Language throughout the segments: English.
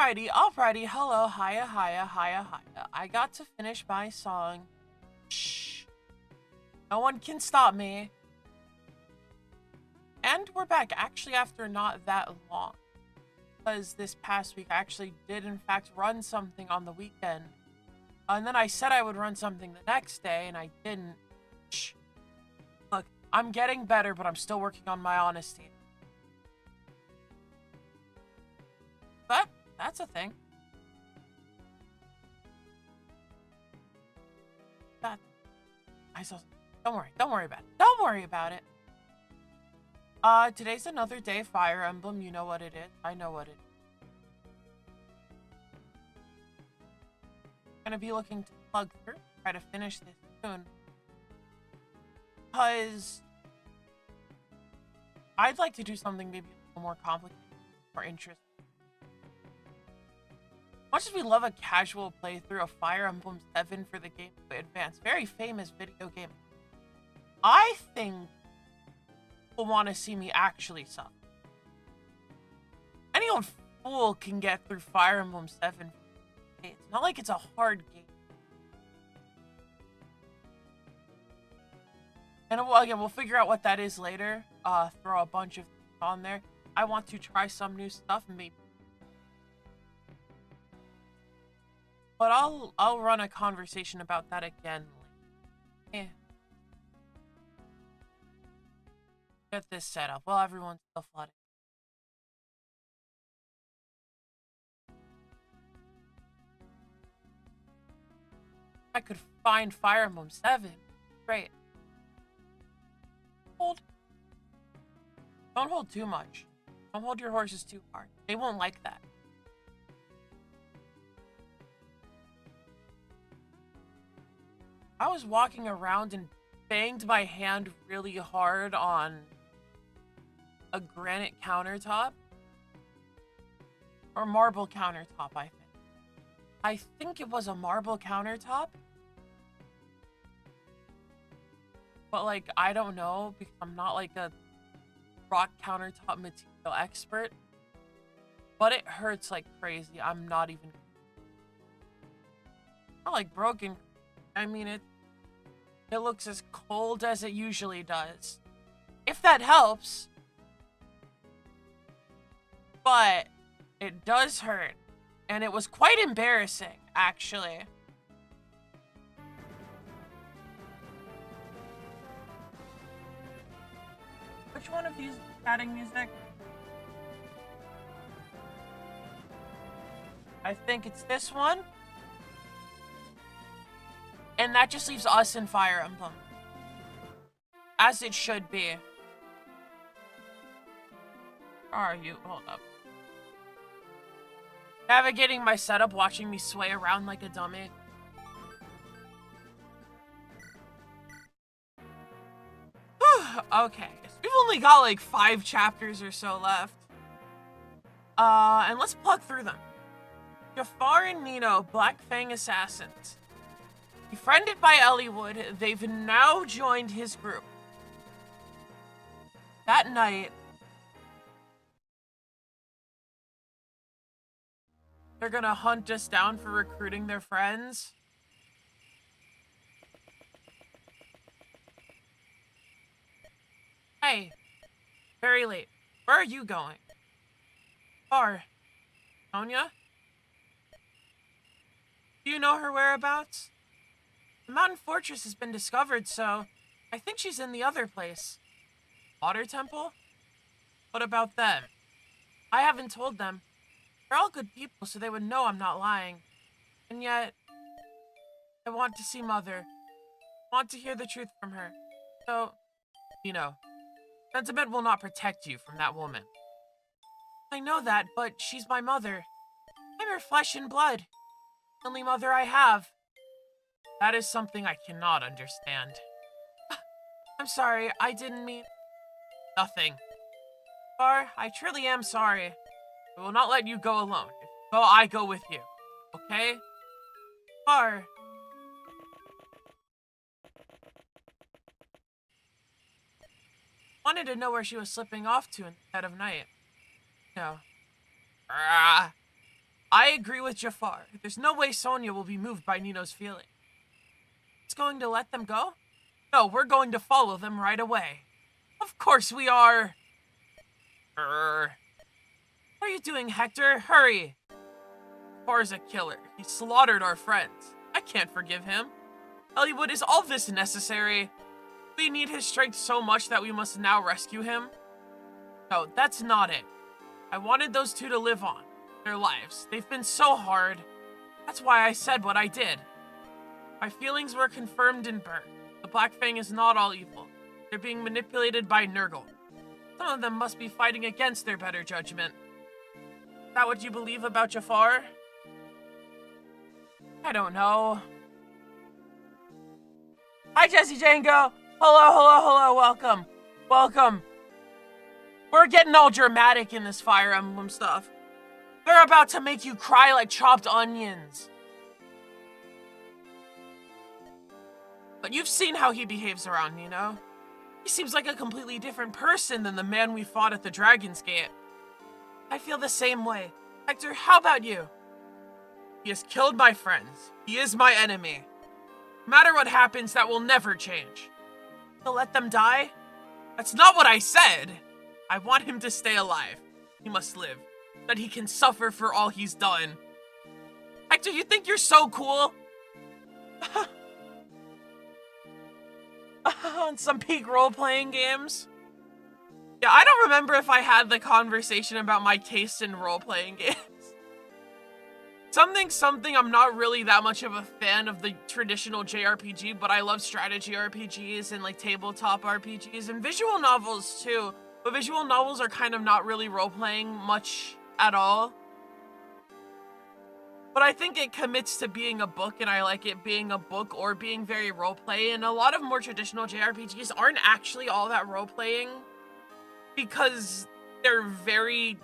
Alrighty. Hello, hiya. I got to finish my song. Shh. No one can stop me. And we're back, actually, after not that long. Because this past week, I actually did, in fact, run something on the weekend. And then I said I would run something the next day, and I didn't. Shh. Look, I'm getting better, but I'm still working on my honesty. But that's a thing. Don't worry about it. Don't worry about it. Today's another day, Fire Emblem. You know what it is. I know what it is. I'm gonna be looking to plug through, try to finish this soon. Because I'd like to do something maybe a little more complicated, more interesting. Much as we love a casual playthrough of Fire Emblem 7 for the Game Boy Advance, very famous video game, I think will want to see me actually suffer. Any old fool can get through Fire Emblem 7. It's not like it's a hard game. And again, we'll figure out what that is later. Throw a bunch of things on there. I want to try some new stuff, maybe. But I'll run a conversation about that again. Get this set up. Well, everyone's still flooded. I could find Fire Emblem 7. Great. Hold. Don't hold too much. Don't hold your horses too hard. They won't like that. I was walking around and banged my hand really hard on a granite countertop. Or marble countertop, I think. I think it was a marble countertop. But, like, I don't know, because I'm not, like, a rock countertop material expert. But it hurts like crazy. I'm not even... Not, like, broken. I mean, it looks as cold as it usually does. If that helps. But it does hurt. And it was quite embarrassing, actually. Which one of these is chatting music? I think it's this one. And that just leaves us in Fire Emblem. As it should be. Where are you? Hold up. Navigating my setup, watching me sway around like a dummy. Okay. So we've only got like 5 chapters or so left. And let's plug through them. Jafar and Nino, Black Fang assassins. Befriended by Elliewood, they've now joined his group. That night, they're gonna hunt us down for recruiting their friends. Hey, very late. Where are you going? Far. Sonia? Do you know her whereabouts? The mountain fortress has been discovered, so I think she's in the other place. Water Temple? What about them? I haven't told them. They're all good people, so they would know I'm not lying. And yet, I want to see Mother. I want to hear the truth from her. So, you know, sentiment will not protect you from that woman. I know that, but she's my mother. I'm her flesh and blood. The only mother I have. That is something I cannot understand. I'm sorry, I didn't mean... Nothing. Far, I truly am sorry. I will not let you go alone. If you go, I go with you. Okay? Far. Wanted to know where she was slipping off to in the dead of night. No. I agree with Jafar. There's no way Sonia will be moved by Nino's feeling. It's going to let them go? No, we're going to follow them right away. Of course we are. What are you doing, Hector? Hurry. Jafar's a killer. He slaughtered our friends. I can't forgive him. Elliewood, is all this necessary? We need his strength so much that we must now rescue him? No, that's not it. I wanted those two to live on. Their lives. They've been so hard. That's why I said what I did. My feelings were confirmed in birth. The Black Fang is not all evil. They're being manipulated by Nurgle. Some of them must be fighting against their better judgment. Is that what you believe about Jafar? I don't know. Hi, Jesse Django! Hello, welcome. Welcome. We're getting all dramatic in this Fire Emblem stuff. They're about to make you cry like chopped onions. But you've seen how he behaves around Nino. He seems like a completely different person than the man we fought at the Dragon's Gate. I feel the same way. Hector, how about you? He has killed my friends. He is my enemy. No matter what happens, that will never change. To let them die? That's not what I said. I want him to stay alive. He must live. That he can suffer for all he's done. Hector, you think you're so cool? On some peak role-playing games? Yeah, I don't remember if I had the conversation about my taste in role-playing games. Something, I'm not really that much of a fan of the traditional JRPG, but I love strategy RPGs and like tabletop RPGs and visual novels too. But visual novels are kind of not really role-playing much at all. But I think it commits to being a book, and I like it being a book or being very role-play. And a lot of more traditional JRPGs aren't actually all that role-playing because they're very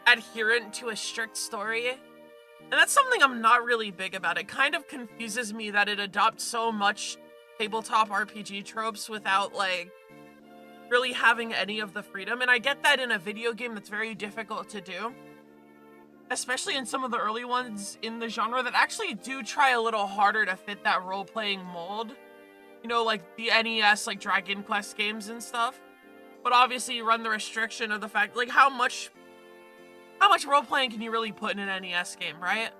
adherent to a strict story. And that's something I'm not really big about. It kind of confuses me that it adopts so much tabletop RPG tropes without, like, really having any of the freedom. And I get that in a video game that's very difficult to do. Especially in some of the early ones in the genre that actually do try a little harder to fit that role-playing mold. You know, like the NES, like Dragon Quest games and stuff. But obviously you run the restriction of the fact, like, how much role-playing can you really put in an NES game, right?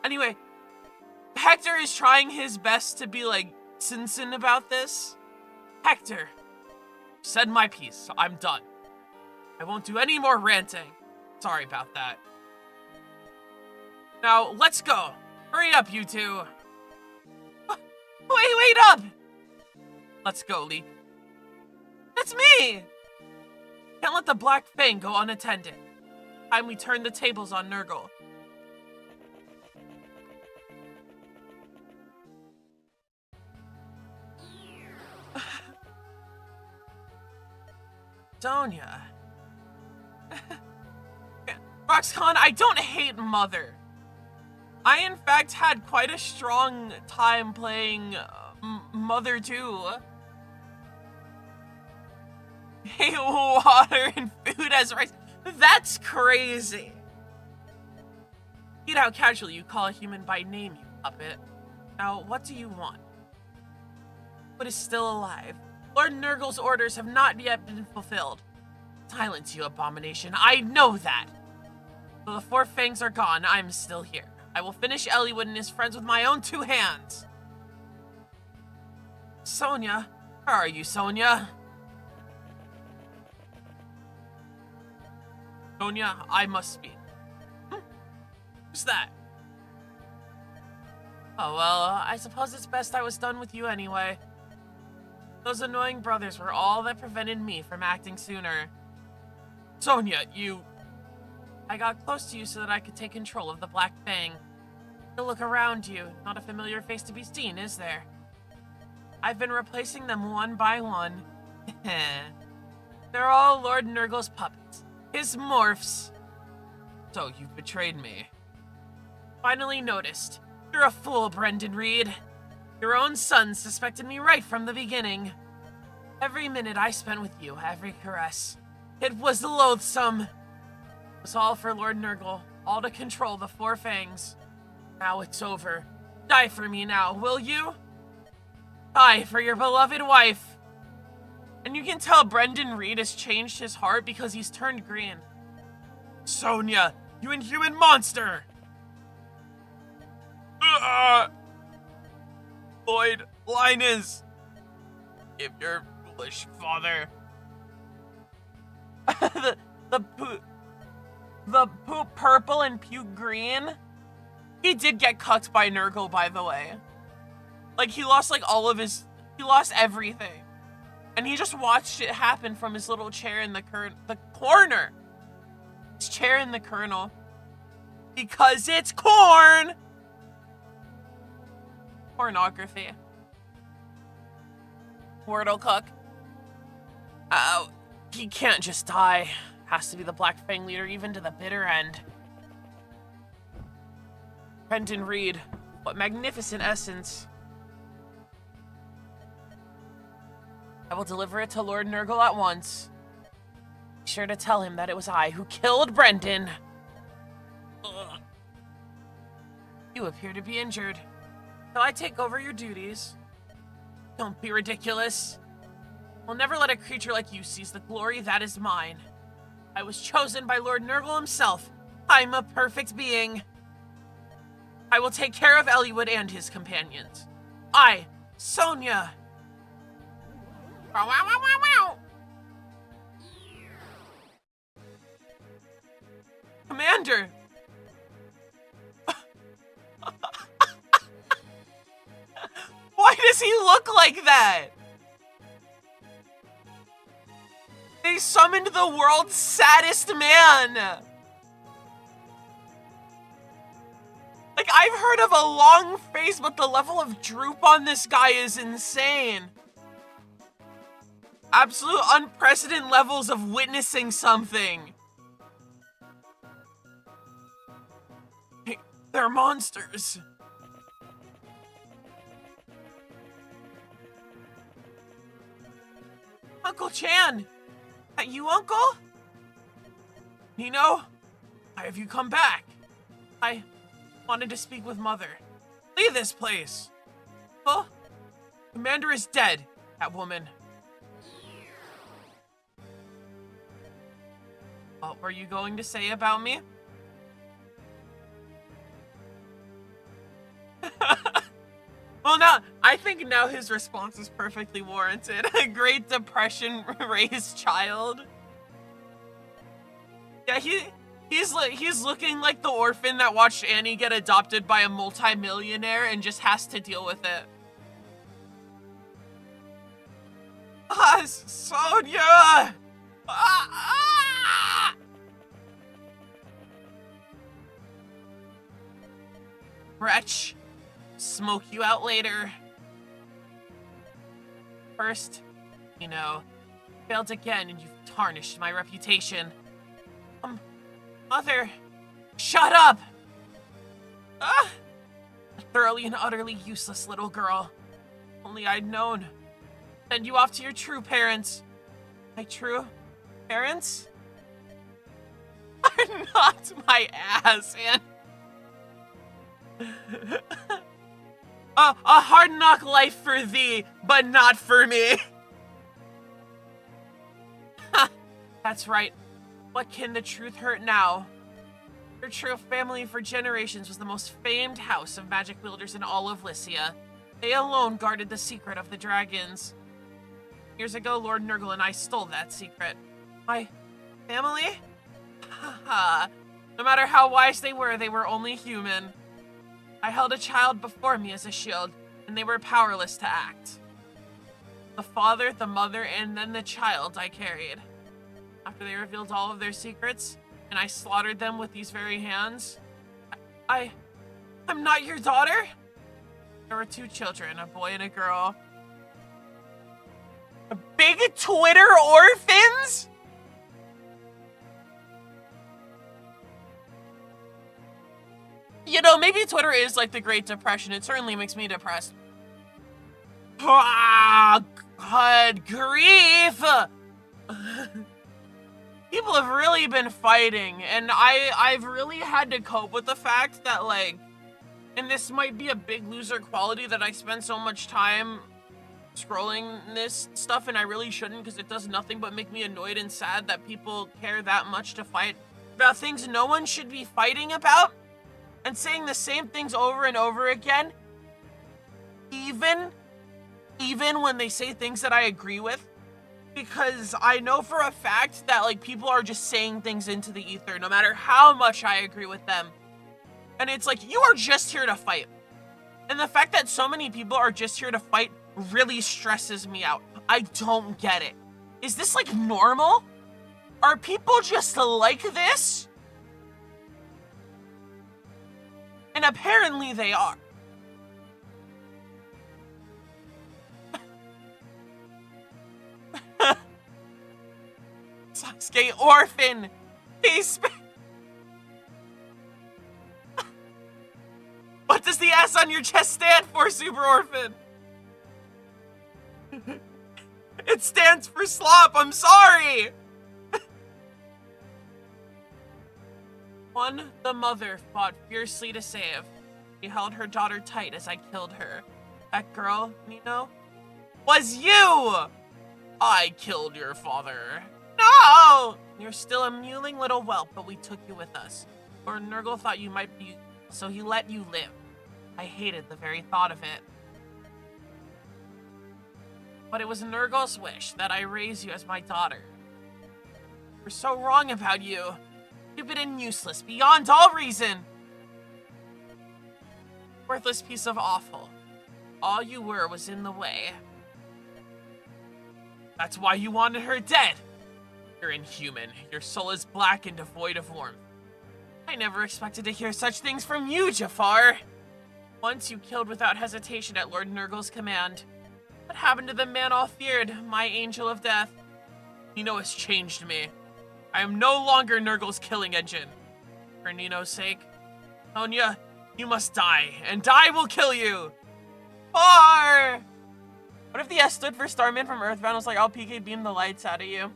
Anyway, Hector is trying his best to be, like, sincere about this. Hector, said my piece, so I'm done. I won't do any more ranting. Sorry about that. Now, let's go. Hurry up, you two. Wait up! Let's go, Lee. That's me! Can't let the Black Fang go unattended. Time we turn the tables on Nurgle. Sonia. Roxcon, I don't hate Mother. I, in fact, had quite a strong time playing Mother 2. Hey, water and food as rice. That's crazy. Eat out casually, you call a human by name, you puppet. Now, what do you want? What is still alive? Lord Nurgle's orders have not yet been fulfilled. Silence, you abomination. I know that. Though the four fangs are gone, I'm still here. I will finish Elliewood and his friends with my own two hands. Sonia? Where are you, Sonia? Sonia, I must speak. Who's that? Oh, well, I suppose it's best I was done with you anyway. Those annoying brothers were all that prevented me from acting sooner. Sonia, I got close to you so that I could take control of the Black Fang. To look around you, not a familiar face to be seen, is there? I've been replacing them one by one. They're all Lord Nurgle's puppets. His morphs. So you've betrayed me. Finally noticed. You're a fool, Brendan Reed. Your own son suspected me right from the beginning. Every minute I spent with you, every caress. It was loathsome. It was all for Lord Nurgle. all to control the four fangs. Now it's over. Die for me now, will you? Die for your beloved wife. And you can tell Brendan Reed has changed his heart because he's turned green. Sonia, you inhuman monster! Lloyd, Linus, give your foolish father. the poop purple and puke green. He did get cucked by Nurgle, by the way. Like, he lost like he lost everything. And he just watched it happen from his little chair in the corner. His chair in the kernel. Because it's corn! Pornography. Wordle cook. Oh, he can't just die. Has to be the Black Fang leader even to the bitter end. Brendan Reed, what magnificent essence. I will deliver it to Lord Nurgle at once. Be sure to tell him that it was I who killed Brendan. Ugh. You appear to be injured. Shall I take over your duties? Don't be ridiculous. I'll never let a creature like you seize the glory that is mine. I was chosen by Lord Nurgle himself. I'm a perfect being. I will take care of Eliwood and his companions. I, Sonia. Wow, wow, wow, wow, wow. Commander! Why does he look like that? They summoned the world's saddest man! Like, I've heard of a long face, but the level of droop on this guy is insane. Absolute unprecedented levels of witnessing something. Hey, they're monsters. Uncle Chan! That you, Uncle? Nino? Why have you come back? I wanted to speak with Mother. Leave this place! Huh? Commander is dead, that woman. What were you going to say about me? Well, now, I think now his response is perfectly warranted. A Great Depression raised child. Yeah, he's looking like the orphan that watched Annie get adopted by a multimillionaire and just has to deal with it. Ah, Sonia! Ah! Wretch. Smoke you out later. First, you know, failed again and you've tarnished my reputation. Mother, shut up! Ah! A thoroughly and utterly useless little girl. Only I'd known. Send you off to your true parents. My true parents? Are not my ass, and a hard knock life for thee, but not for me. That's right. What can the truth hurt now? Your true family for generations was the most famed house of magic wielders in all of Lycia. They alone guarded the secret of the dragons. Years ago, Lord Nurgle and I stole that secret. My family? Haha. No matter how wise they were only human. I held a child before me as a shield, and they were powerless to act. The father, the mother, and then the child I carried. After they revealed all of their secrets, and I slaughtered them with these very hands, I'm not your daughter? There were two children, a boy and a girl. Big Twitter orphans? You know, maybe Twitter is like the Great Depression. It certainly makes me depressed. Ah, good grief! people have really been fighting, and I've really had to cope with the fact that, like, and this might be a big loser quality that I spend so much time scrolling this stuff, and I really shouldn't, because it does nothing but make me annoyed and sad that people care that much to fight about things no one should be fighting about, and saying the same things over and over again, even when they say things that I agree with. Because I know for a fact that, like, people are just saying things into the ether, no matter how much I agree with them. And it's like, you are just here to fight. And the fact that so many people are just here to fight really stresses me out. I don't get it. Is this, like, normal? Are people just like this? And apparently they are. Sasuke orphan. He's... What does the S on your chest stand for, Super Orphan? It stands for slop. I'm sorry. One, the mother fought fiercely to save. She held her daughter tight as I killed her. That girl, Nino, was you! I killed your father. No! You're still a mewling little whelp, but we took you with us. Or Nurgle thought you might be, so he let you live. I hated the very thought of it. But it was Nurgle's wish that I raise you as my daughter. We're so wrong about you. Stupid and useless, beyond all reason. Worthless piece of offal. All you were was in the way. That's why you wanted her dead. You're inhuman. Your soul is black and devoid of warmth. I never expected to hear such things from you, Jafar. Once you killed without hesitation at Lord Nurgle's command. What happened to the man all feared, my angel of death? Nino has changed me. I am no longer Nurgle's killing engine. For Nino's sake, Sonia, you must die, and die will kill you. Or what if the S stood for Starman from Earthbound was like, I'll PK beam the lights out of you?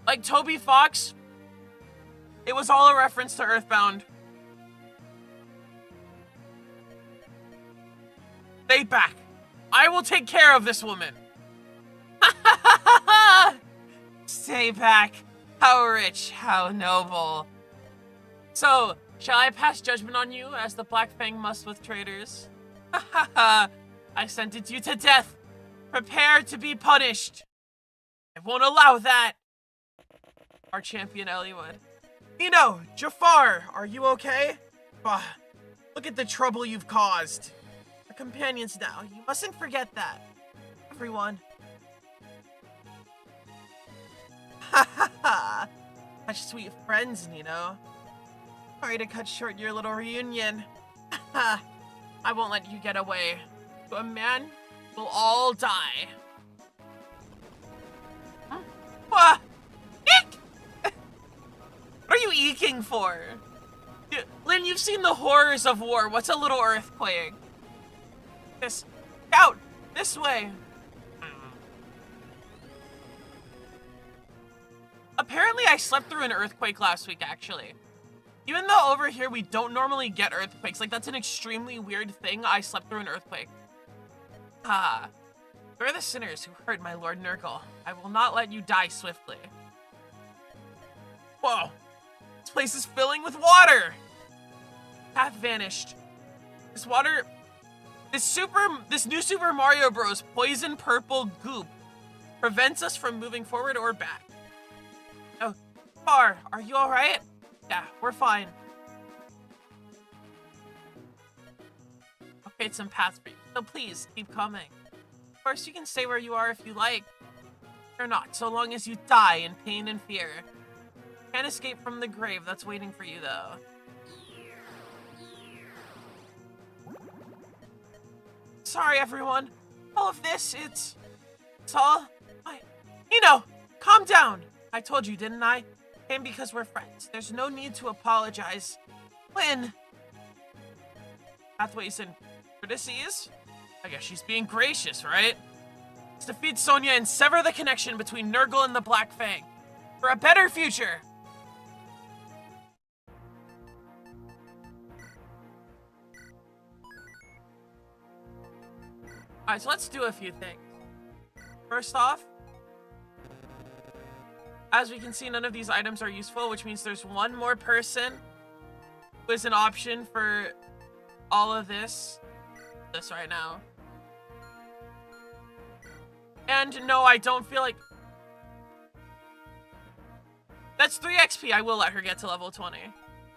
Like Toby Fox, it was all a reference to Earthbound. Stay back. I will take care of this woman. Stay back. How rich, how noble. So, shall I pass judgment on you as the Black Fang must with traitors? I sentenced you to death. Prepare to be punished. I won't allow that. Our champion Elliowood. Nino, Jafar, are you okay? Look at the trouble you've caused. We're companions now. You mustn't forget that. Everyone. Ha ha ha. Such sweet friends, Nino. Sorry to cut short your little reunion. I won't let you get away. To a man, we'll all die. Huh? Eek! What are you eeking for? Lynn, you've seen the horrors of war. What's a little earthquake? Out! This way! Apparently I slept through an earthquake last week, actually. Even though over here we don't normally get earthquakes, like that's an extremely weird thing, I slept through an earthquake. Where are the sinners who hurt my Lord Nurgle? I will not let you die swiftly. Whoa! This place is filling with water! Path vanished. This water... This new Super Mario Bros. Poison purple goop prevents us from moving forward or back. Oh, Far, are you alright? Yeah, we're fine. Okay, it's some paths for you, so please, keep coming. Of course, you can stay where you are if you like. Or not, so long as you die in pain and fear. Can't escape from the grave that's waiting for you, though. Sorry, everyone. All of this, it's all... Nino, calm down. I told you, didn't I? Came because we're friends. There's no need to apologize. Lynn. Pathways and courtesies? I guess she's being gracious, right? Let's defeat Sonia and sever the connection between Nurgle and the Black Fang. For a better future! Alright, so let's do a few things. First off, as we can see, none of these items are useful, which means there's one more person who is an option for all of this right now. And no, I don't feel like... That's 3 XP. I will let her get to level 20.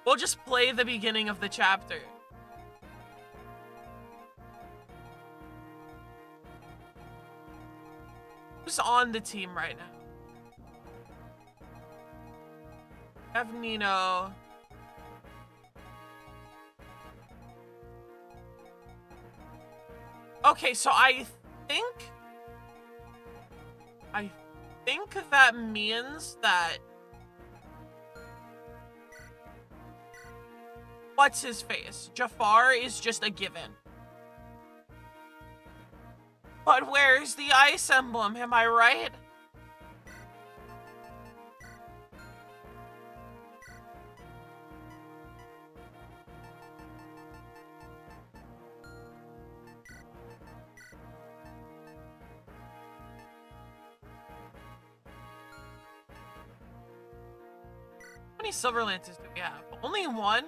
We'll just play the beginning of the chapter. Who's on the team right now? I have Nino. Okay, so I think that means that... What's his face? Jafar is just a given. But where's the ice emblem? Am I right? How many silver lances do we have? Only one?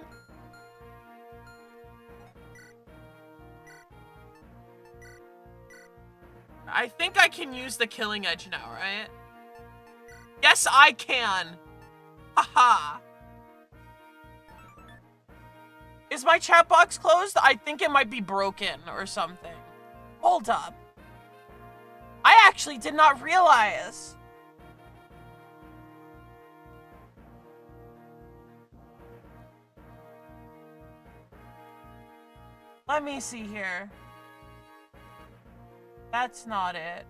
I think I can use the killing edge now, right? Yes, I can! Haha! Is my chat box closed? I think it might be broken or something. Hold up. I actually did not realize. Let me see here. That's not it.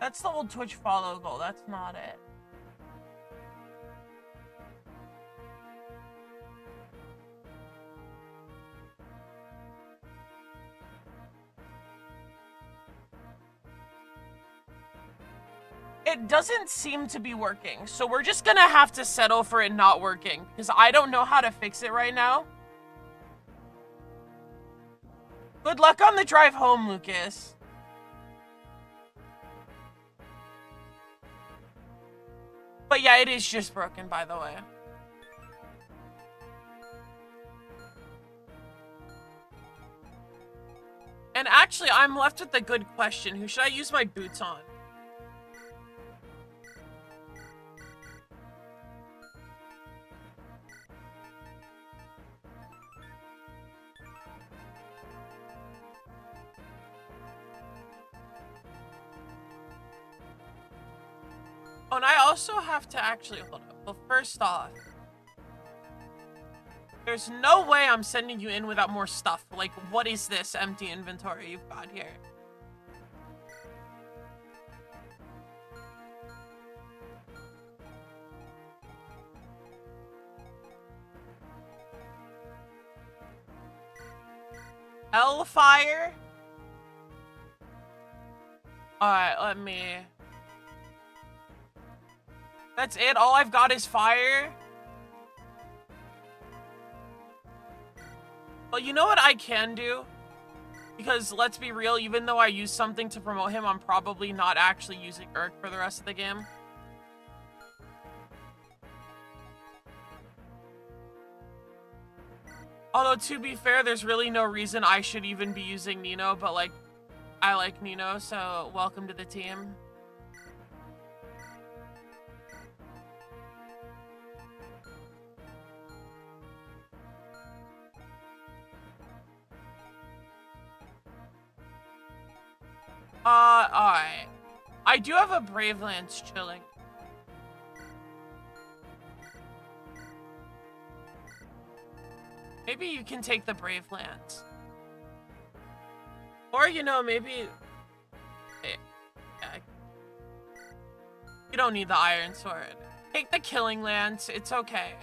That's the old Twitch follow goal. That's not it. It doesn't seem to be working, so we're just gonna have to settle for it not working, because I don't know how to fix it right now. Good luck on the drive home, Lucas. But yeah, it is just broken, by the way. And actually, I'm left with the good question. Who should I use my boots on? Oh, and I also have to actually, hold up. Well, first off, there's no way I'm sending you in without more stuff. Like, what is this empty inventory you've got here? Hellfire? Alright, let me... That's it? All I've got is fire? Well, you know what I can do? Because, let's be real, even though I use something to promote him, I'm probably not actually using Urk for the rest of the game. Although, to be fair, there's really no reason I should even be using Nino, but, like, I like Nino, so welcome to the team. Alright. I do have a Brave Lance chilling. Maybe you can take the Brave Lance. Or, you know, maybe... Yeah. You don't need the Iron Sword. Take the Killing Lance. It's okay.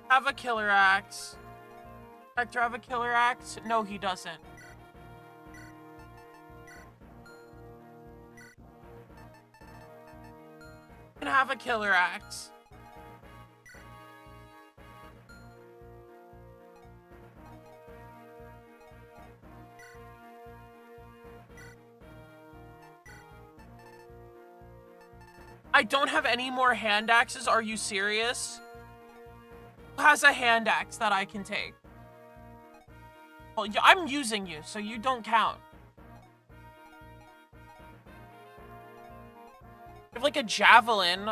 Have a killer axe. Hector have a killer axe? No, he doesn't. Can have a killer axe. I don't have any more hand axes. Are you serious? Who has a hand axe that I can take? Well, I'm using you, so you don't count. I have like a javelin.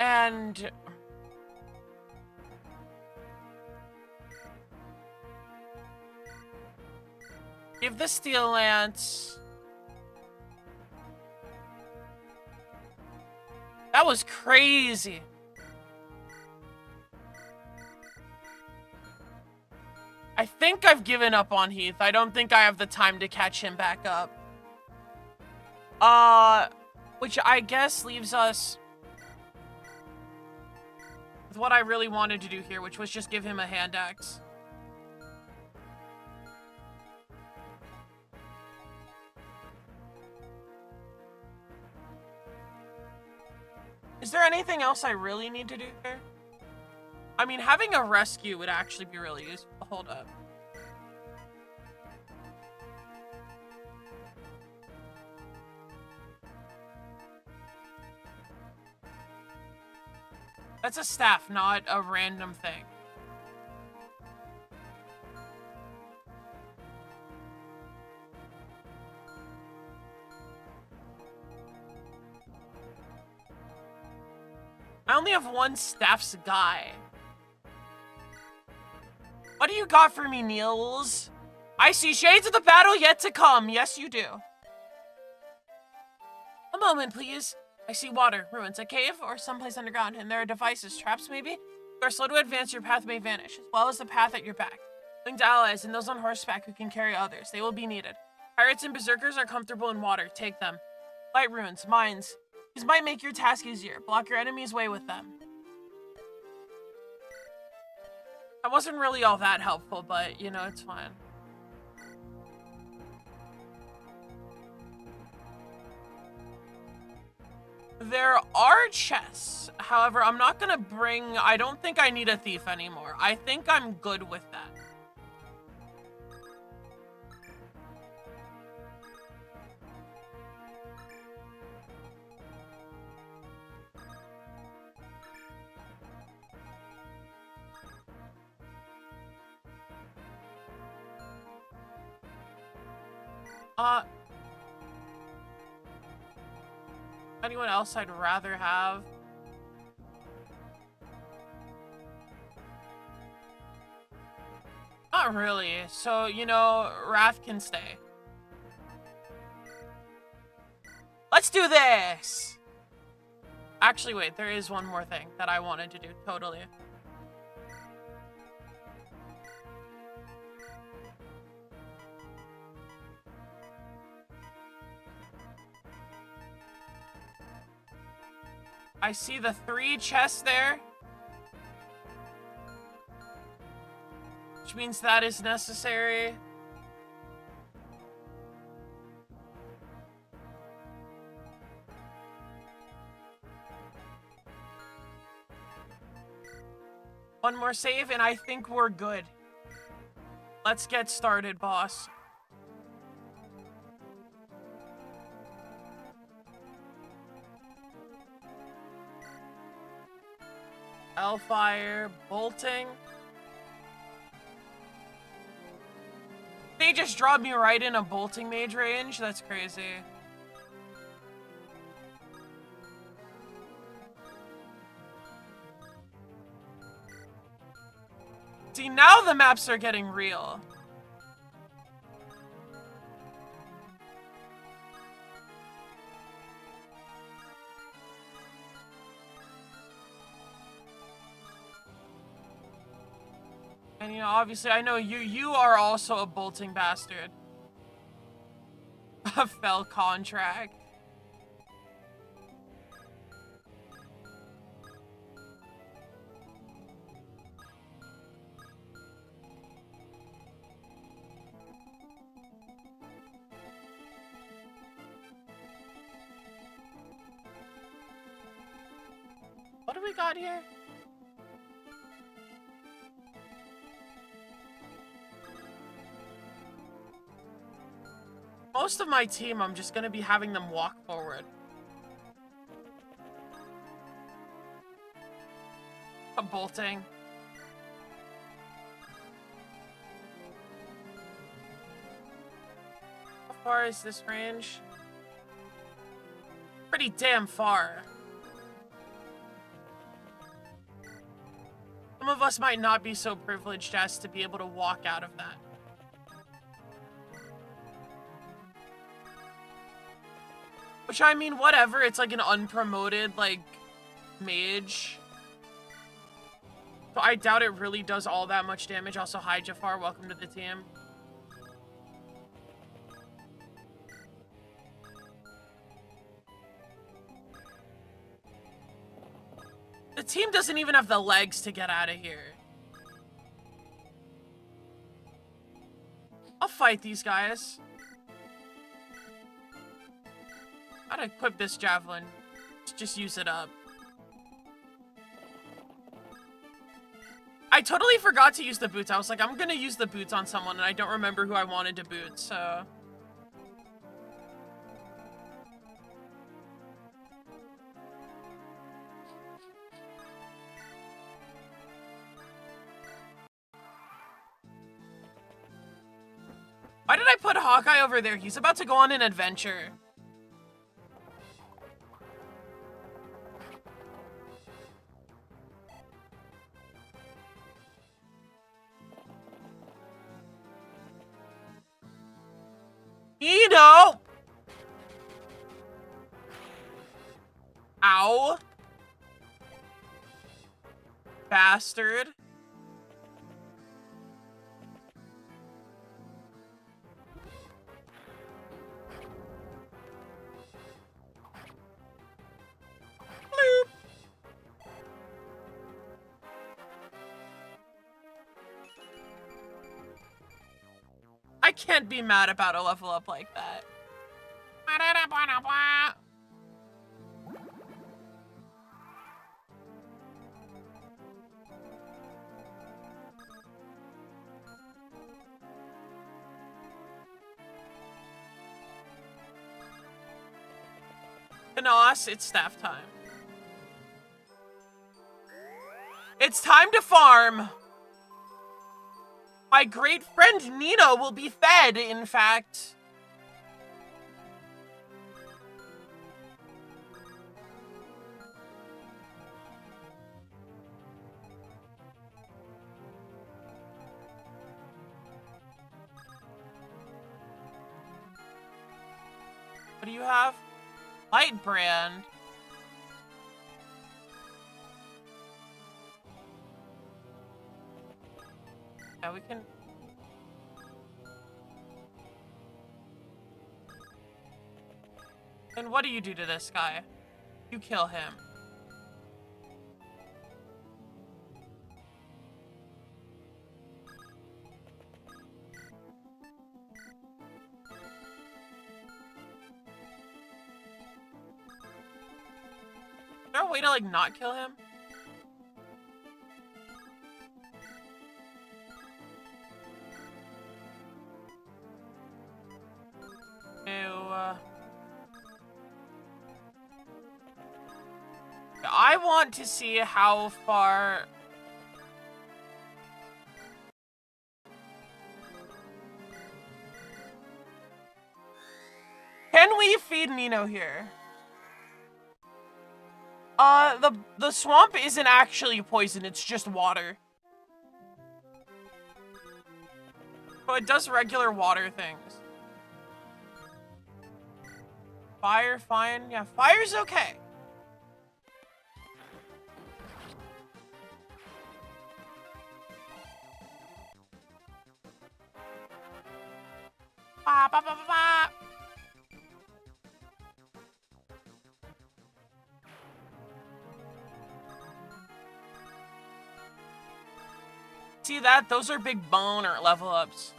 And give the steel lance. That was crazy. I think I've given up on Heath. I don't think I have the time to catch him back up. Which I guess leaves us with what I really wanted to do here, which was just give him a hand axe. Is there anything else I really need to do here? I mean, having a rescue would actually be really useful. Hold up. That's a staff, not a random thing. I only have one staff's guy. What do you got for me, Niels? I see shades of the battle yet to come. Yes, you do. A moment, please. I see water, ruins, a cave, or someplace underground, and there are devices, traps maybe? If you are slow to advance, your path may vanish, as well as the path at your back. Winged allies and those on horseback who can carry others. They will be needed. Pirates and berserkers are comfortable in water. Take them. Light runes, mines. These might make your task easier. Block your enemy's way with them. That wasn't really all that helpful, but, you know, it's fine. There are chests. However, I'm not gonna bring... I don't think I need a thief anymore. I think I'm good with that. Anyone else I'd rather have? Not really. So, you know, Wrath can stay. Let's do this! Actually, wait, there is one more thing that I wanted to do, totally. I see the 3 chests there. Which means that is necessary. One more save and I think we're good. Let's get started, boss. Hellfire, bolting. They just dropped me right in a bolting mage range? That's crazy. See, now the maps are getting real. And, you know, obviously, I know you are also a bolting bastard. A fell contract. What do we got here? Most of my team, I'm just gonna be having them walk forward. A bolting. How far is this range? Pretty damn far. Some of us might not be so privileged as to be able to walk out of that. Which, I mean, whatever. It's like an unpromoted, like, mage. So I doubt it really does all that much damage. Also, hi, Jafar. Welcome to the team. The team doesn't even have the legs to get out of here. I'll fight these guys. Gotta equip this javelin. Just use it up. I totally forgot to use the boots. I was like, I'm gonna use the boots on someone, and I don't remember who I wanted to boot, so... Why did I put Hawkeye over there? He's about to go on an adventure. Nino! Ow. Bastard. Bloop. I can't be mad about a level up like that. Kanos, it's staff time. It's time to farm. My great friend Nino will be fed, in fact. What do you have? Light brand. Yeah, we can... And what do you do to this guy? You kill him. Is there a way to, like, not kill him? I want to see how far... Can we feed Nino here? The swamp isn't actually poison, it's just water. So it does regular water things. Fire, fine. Yeah, fire's okay. Ba, ba, ba, ba, ba. See that? Those are big boner level ups.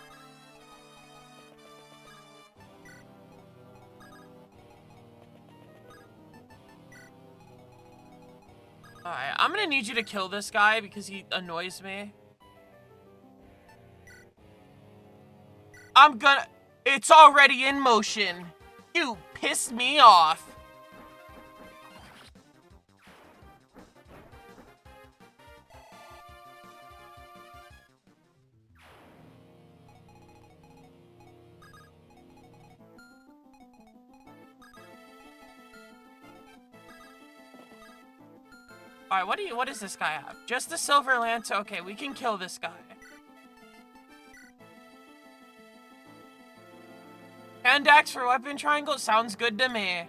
Alright, I'm gonna need you to kill this guy because he annoys me. I'm gonna... It's already in motion. You pissed me off. Alright, what does this guy have? Just the silver lance? Okay, we can kill this guy. Hand axe for weapon triangle? Sounds good to me.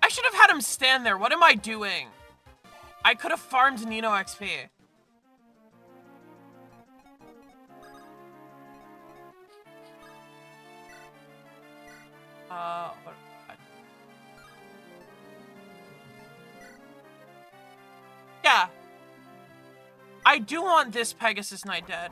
I should have had him stand there. What am I doing? I could have farmed Nino XP. Yeah. I do want this Pegasus Knight dead.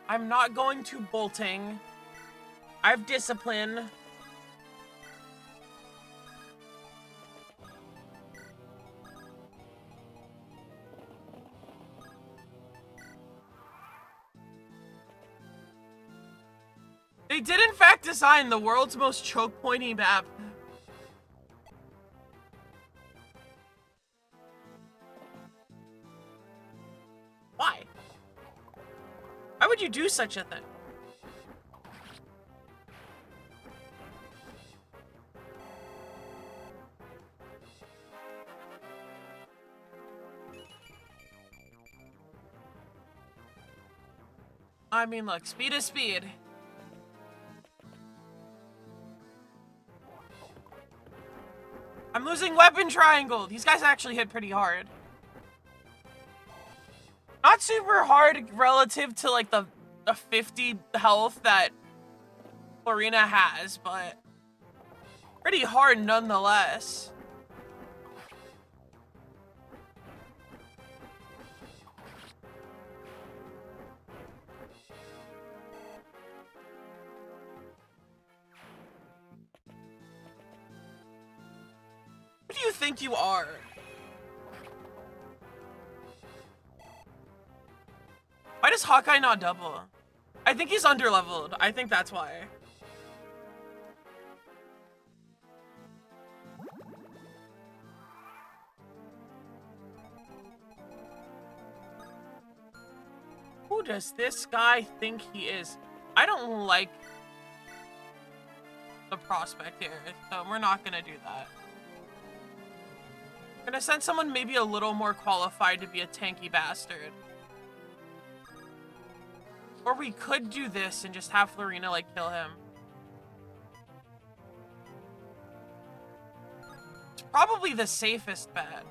I'm not going to bolting. I have discipline. They did in fact design the world's most choke pointy map. Why? Why would you do such a thing? I mean, look, speed is speed. I'm losing weapon triangle. These guys actually hit pretty hard. Not super hard relative to like the 50 health that Florina has, but pretty hard nonetheless. Who do you think you are? Why does Hawkeye not double? I think he's underleveled. I think that's why. Who does this guy think he is? I don't like the prospect here, so we're not gonna do that. We're gonna send someone maybe a little more qualified to be a tanky bastard. Or we could do this and just have Florina, like, kill him. It's probably the safest bet.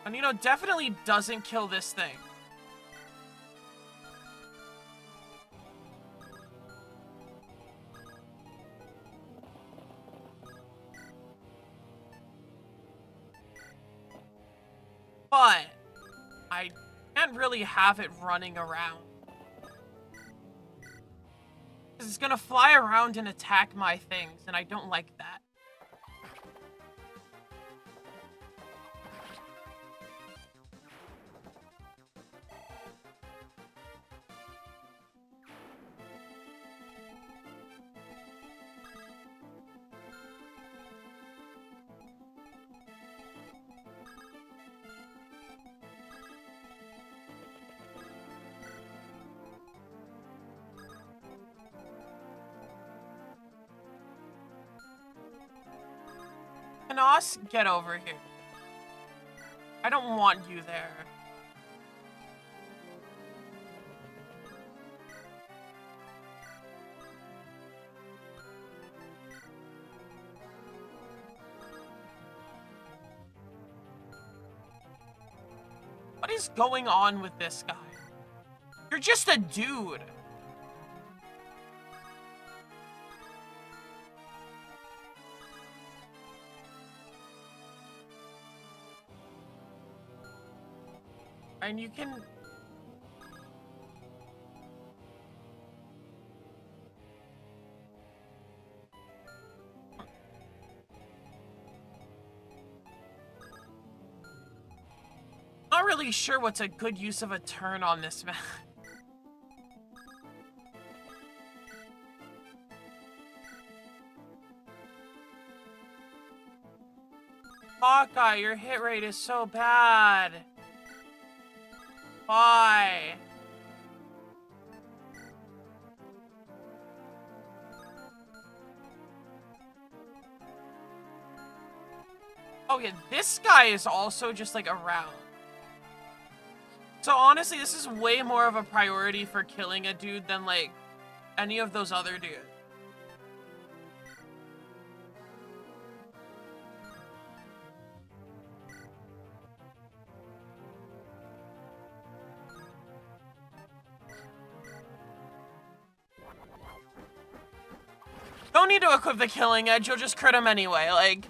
And, you know, definitely doesn't kill this thing. But I can't really have it running around. Because it's gonna fly around and attack my things, and I don't like that. Panos, get over here. I don't want you there. What is going on with this guy? You're just a dude. And you can... Not really sure what's a good use of a turn on this map. Hawkeye, your hit rate is so bad. Why? Oh yeah, this guy is also just like around. So honestly, this is way more of a priority for killing a dude than like any of those other dudes. Don't need to equip the killing edge, you'll just crit him anyway, like...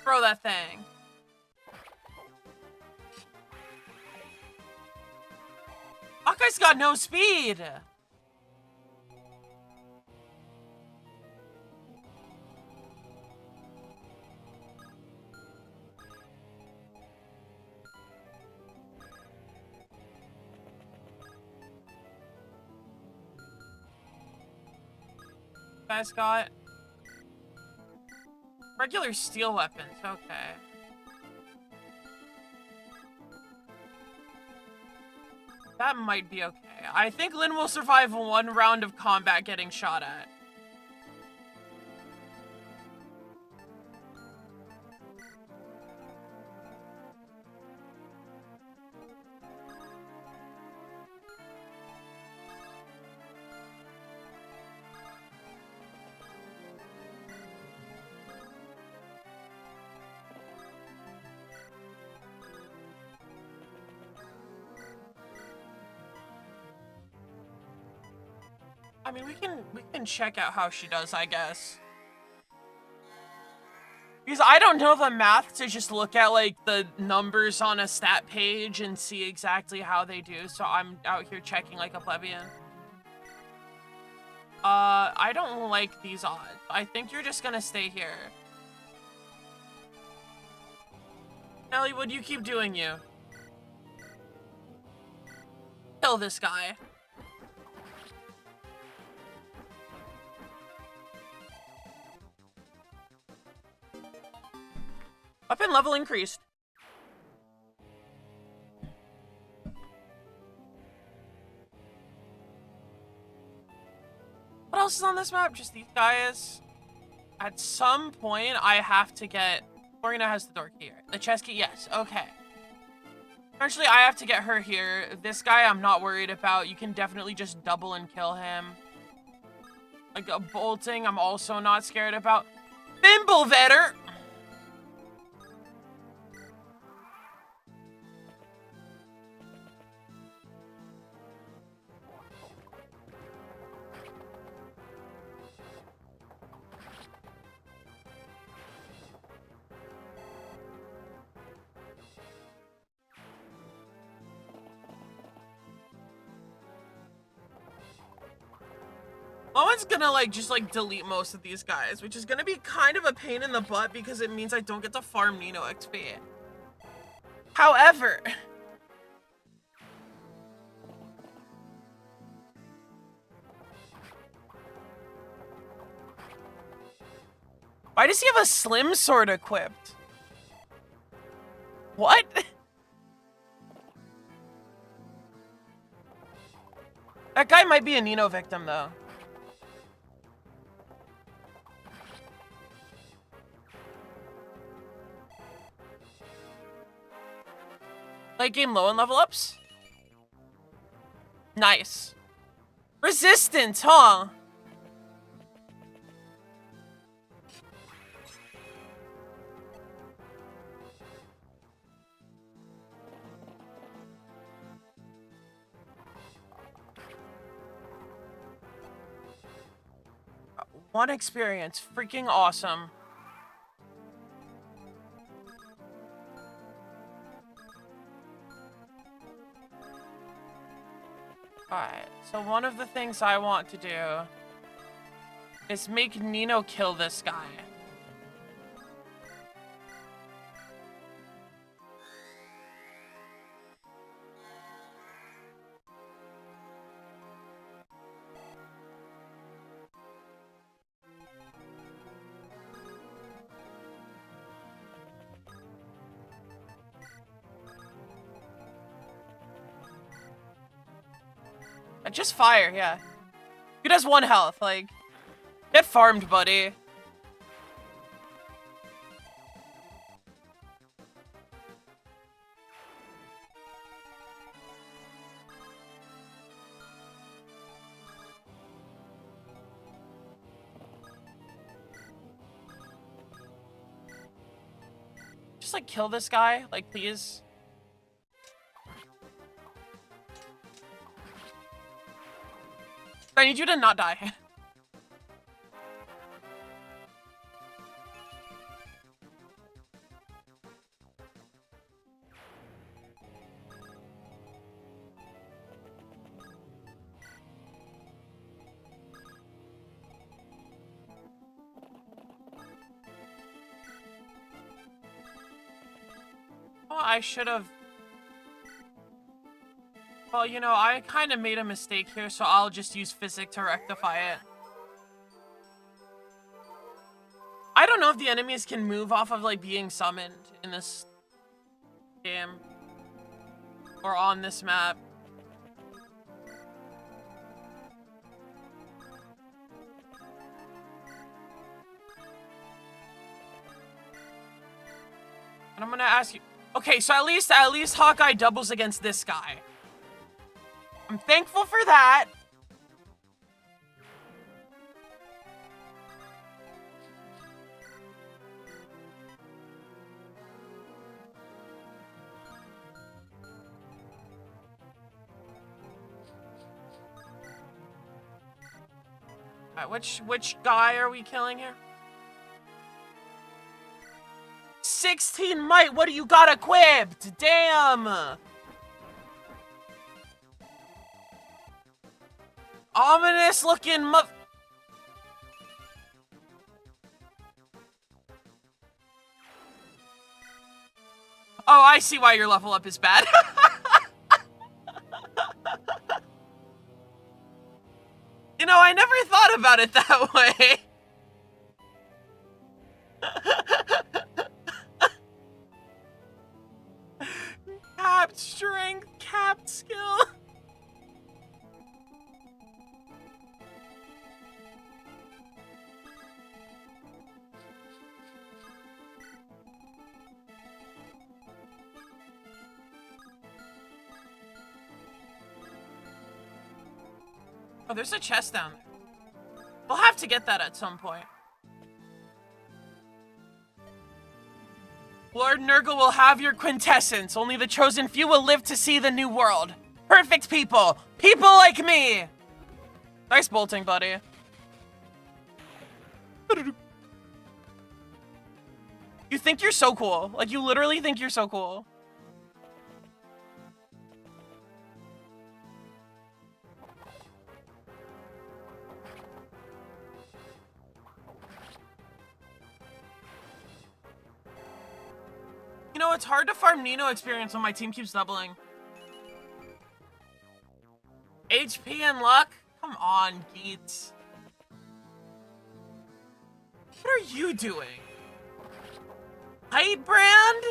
Throw that thing. Hawkeye's got no speed! Guys got regular steel weapons, okay. That might be okay. I think Lynn will survive one round of combat getting shot at. I mean, we can check out how she does, I guess. Because I don't know the math to just look at, like, the numbers on a stat page and see exactly how they do, so I'm out here checking like a plebeian. I don't like these odds. I think you're just gonna stay here. Elliewood, you keep doing you. Kill this guy. Weapon level increased. What else is on this map? Just these guys. At some point, I have to get... Florina has the door key here. The chest key, yes. Okay. Eventually, I have to get her here. This guy, I'm not worried about. You can definitely just double and kill him. Like, bolting, I'm also not scared about. Bimblevetter! Owen's gonna, like, just, like, delete most of these guys, which is gonna be kind of a pain in the butt because it means I don't get to farm Nino XP. However... Why does he have a slim sword equipped? What? That guy might be a Nino victim, though. Late game low and level ups? Nice. Resistance, huh? One experience. Freaking awesome. Alright, so one of the things I want to do is make Nino kill this guy. Just fire, yeah. Dude has 1 health, like... Get farmed, buddy. Just, like, kill this guy, like, please. I need you to not die. Oh, I should have... Well, you know, I kind of made a mistake here, so I'll just use Physic to rectify it. I don't know if the enemies can move off of, like, being summoned in this game. Or on this map. And I'm gonna ask you... Okay, so at least Hawkeye doubles against this guy. I'm thankful for that. Alright, which guy are we killing here? 16 might, what do you got equipped? Damn! Ominous looking Oh, I see why your level up is bad. You know, I never thought about it that way. Capped strength, capped skill. Oh, there's a chest down there. We'll have to get that at some point. Lord Nurgle will have your quintessence. Only the chosen few will live to see the new world. Perfect people. People like me. Nice bolting, buddy. You think you're so cool. Like, you literally think you're so cool. You know, it's hard to farm Nino experience when my team keeps doubling. HP and luck? Come on, Geets. What are you doing? Height brand?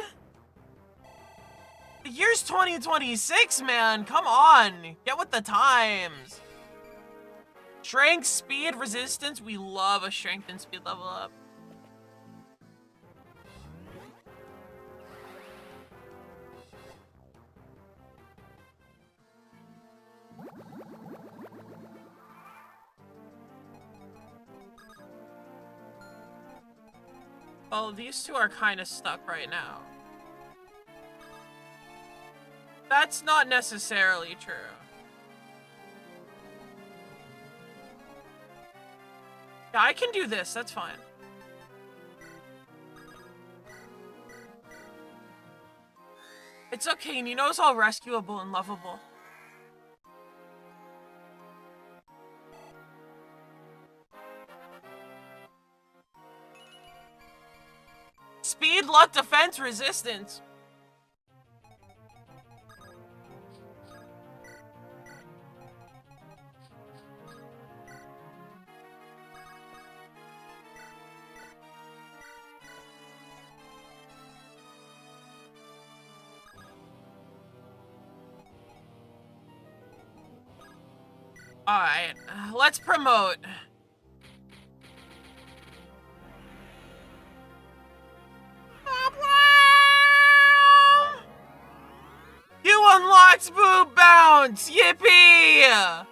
The year's 2026, man. Come on. Get with the times. Strength, speed, resistance. We love a strength and speed level up. Well, these two are kind of stuck right now. That's not necessarily true. Yeah, I can do this. That's fine. It's okay. Nino's all rescuable and lovable. Speed, luck, defense, resistance. Alright, let's promote. You unlocked Boob Bounce! Yippee!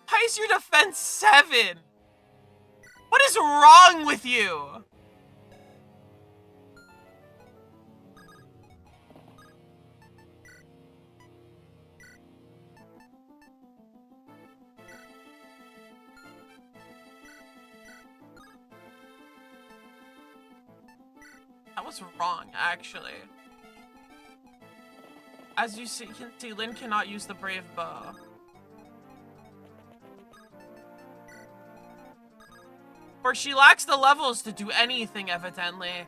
Why is your defense 7? What is wrong with you? That was wrong, actually. As you can see, Lynn cannot use the Brave Bow. Or she lacks the levels to do anything, evidently.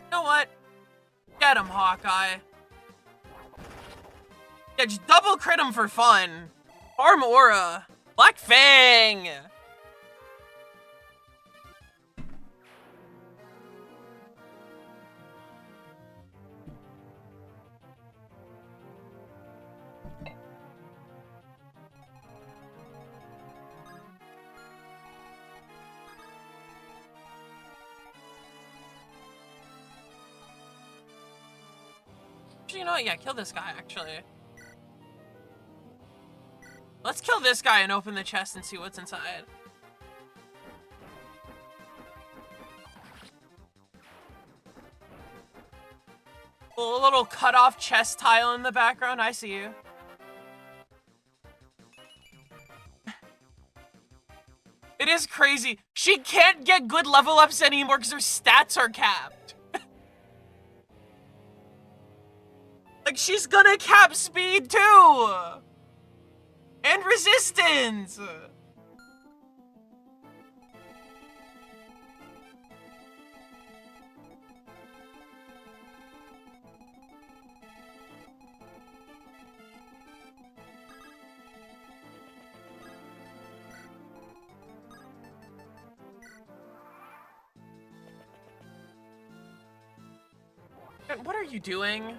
You know what? Get him, Hawkeye. Yeah, just double crit him for fun. Farm Aura. Black Fang! You know what? Yeah, kill this guy, actually. Let's kill this guy and open the chest and see what's inside. A little cut-off chest tile in the background. I see you. It is crazy. She can't get good level ups anymore because her stats are capped. Like, she's gonna cap speed too! And resistance! What are you doing?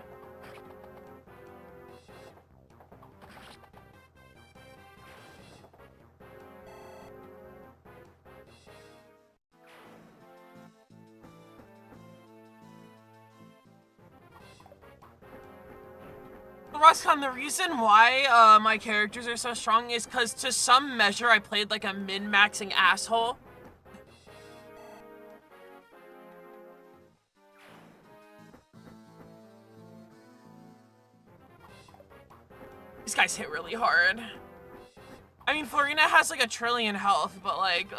Ruscon, the reason why my characters are so strong is because to some measure I played like a min-maxing asshole. These guys hit really hard. I mean, Florina has like 1 trillion health, but like,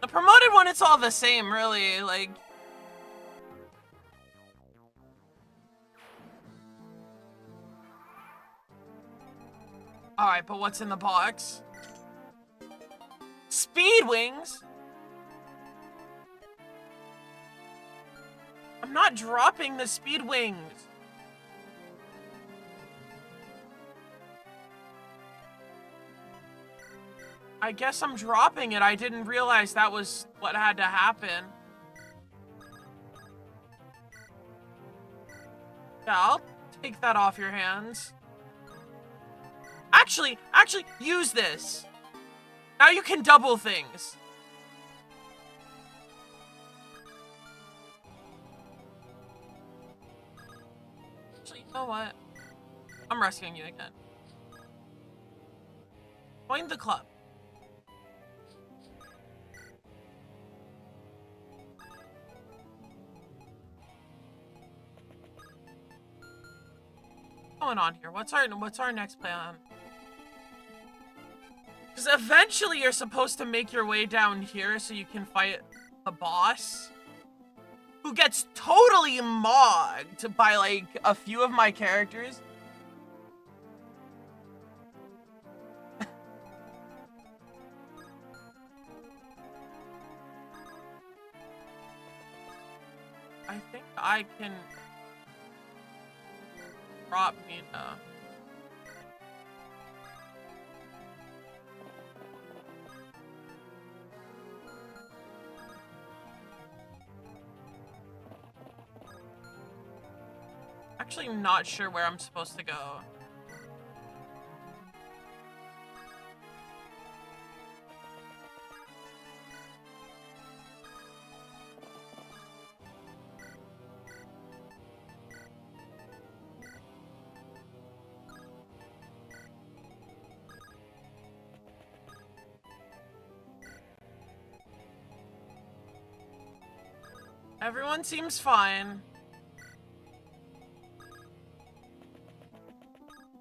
the promoted one, it's all the same, really, like... Alright, but what's in the box? Speed wings? I'm not dropping the speed wings. I guess I'm dropping it. I didn't realize that was what had to happen. Yeah, I'll take that off your hands. Actually, use this. Now you can double things. Actually, you know what? I'm rescuing you again. Join the club. What's going on here? What's our next plan? Because eventually you're supposed to make your way down here so you can fight a boss who gets totally mogged by like a few of my characters. I think I can drop Mina. Actually, I'm not sure where I'm supposed to go. Everyone seems fine.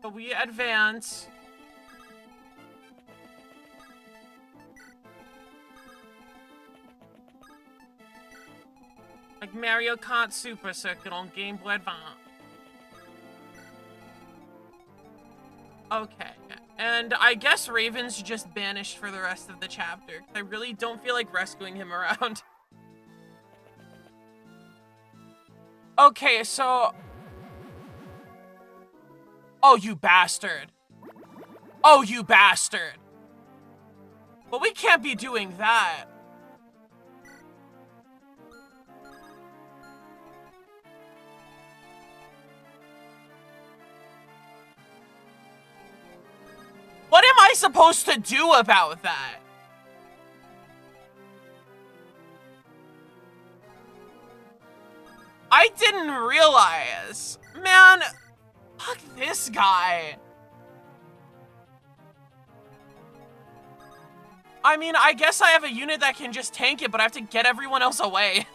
So we advance. Like Mario Kart Super Circuit on Game Boy Advance. Okay. And I guess Raven's just banished for the rest of the chapter. I really don't feel like rescuing him around. Okay, so... Oh, you bastard. Oh, you bastard. But we can't be doing that. What am I supposed to do about that? I didn't realize. Man, fuck this guy. I mean, I guess I have a unit that can just tank it, but I have to get everyone else away.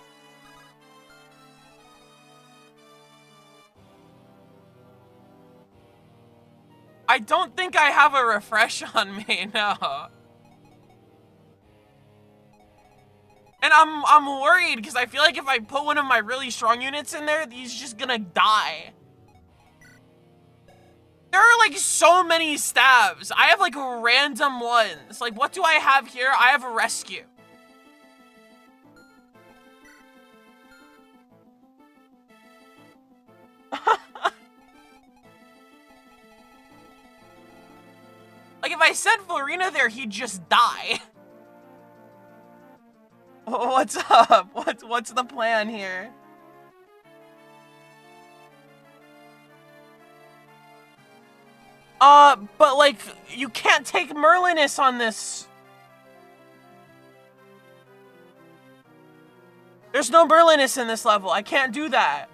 I don't think I have a refresh on me, no. And I'm worried because I feel like if I put one of my really strong units in there, he's just gonna die. There are like so many stabs. I have like random ones. Like, what do I have here? I have a rescue. Like, if I said Florina there, he'd just die. What's up? What's the plan here? But like, you can't take Merlinus on this. There's no Merlinus in this level. I can't do that.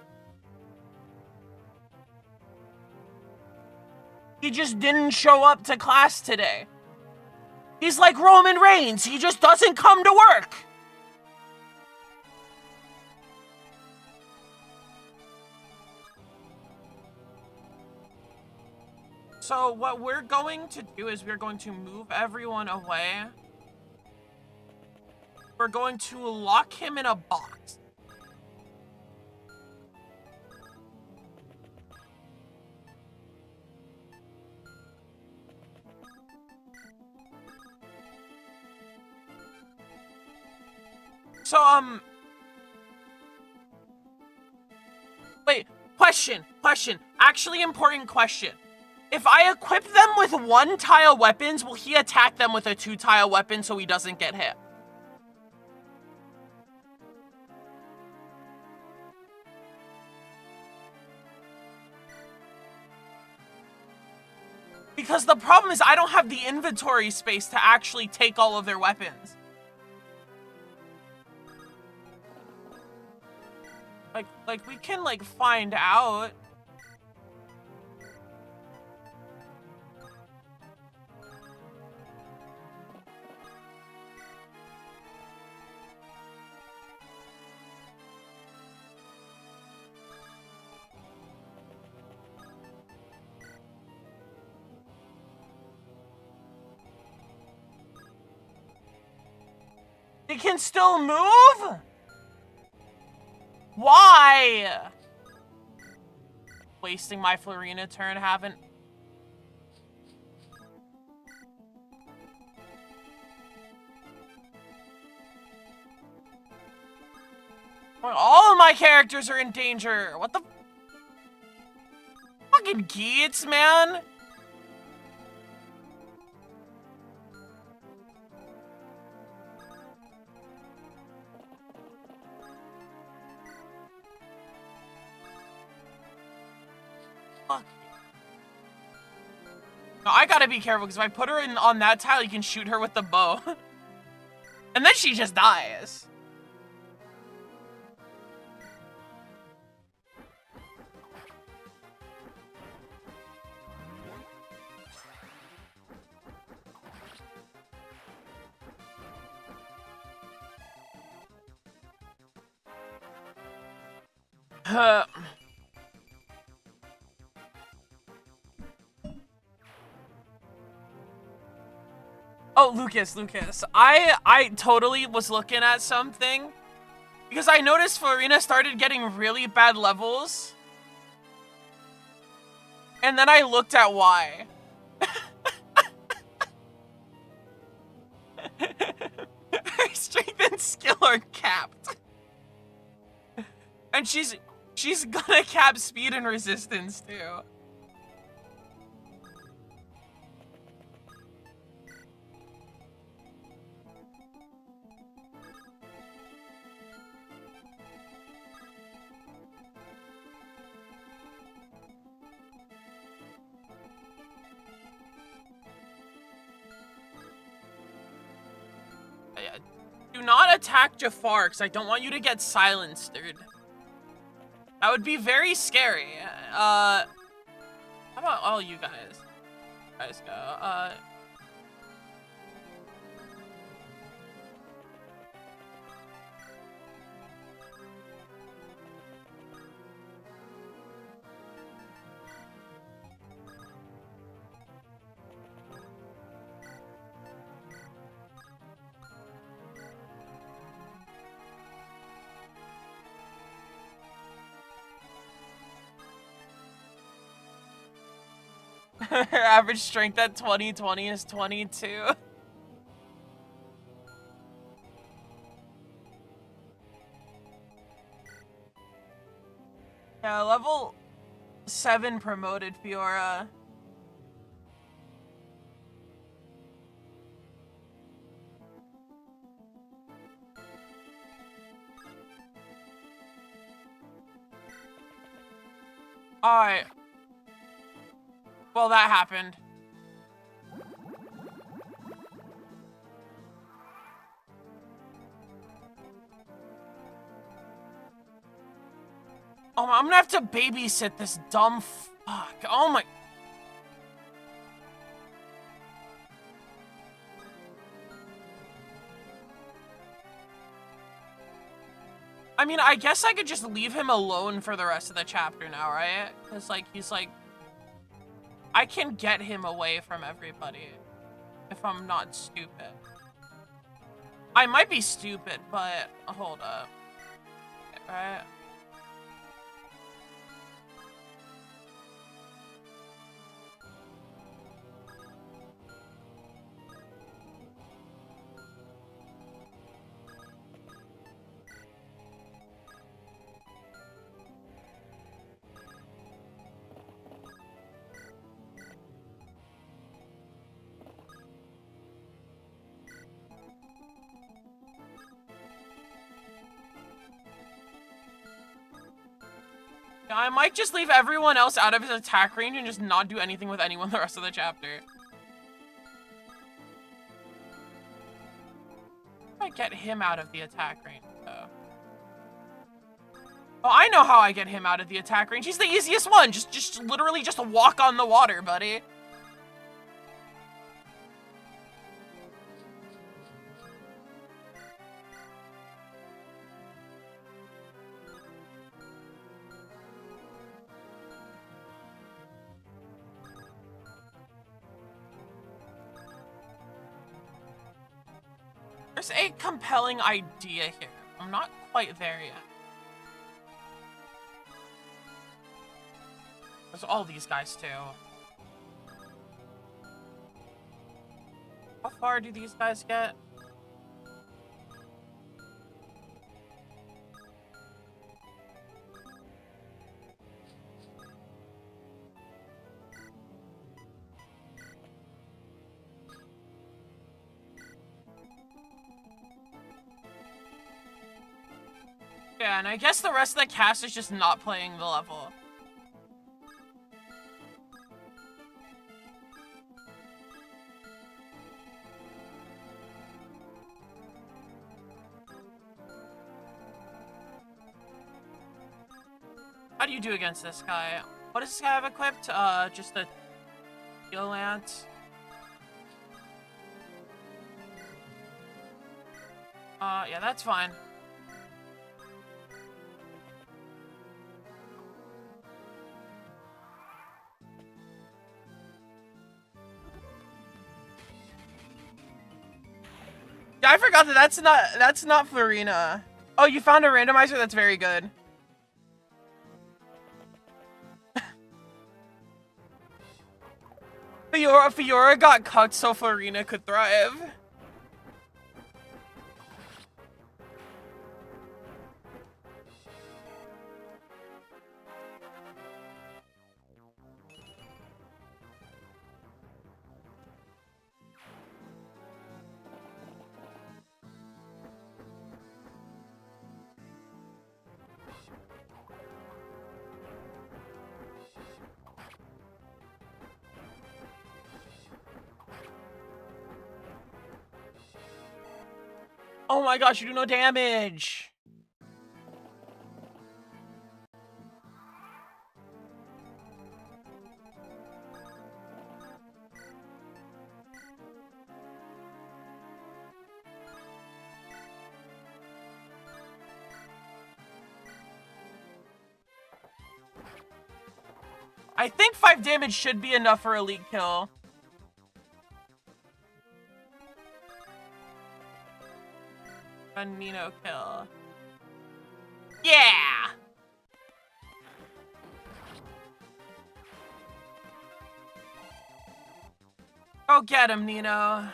He just didn't show up to class today. He's like Roman Reigns. He just doesn't come to work. So what we're going to do is we're going to move everyone away. We're going to lock him in a box. So, wait, question. Actually important question. If I equip them with 1-tile weapons, will he attack them with a 2-tile weapon so he doesn't get hit? Because the problem is I don't have the inventory space to actually take all of their weapons. Like we can, like, find out. They can still move? Why? Wasting my Florina turn, haven't. All of my characters are in danger. What the? Fucking Geats, man. Fuck. No, I gotta be careful because if I put her in on that tile, you can shoot her with the bow. And then she just dies. Oh, Lucas. I totally was looking at something because I noticed Florina started getting really bad levels. And then I looked at why. Her strength and skill are capped. And she's gonna cap speed and resistance too. Do not attack Jafar, because I don't want you to get silenced, dude. That would be very scary. How about all you guys? Guys go. Her average strength at 2020 is 22. Yeah, level 7 promoted Fiora. Alright. Well, that happened. Oh, I'm gonna have to babysit this dumb fuck. Oh my. I mean, I guess I could just leave him alone for the rest of the chapter now, right? Because, like, he's like... I can get him away from everybody if I'm not stupid. I might be stupid, but hold up. Right? Yeah, I might just leave everyone else out of his attack range and just not do anything with anyone the rest of the chapter. I get him out of the attack range, though. Oh, I know how I get him out of the attack range. He's the easiest one. Just literally just walk on the water, buddy. There's a compelling idea here. I'm not quite there yet. There's all these guys too. How far do these guys get? Yeah, and I guess the rest of the cast is just not playing the level. How do you do against this guy? What does this guy have equipped? Just a steel lance. Yeah, that's fine. Yeah, I forgot that that's not Florina. Oh, you found a randomizer? That's very good. Fiora got cut so Florina could thrive. Oh my gosh, you do no damage. I think 5 damage should be enough for elite kill. A Nino kill. Yeah! Go get him, Nino.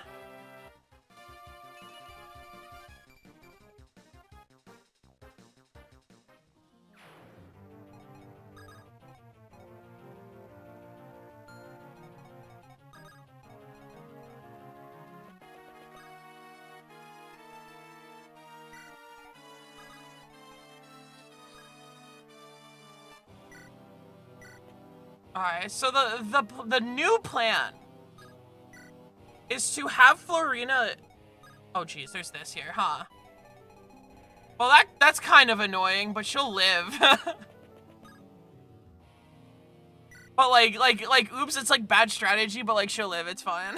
Alright, so the new plan is to have Florina. Oh geez, there's this here, huh? Well, that's kind of annoying, but she'll live. But like, oops, it's like bad strategy, but like she'll live. It's fine.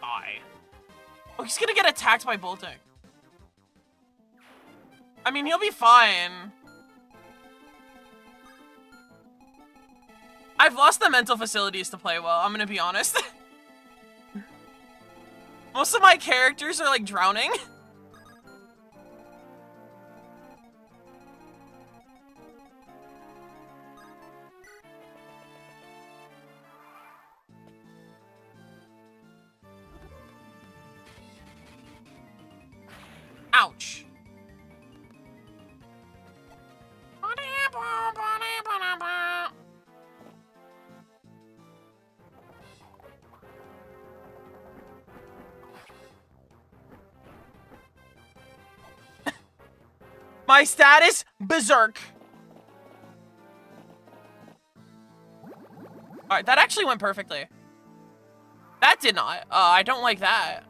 Die. Oh, he's gonna get attacked by bolting. I mean, he'll be fine. I've lost the mental facilities to play well, I'm gonna be honest. Most of my characters are like drowning. Ouch. My status, berserk. Alright, that actually went perfectly. That did not. I don't like that.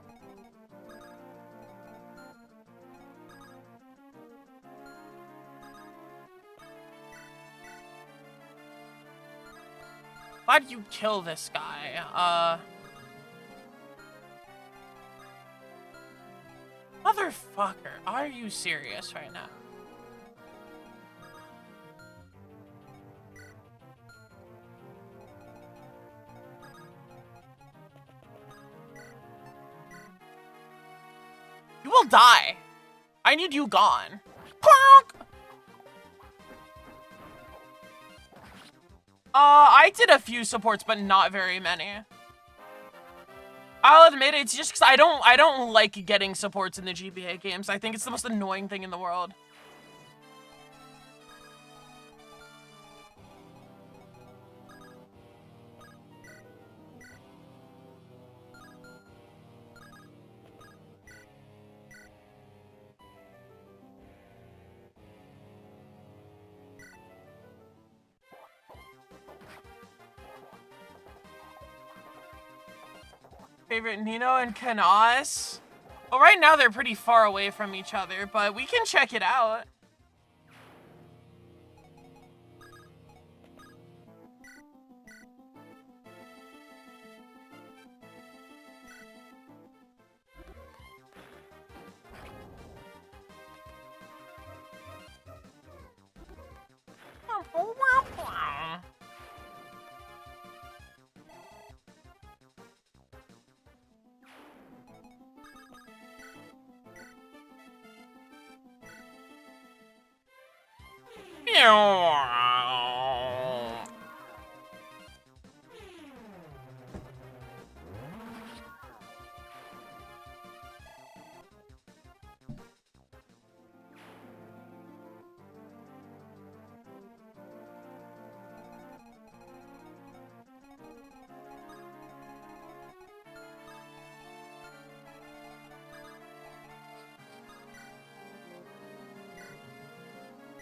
Why'd you kill this guy? Motherfucker, are you serious right now? You will die. I need you gone. I did a few supports, but not very many. I'll admit it's just because I don't like getting supports in the GBA games. I think it's the most annoying thing in the world. Favorite Nino and Kanas? Well, right now they're pretty far away from each other, but we can check it out.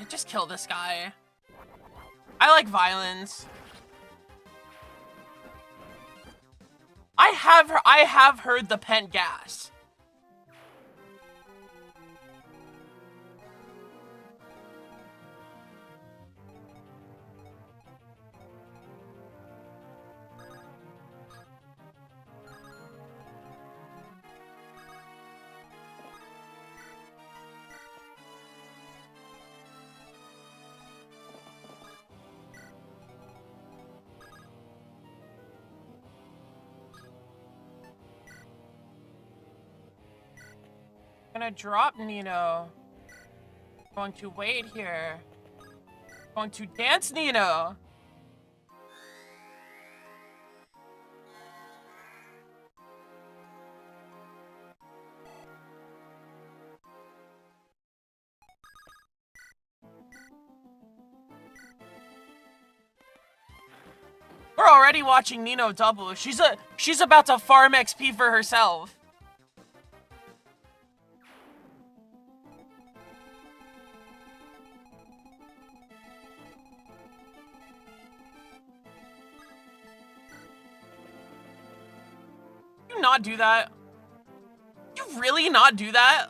Just kill this guy. I like violence. I have heard the pent gas. Gonna drop Nino. Going to wait here. Going to dance Nino. We're already watching Nino double. She's about to farm XP for herself. Not do that? You really not do that?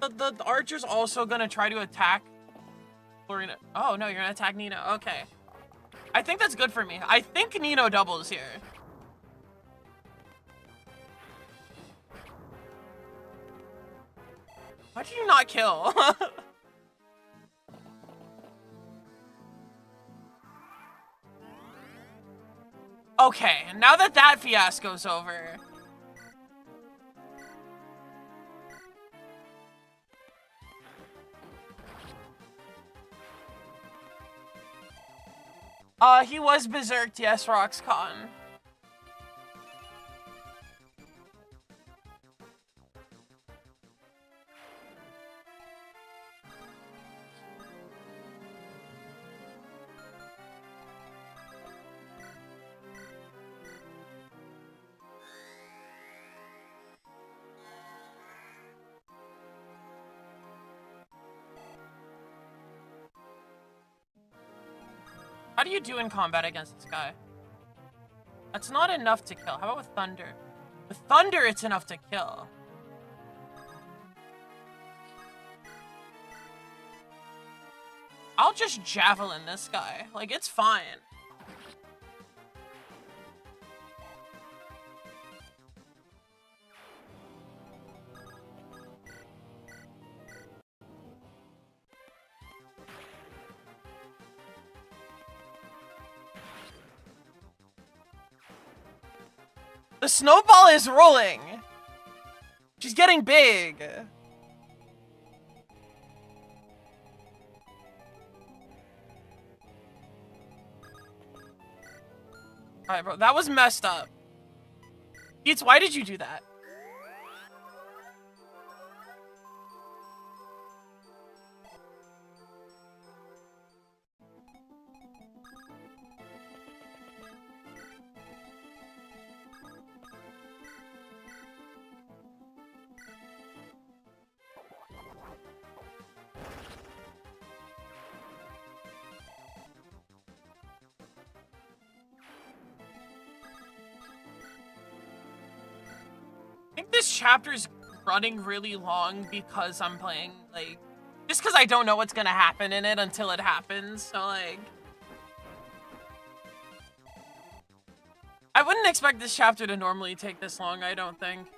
The archer's also gonna try to attack Florina. Oh no, you're gonna attack Nino. Okay. I think that's good for me. I think Nino doubles here. Why did you not kill? Okay, now that that fiasco's over. He was berserked, yes, Roxcon. How do you do in combat against this guy? That's not enough to kill. How about with thunder? With thunder, it's enough to kill. I'll just javelin this guy. Like, it's fine. The snowball is rolling. She's getting big. Alright, bro. That was messed up. Beats, why did you do that? I think this chapter's running really long because I'm playing, like, just because I don't know what's gonna happen in it until it happens, so, like, I wouldn't expect this chapter to normally take this long, I don't think.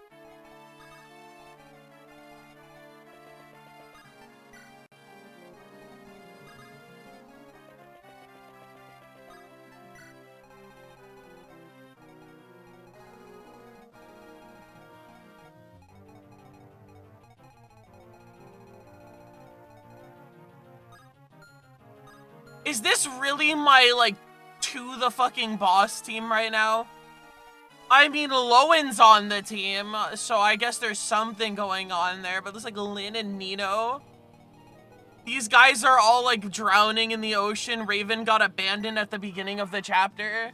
Is this really my, like, to the fucking boss team right now? I mean, Lowen's on the team, so I guess there's something going on there, but there's, like, Lynn and Nino. These guys are all, like, drowning in the ocean. Raven got abandoned at the beginning of the chapter.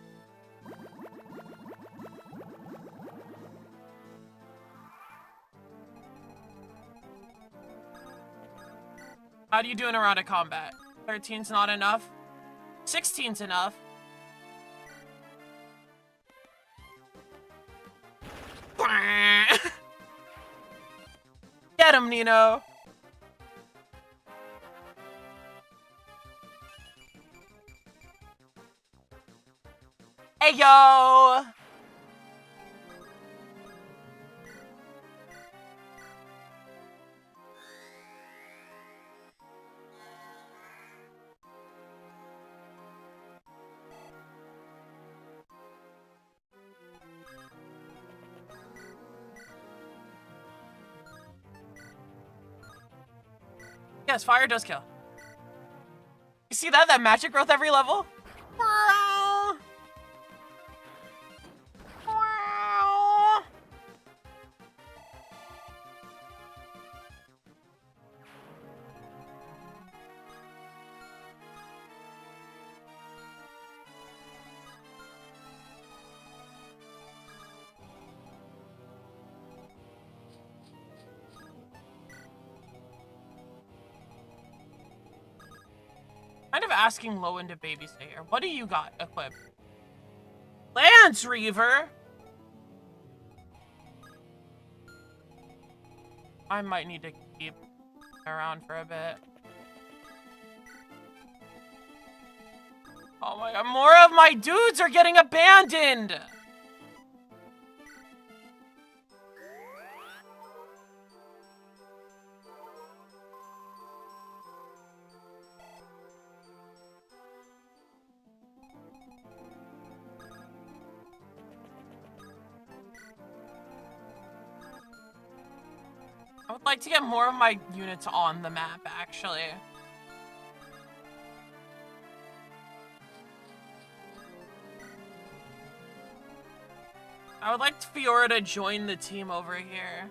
How do you do in a round of combat? 13's not enough. 16's enough. Get him, Nino. Hey, yo. Yes, fire does kill. You see that? That magic growth every level? Wow. Wow. Kind of asking Lowen to babysit here. What do you got equipped? Lance Reaver? I might need to keep around for a bit. Oh my god, more of my dudes are getting abandoned! I would like to get more of my units on the map, actually. I would like Fiora to join the team over here.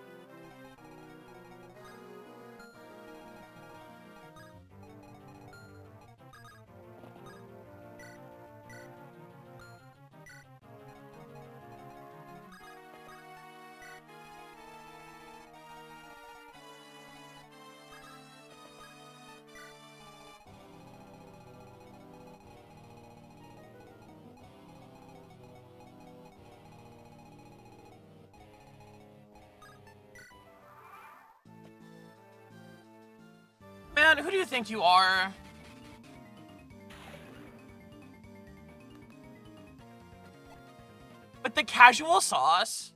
on, who do you think you are? With the casual sauce?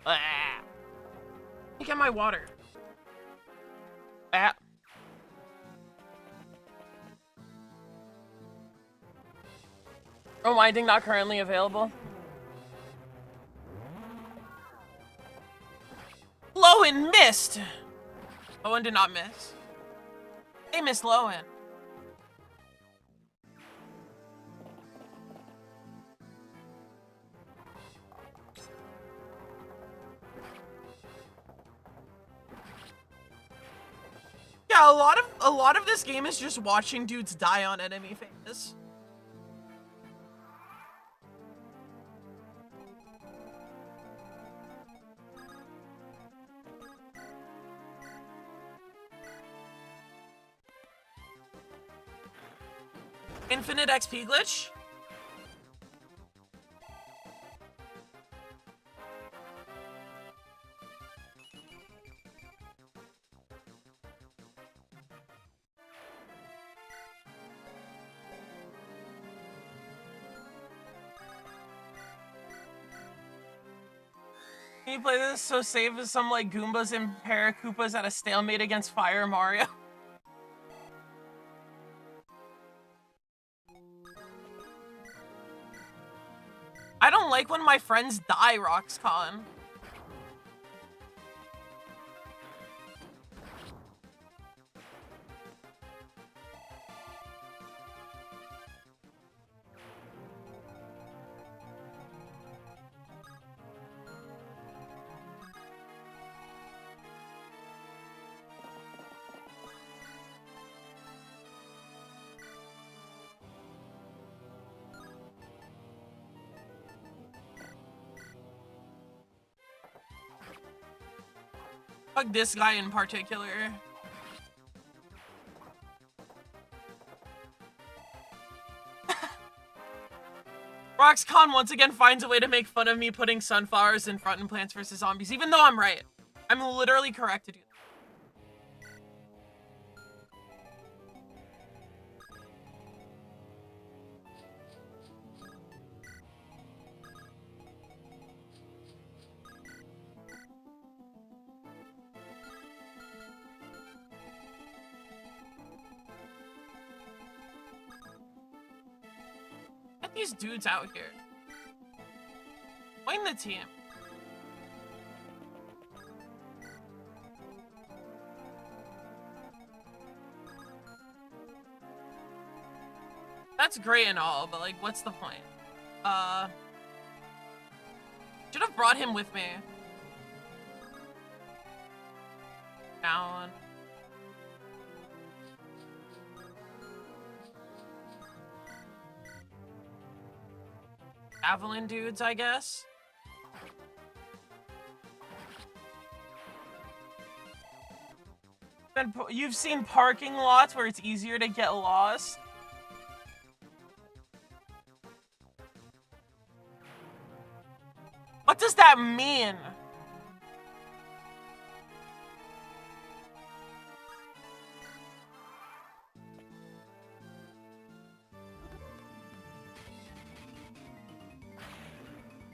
Ah. Let me get my water. Ah. Rewinding not currently available. Lowen missed! Lowen did not miss. They missed Lowen. Yeah, a lot of this game is just watching dudes die on enemy phase. Infinite XP glitch? Can you play this so safe as some like Goombas and Paracoopas at a stalemate against Fire Mario? I don't like when my friends die, Roxcon. Fuck this guy in particular. Roxcon once again finds a way to make fun of me putting sunflowers in front in Plants vs. Zombies, even though I'm right. I'm literally correct to do that. Get these dudes out here. Join the team. That's great and all, but like, what's the point? Should have brought him with me. Down. Javelin dudes, I guess. You've seen parking lots where it's easier to get lost. What does that mean?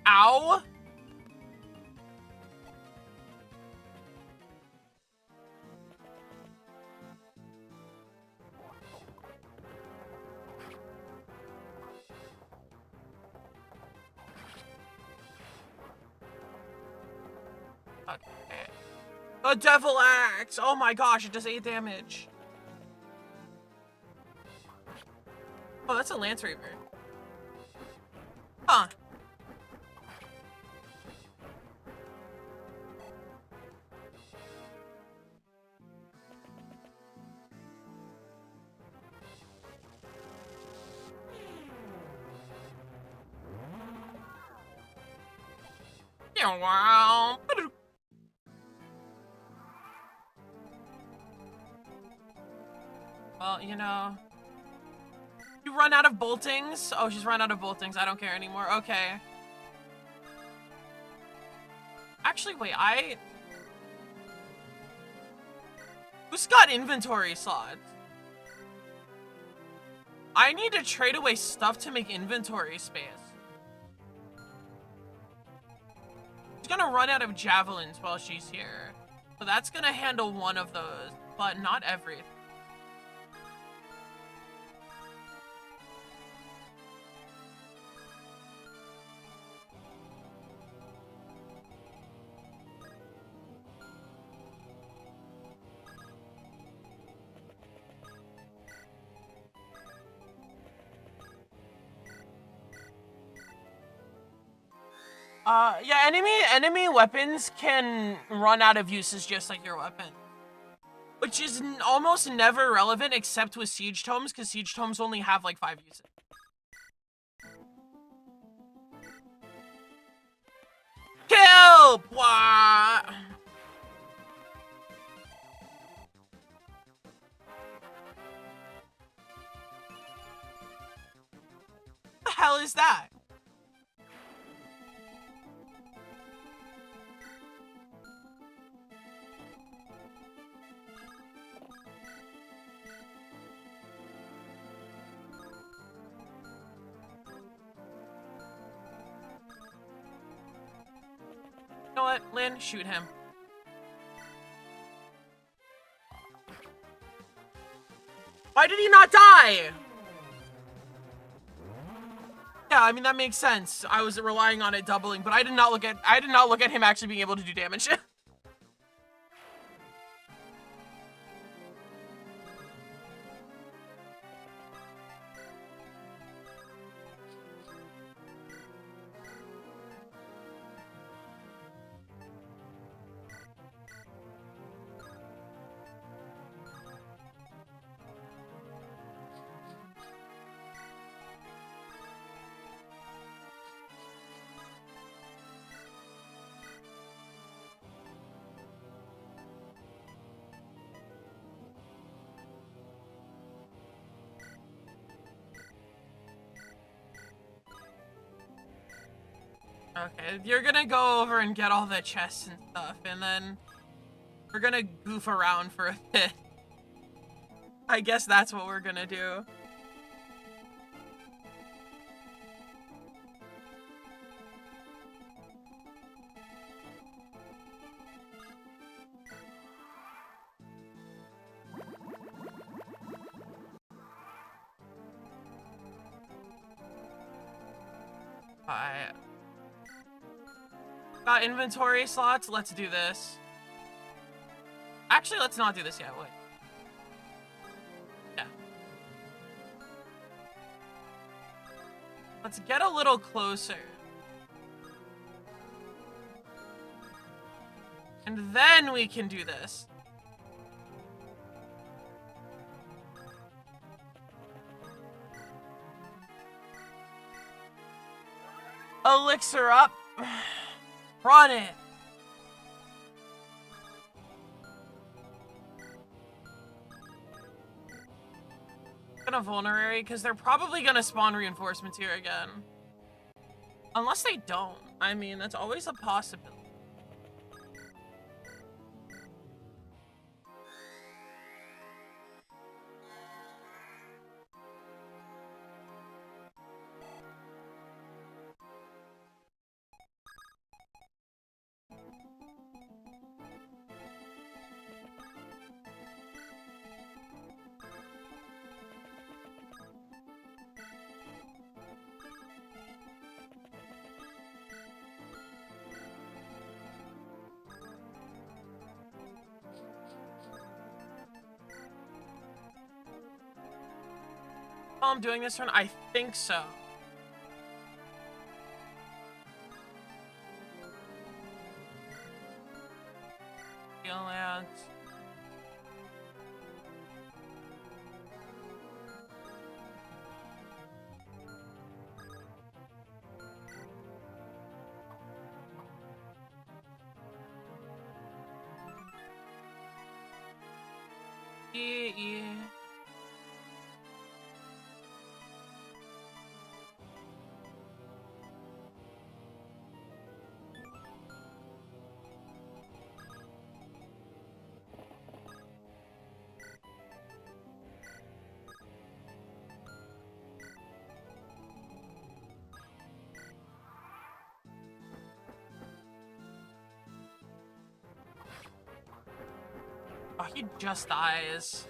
Ow! Okay. The Devil Axe! Oh my gosh, it does 8 damage. Oh, that's a Lance Reaver. Huh. Wow. Well, you know, You run out of boltings? Oh, she's run out of boltings. I don't care anymore. Okay. Actually, wait, who's got inventory slots? I need to trade away stuff to make inventory space. She's gonna run out of javelins while she's here. So that's gonna handle one of those, but not everything. Yeah, enemy weapons can run out of uses just like your weapon. Which is almost never relevant except with siege tomes, because siege tomes only have like 5 uses. Kill! Blah! What the hell is that? You know what, Lynn? Shoot him. Why did he not die? Yeah, I mean that makes sense. I was relying on it doubling, but I did not look at him actually being able to do damage. Okay, you're gonna go over and get all the chests and stuff, and then we're gonna goof around for a bit. I guess that's what we're gonna do. Got inventory slots. Let's do this. Actually, let's not do this yet. Wait. Yeah. Let's get a little closer. And then we can do this. Elixir up. Run it. Gonna vulnerary because they're probably gonna spawn reinforcements here again. Unless they don't. I mean, that's always a possibility. While I'm doing this one, I think so. Lands. Yeah. He just dies.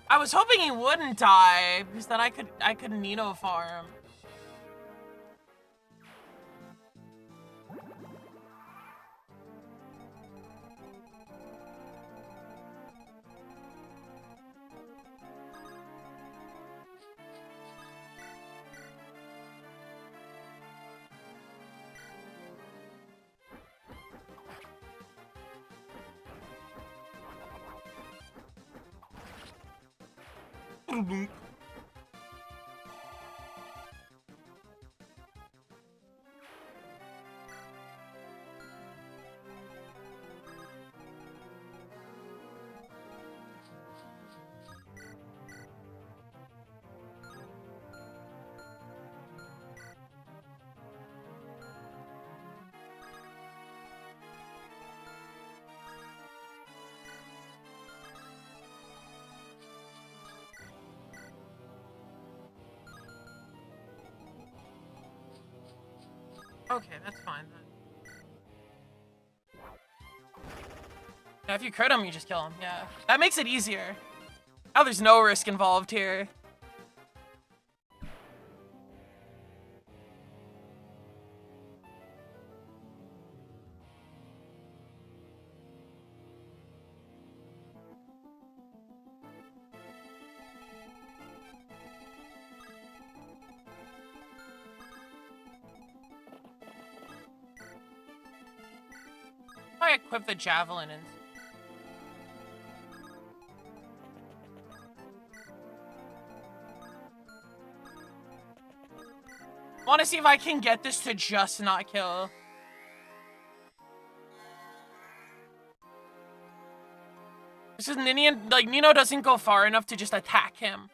I was hoping he wouldn't die, because then I could Nino farm. Okay, that's fine then. Yeah, if you crit him, you just kill him. Yeah, that makes it easier. Now there's no risk involved here. I equip the javelin and want to see if I can get this to just not kill. This is Ninian, like Nino doesn't go far enough to just attack him.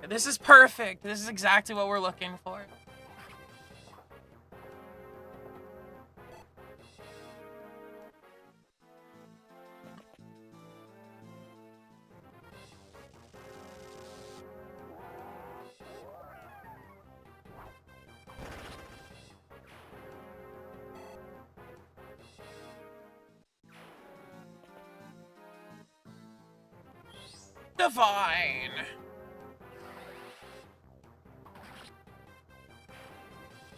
This is perfect. This is exactly what we're looking for. Divine.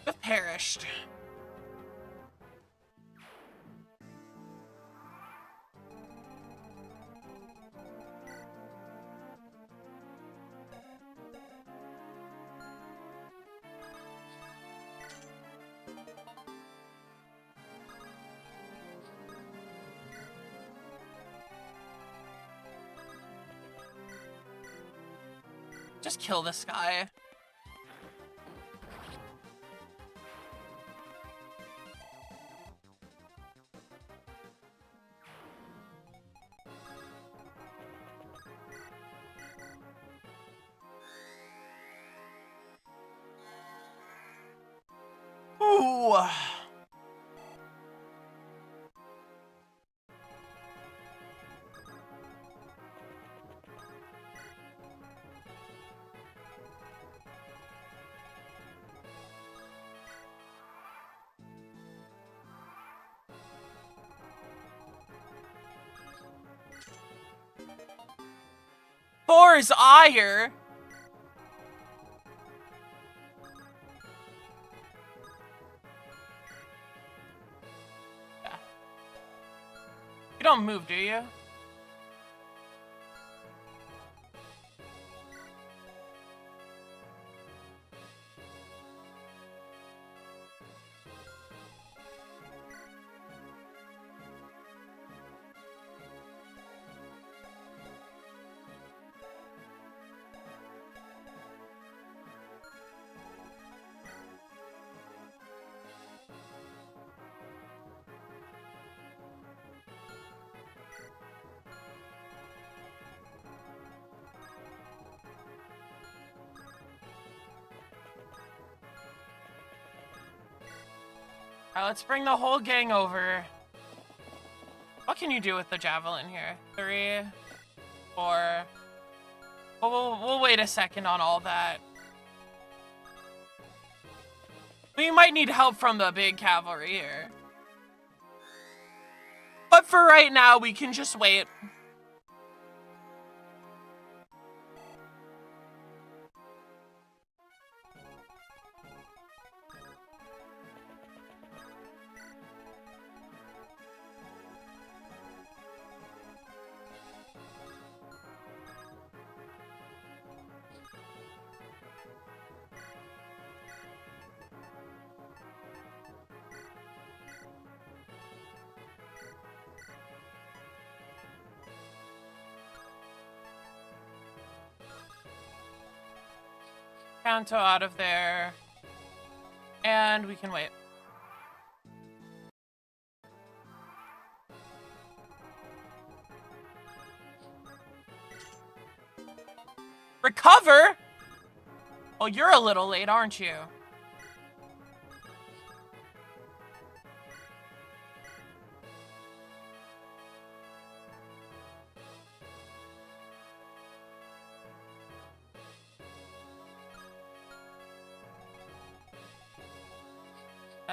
Have perished. Just kill this guy. Ooh. Thor's ire. Yeah. You don't move, do you? Alright, let's bring the whole gang over. What can you do with the javelin here? 3, 4, We'll wait a second on all that. We might need help from the big cavalry here. But for right now, we can just wait. Kanto out of there. And we can wait. Recover? Oh, you're a little late, aren't you?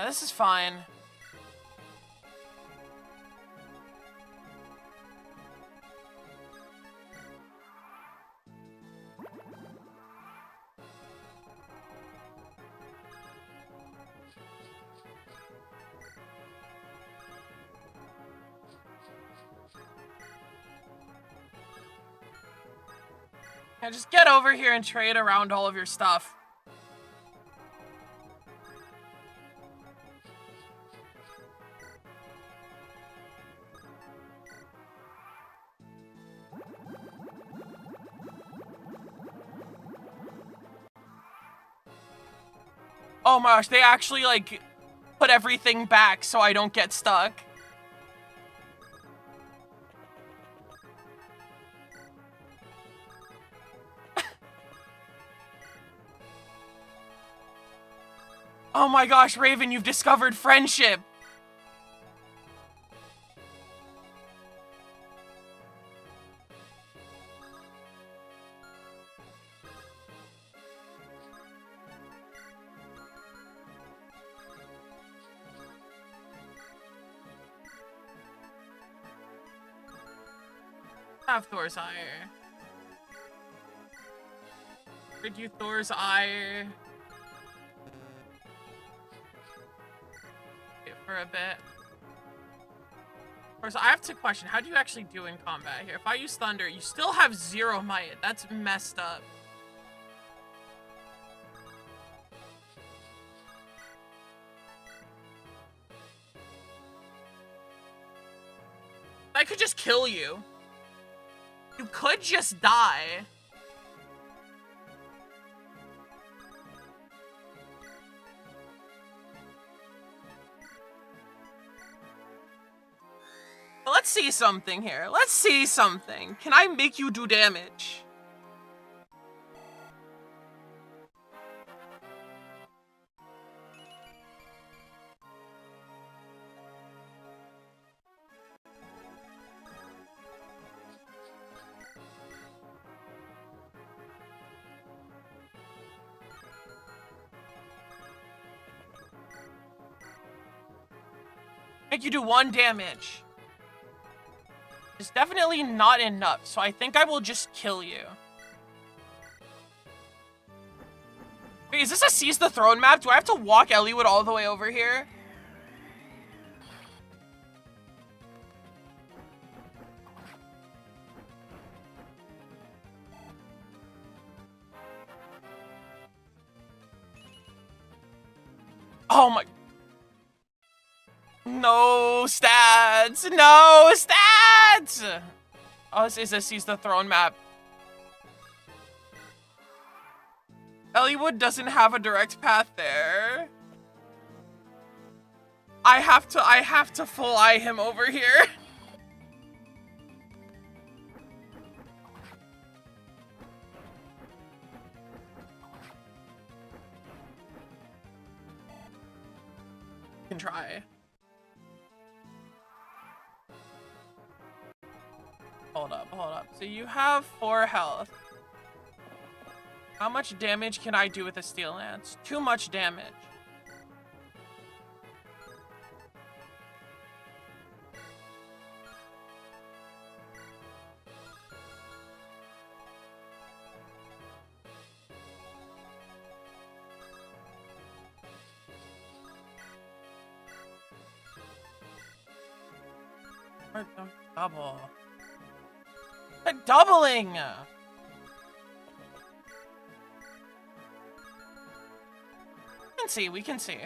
This is fine. Yeah, just get over here and trade around all of your stuff. Oh my gosh, they actually, like, put everything back so I don't get stuck. Oh my gosh, Raven, you've discovered friendship. Have Thor's ire. Did you Thor's ire? Wait for a bit. Of course, I have to question, how do you actually do in combat here? If I use Thunder, you still have 0 might. That's messed up. I could just kill you. You could just die. But let's see something here. Let's see something. Can I make you do damage? Make you do 1 damage. It's definitely not enough, so I think I will just kill you. Wait, is this a Seize the Throne map? Do I have to walk Eliwood all the way over here? Oh my... No stats! No stats! Oh, this is a Seize the Throne map. Eliwood doesn't have a direct path there. I have to full eye him over here. Can try. Hold up. So you have 4 health. How much damage can I do with a steel lance? Too much damage. Double. The doubling! We can see, we can see.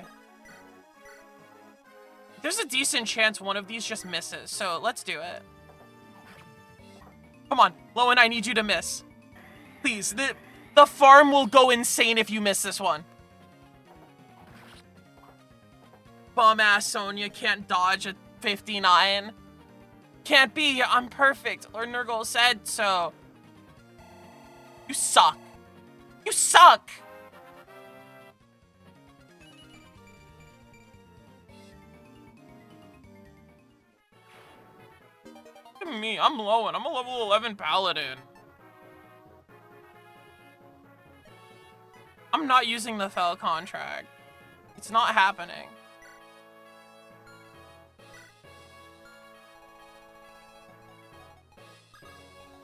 There's a decent chance one of these just misses, so let's do it. Come on, Lowen, I need you to miss. Please, the farm will go insane if you miss this one. Bum-ass Sonya can't dodge at 59. Can't be, I'm perfect. Lord Nurgle said so. You suck. You suck! Look at me, I'm low and I'm a level 11 paladin. I'm not using the Fell contract. It's not happening.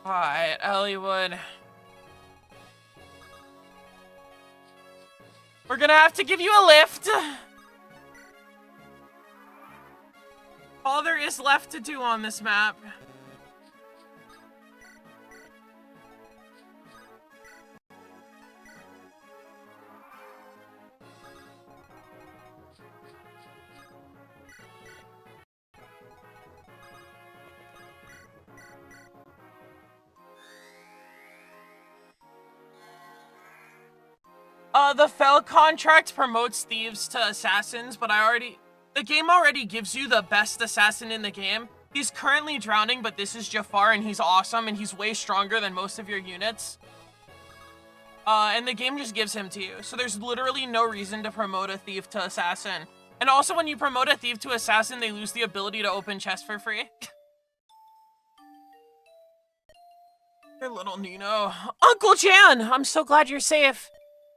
Alright, Elliewood. We're gonna have to give you a lift. All there is left to do on this map. The Fell contract promotes thieves to assassins, but the game already gives you the best assassin in the game. He's currently drowning, but this is Jafar, and he's awesome, and he's way stronger than most of your units. And the game just gives him to you, so there's literally no reason to promote a thief to assassin. And also, when you promote a thief to assassin, they lose the ability to open chests for free. Your little Nino. Uncle Jan! I'm so glad you're safe.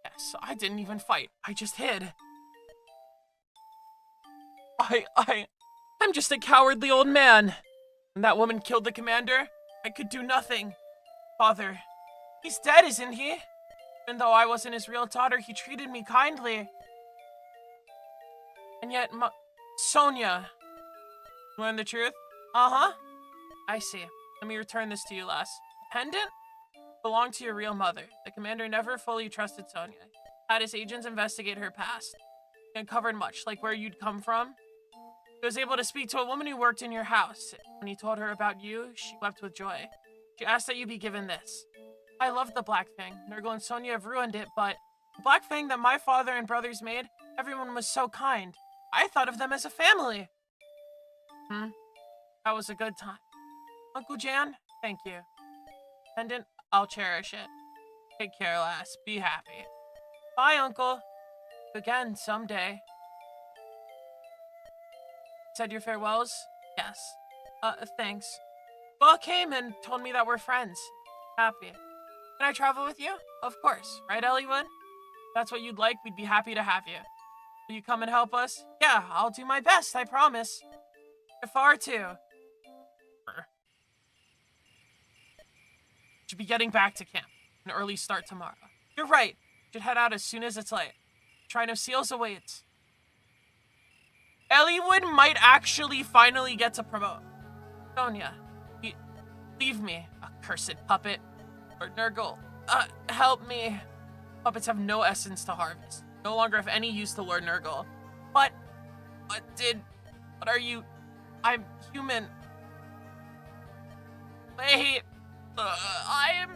Yes, I didn't even fight. I just hid. I'm just a cowardly old man. When that woman killed the commander, I could do nothing. Father, he's dead, isn't he? Even though I wasn't his real daughter, he treated me kindly. And yet, Sonya. Learn the truth? Uh-huh. I see. Let me return this to you, lass. Pendant? Belonged to your real mother. The commander never fully trusted Sonya. Had his agents investigate her past. He uncovered much, like where you'd come from. He was able to speak to a woman who worked in your house. When he told her about you, she wept with joy. She asked that you be given this. I love the Black Fang. Nurgle and Sonya have ruined it, but the Black Fang that my father and brothers made, everyone was so kind. I thought of them as a family. That was a good time. Uncle Jan, thank you. Pendant, I'll cherish it. Take care, lass. Be happy. Bye, Uncle. Again, someday. Said your farewells? Yes. Thanks. Well, came and told me that we're friends. Happy. Can I travel with you? Of course. Right, Elliewood? If that's what you'd like, we'd be happy to have you. Will you come and help us? Yeah, I'll do my best, I promise. Jafar, too. Should be getting back to camp. An early start tomorrow. You're right. Should head out as soon as it's light. Shrine of Seals awaits. Elliewood might actually finally get to promote. Sonya, leave me, accursed puppet. Lord Nurgle, help me. Puppets have no essence to harvest. No longer of any use to Lord Nurgle. What are you? I'm human. Wait. I am...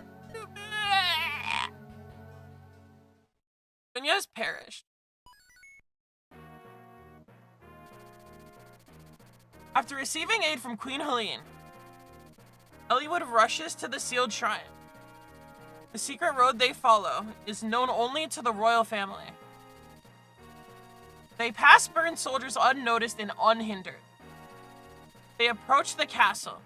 Sonya has perished. After receiving aid from Queen Helene, Elliewood rushes to the sealed shrine. The secret road they follow is known only to the royal family. They pass burned soldiers unnoticed and unhindered. They approach the castle.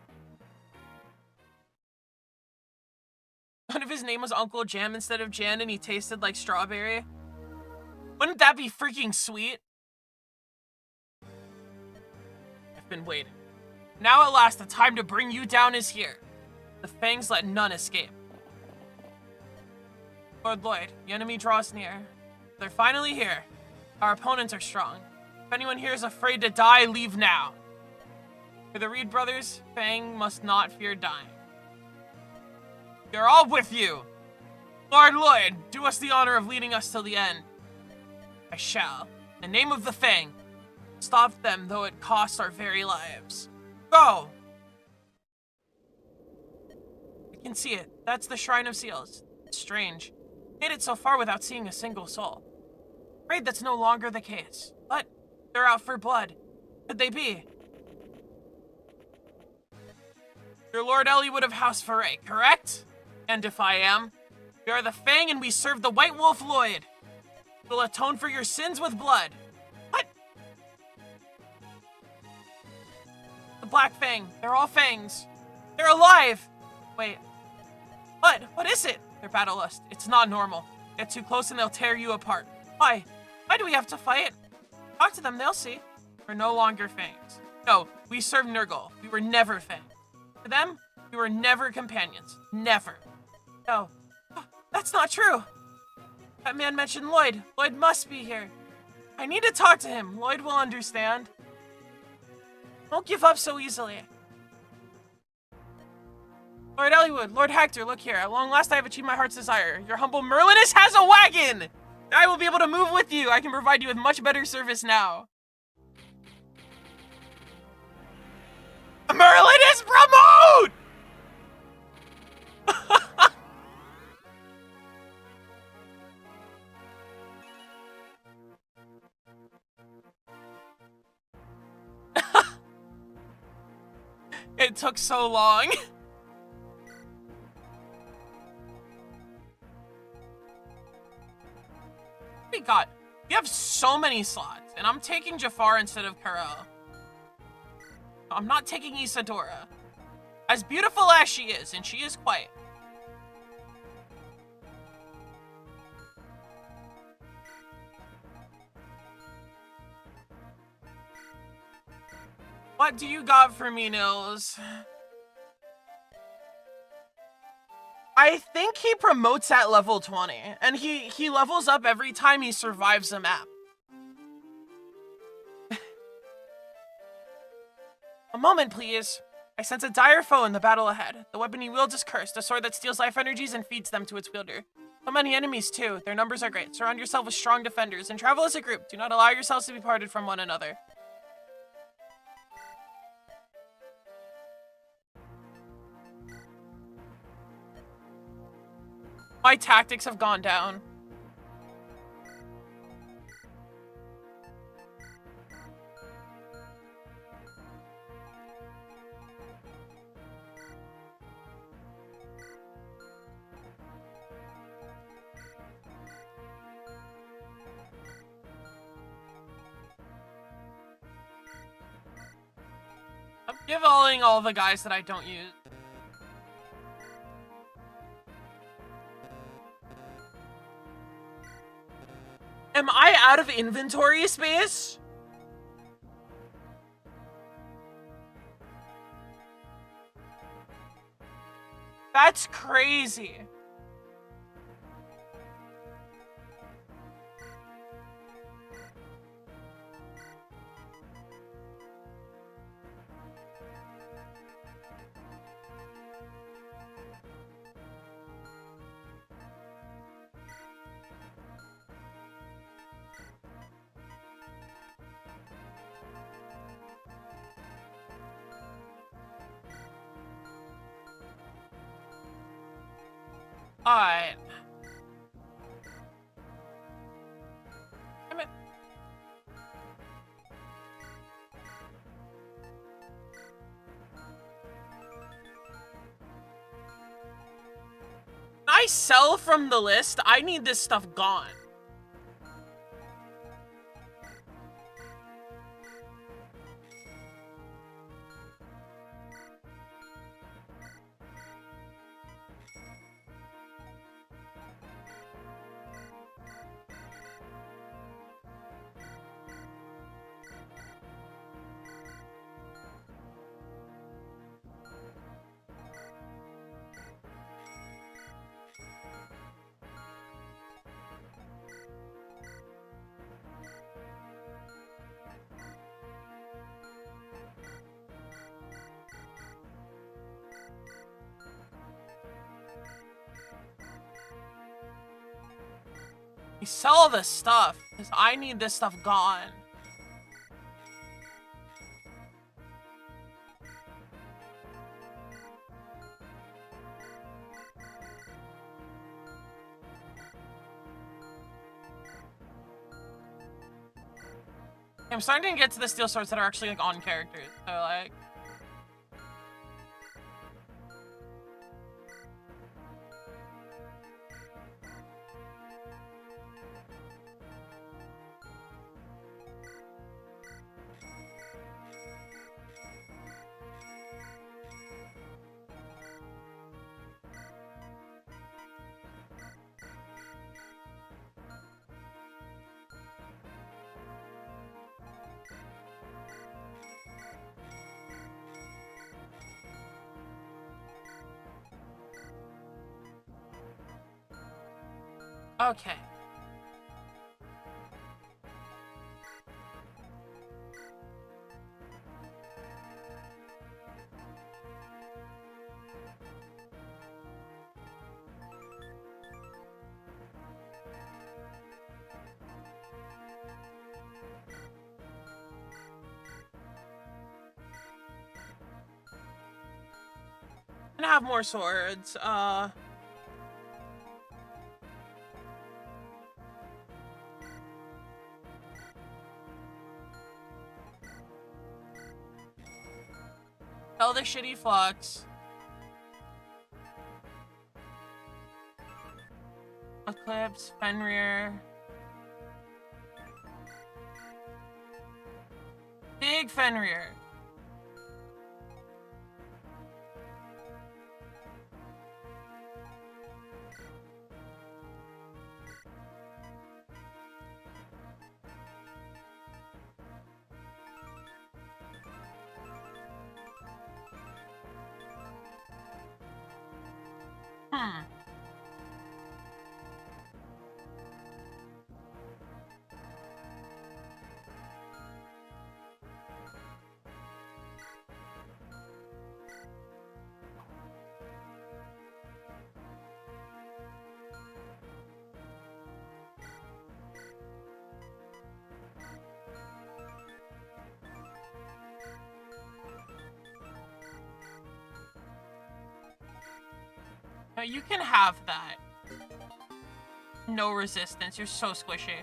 What if his name was Uncle Jam instead of Jan and he tasted like strawberry? Wouldn't that be freaking sweet? I've been waiting. Now at last the time to bring you down is here. The fangs let none escape. Lord Lloyd, the enemy draws near. They're finally here. Our opponents are strong. If anyone here is afraid to die, leave now. For the Reed brothers, Fang must not fear dying. They're all with you. Lord Lloyd, do us the honor of leading us till the end. I shall. In the name of the Fang. Stop them, though it costs our very lives. Go! I can see it. That's the Shrine of Seals. It's strange. Made it so far without seeing a single soul. Afraid that's no longer the case. But they're out for blood. Could they be? You're Lord Elliowood of House Foray, correct? And if I am, we are the Fang and we serve the White Wolf Lloyd. We'll atone for your sins with blood. What? The Black Fang. They're all fangs. They're alive! Wait. What? What is it? They're battle lust. It's not normal. Get too close and they'll tear you apart. Why? Why do we have to fight? Talk to them, they'll see. We're no longer fangs. No, we serve Nurgle. We were never fangs. To them, we were never companions. Never. No. That's not true. That man mentioned Lloyd. Lloyd must be here. I need to talk to him. Lloyd will understand. Don't give up so easily. Lord Elliowood, Lord Hector, look here. At long last I have achieved my heart's desire. Your humble Merlinus has a wagon! I will be able to move with you. I can provide you with much better service now. Merlinus promote! It took so long. We have so many slots, and I'm taking Jafar instead of Karel. I'm not taking Isadora. As beautiful as she is, and she is quite. What do you got for me, Nils? I think he promotes at level 20, and he levels up every time he survives a map. A moment, please. I sense a dire foe in the battle ahead. The weapon he wields is cursed, a sword that steals life energies and feeds them to its wielder. So many enemies, too. Their numbers are great. Surround yourself with strong defenders, and travel as a group. Do not allow yourselves to be parted from one another. My tactics have gone down. I'm giving all the guys that I don't use. Am I out of inventory space? That's crazy. Alright. Damn it. I sell from the list. I need this stuff gone. We sell all this stuff, because I need this stuff gone. I'm starting to get to the steel swords that are actually, like, on characters, so, like... Okay. And have more swords. Sell the shitty flux. Eclipse, Fenrir. Big Fenrir. No, you can have that. No resistance. You're so squishy.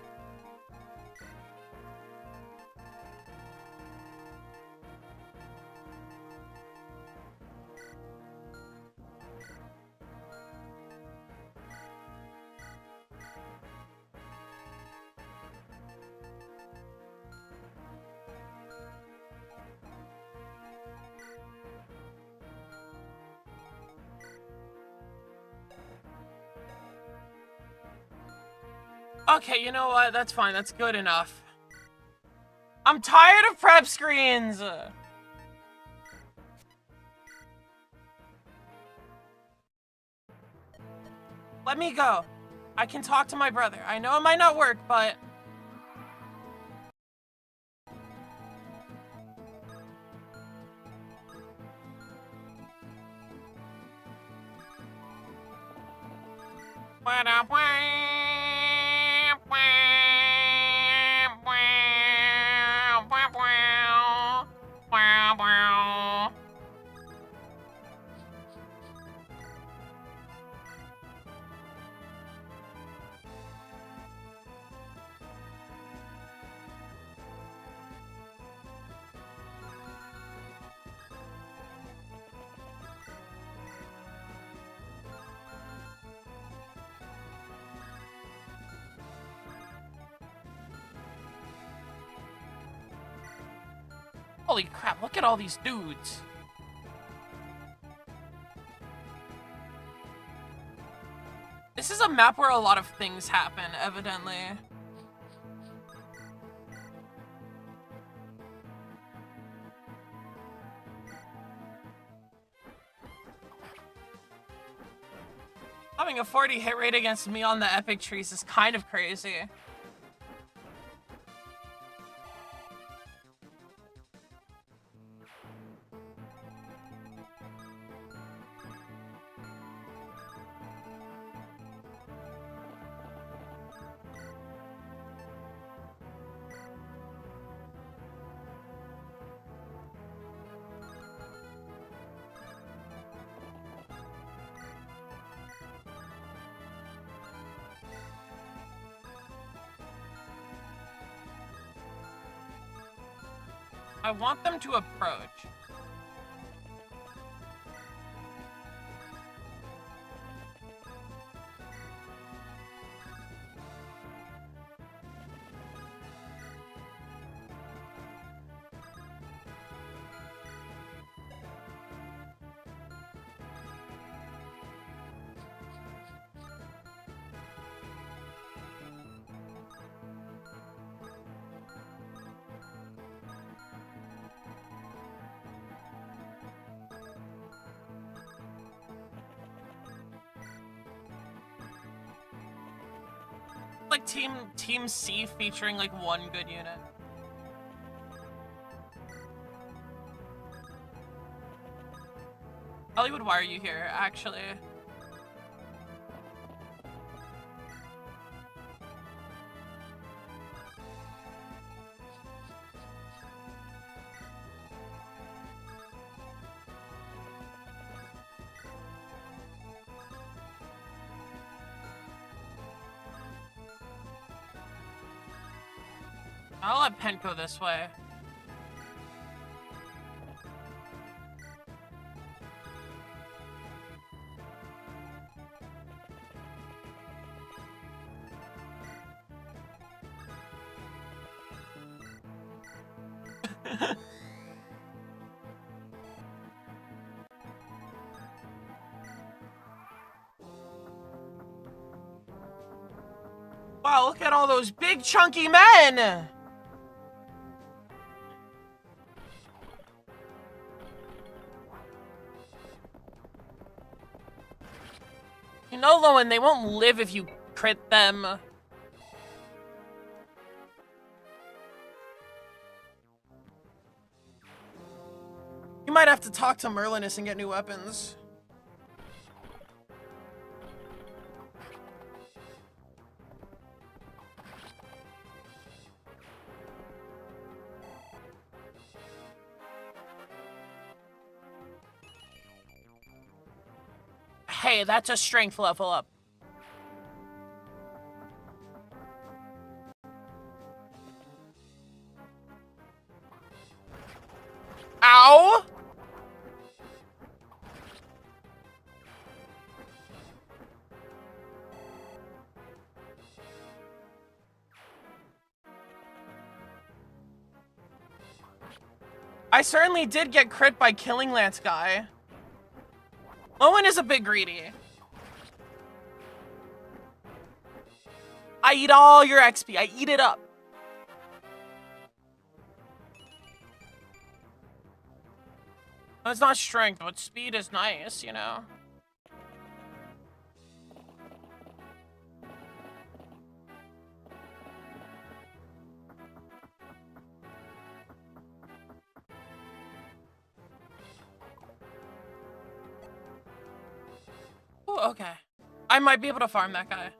Okay, you know what? That's fine. That's good enough. I'm tired of prep screens! Let me go. I can talk to my brother. I know it might not work, but... Holy crap, look at all these dudes. This is a map where a lot of things happen, evidently. Having a 40 hit rate against me on the epic trees is kind of crazy. I want them to approach. Like Team C featuring like one good unit. Hollywood, why are you here, actually? I'll let Pen go this way. Wow, look at all those big chunky men! You know, Lowen, they won't live if you crit them. You might have to talk to Merlinus and get new weapons. Hey, that's a strength level up. Ow! I certainly did get crit by killing Lance guy. Owen is a bit greedy. I eat all your XP. I eat it up. It's not strength, but speed is nice, you know? Ooh, okay. I might be able to farm that guy.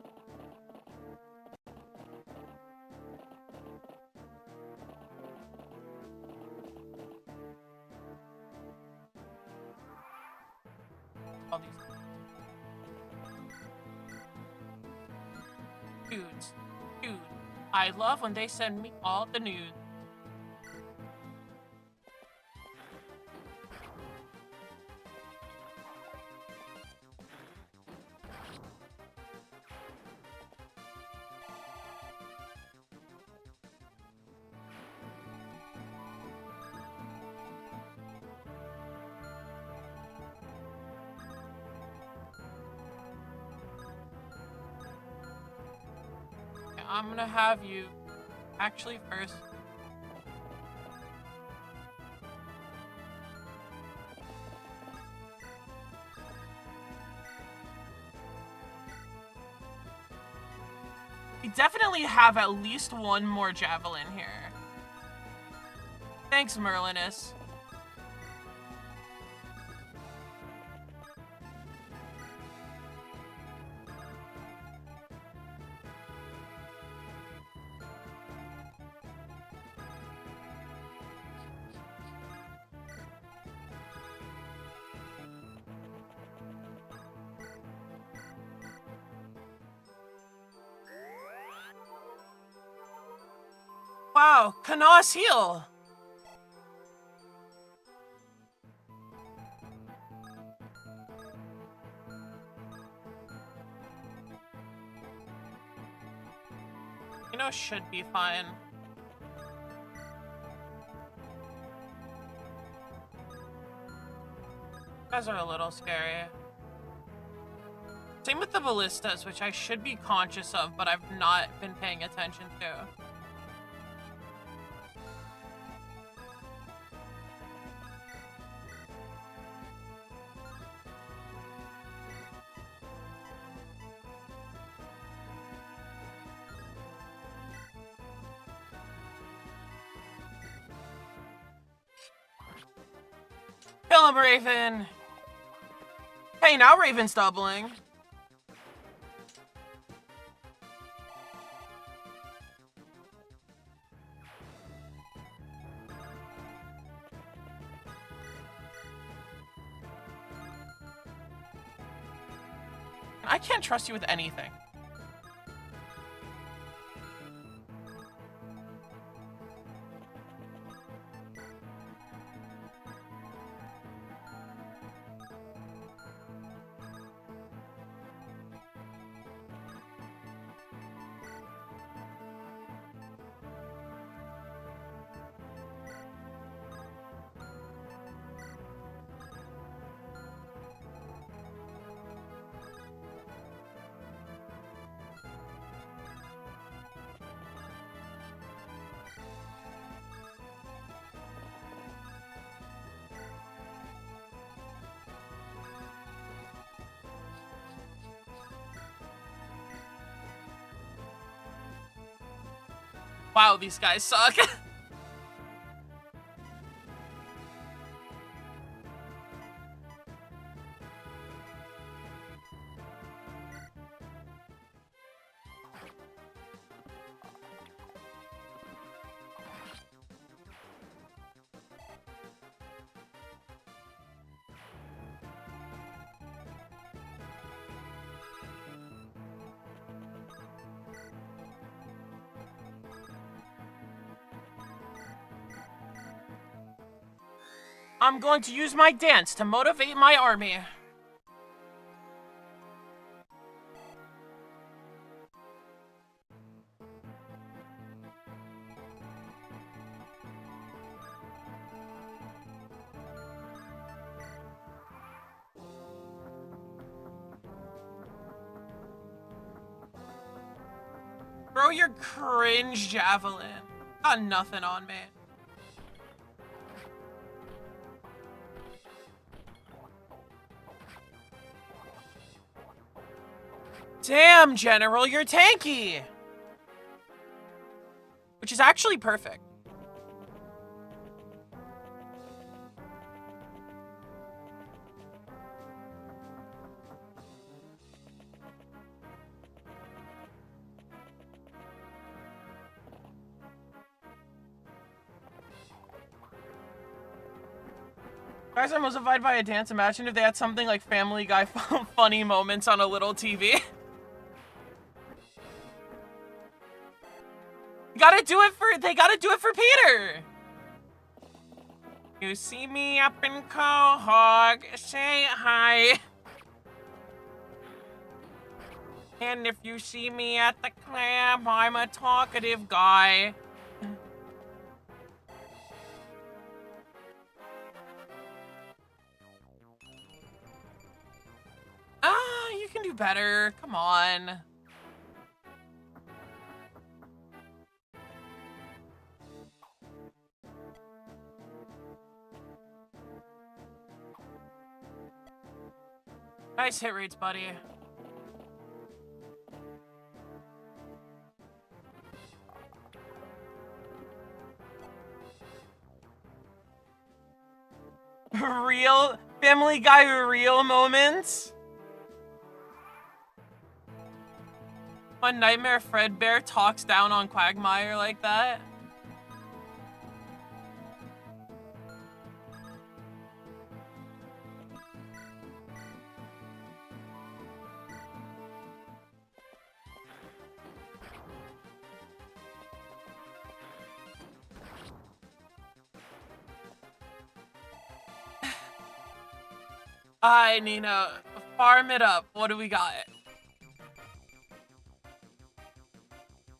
All these dudes. Dude. I love when they send me all the nudes. I'm gonna have you actually first. We definitely have at least one more javelin here. Thanks, Merlinus. Wow, Kana's heal! should be fine. You guys are a little scary. Same with the ballistas, which I should be conscious of, but I've not been paying attention to. Kill him, Raven! Hey, now Raven's doubling. I can't trust you with anything. Wow, these guys suck. I'm going to use my dance to motivate my army. Throw your cringe javelin. Got nothing on me. Damn, General, you're tanky! Which is actually perfect. Guys are motivated by a dance. Imagine if they had something like Family Guy funny moments on a little TV. They gotta do it for Peter! You see me up in Quahog, say hi. And if you see me at the club, I'm a talkative guy. You can do better. Come on. Nice hit rates, buddy. Real Family Guy real moments? When Nightmare Fredbear talks down on Quagmire like that? Alright, Nina. Farm it up. What do we got?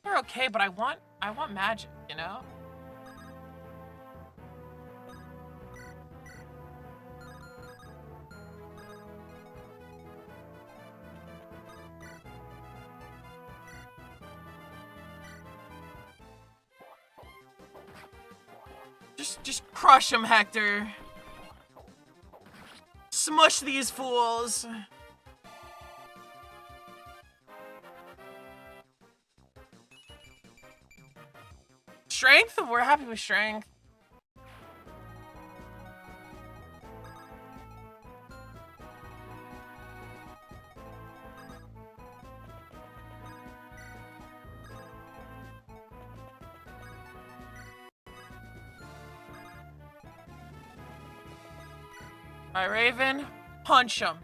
You're okay. okay, but I want magic, you know? Just crush him, Hector. Smush these fools. Strength? We're happy with strength. Alright, Raven, punch him.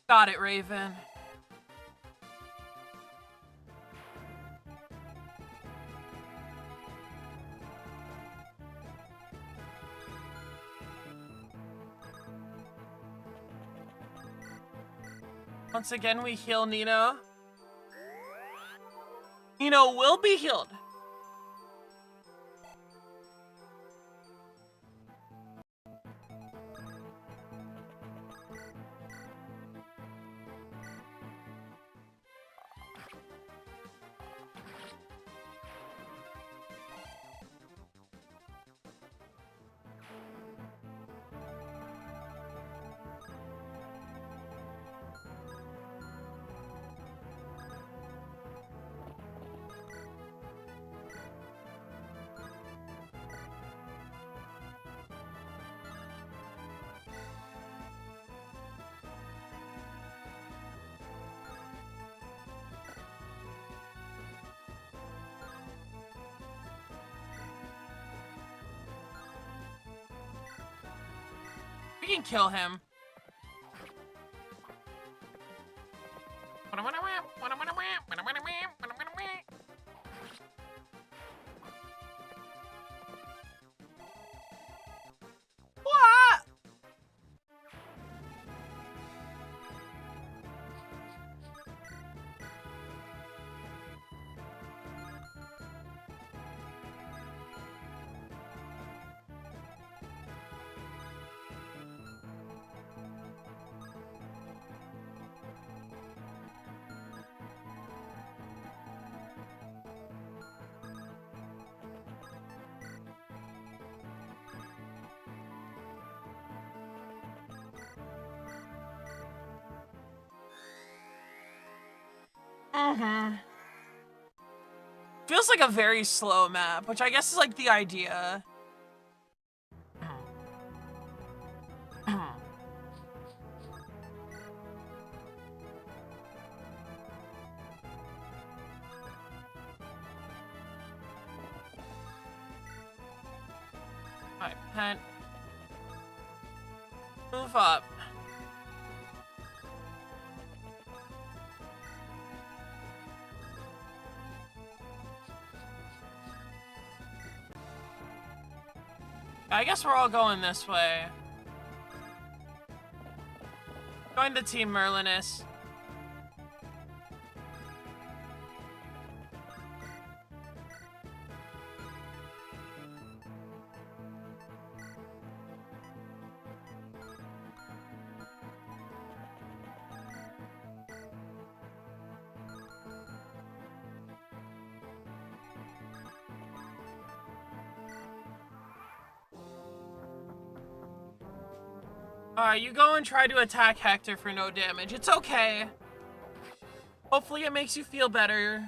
Got it, Raven. Once again, we heal Nino. Nino will be healed. We can kill him. What? Feels like a very slow map, which I guess is like the idea. Alright, Pent. Move up. I guess we're all going this way. Join the team, Merlinus. Alright, you go and try to attack Hector for no damage. It's okay. Hopefully it makes you feel better.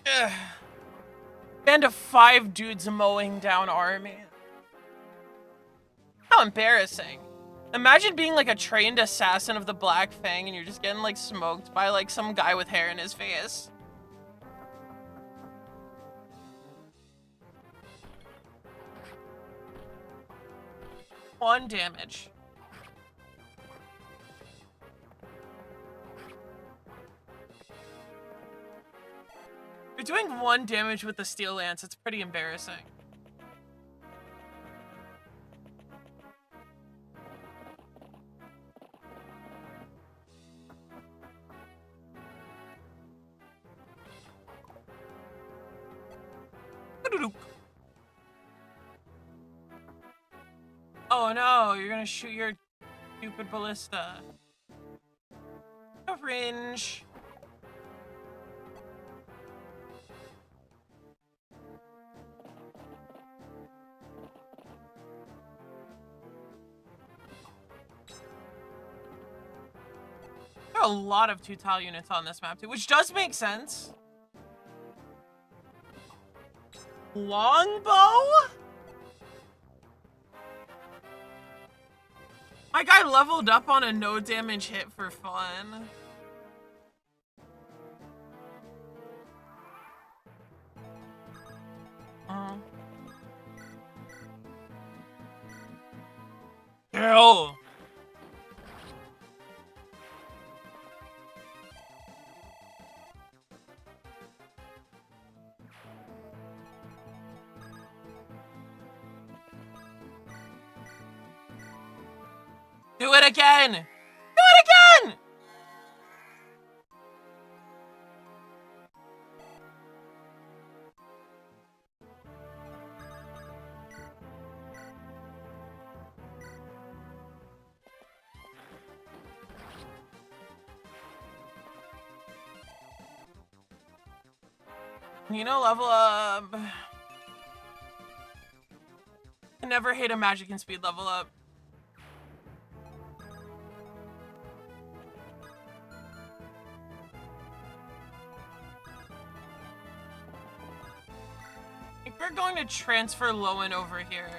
Ugh. Band of 5 dudes mowing down army. How embarrassing. Imagine being like a trained assassin of the Black Fang and you're just getting like smoked by like some guy with hair in his face. One damage. You're doing 1 damage with the steel lance. It's pretty embarrassing. Oh no, you're gonna shoot your stupid ballista. Cringe. There are a lot of 2-tile units on this map too, which does make sense. Longbow? My guy leveled up on a no damage hit for fun. Kill! Do it again! Do it again! You know, level up. I never hate a magic and speed level up. I think we're going to transfer Lowen over here.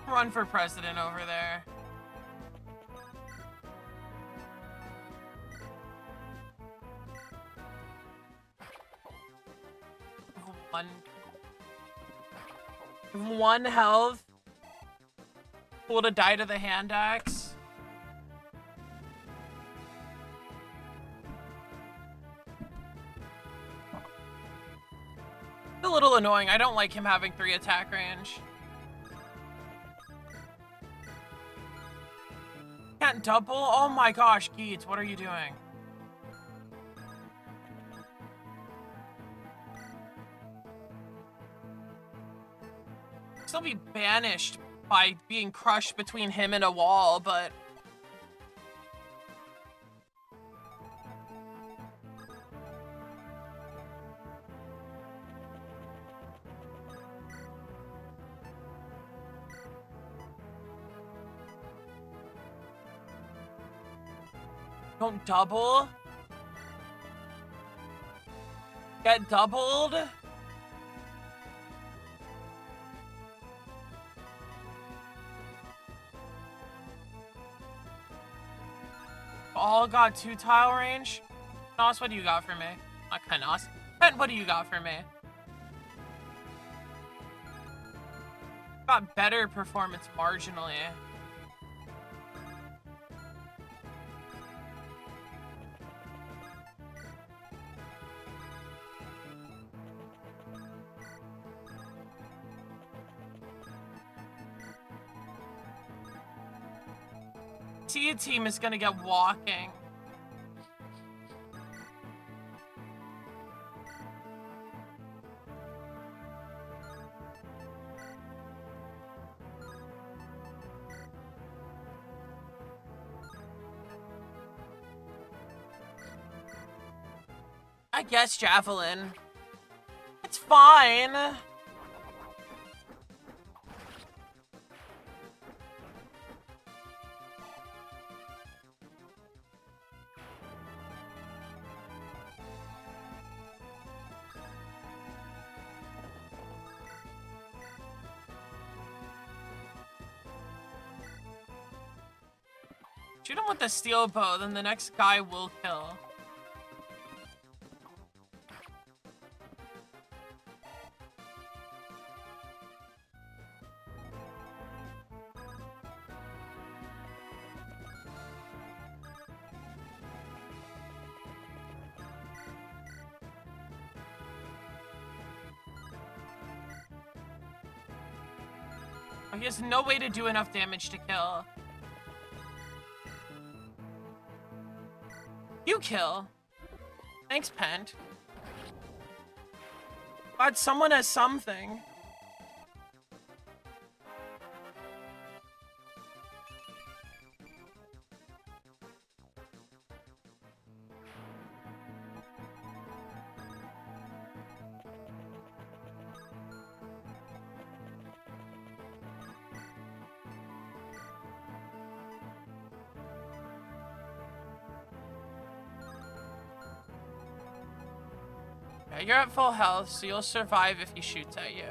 Run for president over there. One health. Cool to die to the hand axe. A little annoying. I don't like him having 3 attack range. Can't double? Oh my gosh, Geets, what are you doing? Still be banished by being crushed between him and a wall, but... Don't double? Get doubled? All got 2-tile range? Nos, what do you got for me? Not Kanos. Ben, what do you got for me? Got better performance marginally. Tia team is gonna get walking. I guess javelin. It's fine. Shoot him with the steel bow, then the next guy will kill. He has no way to do enough damage to kill. You kill. Thanks, Pent. Glad someone has something. You're at full health, so you'll survive if he shoots at you.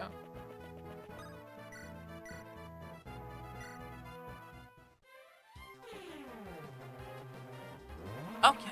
Okay.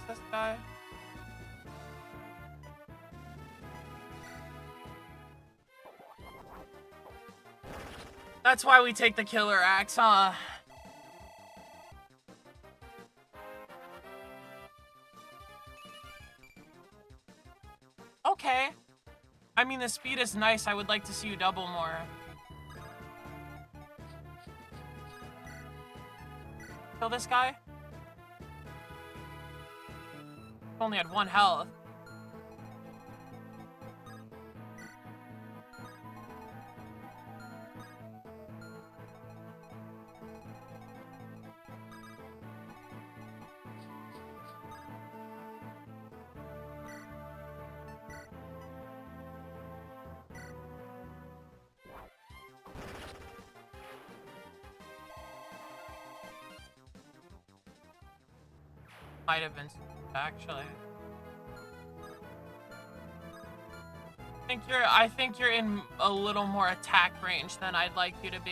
This guy. That's why we take the killer axe, huh? Okay. I mean, the speed is nice. I would like to see you double more. Kill this guy? Only had 1 health. Might have been, actually. I think you're in a little more attack range than I'd like you to be.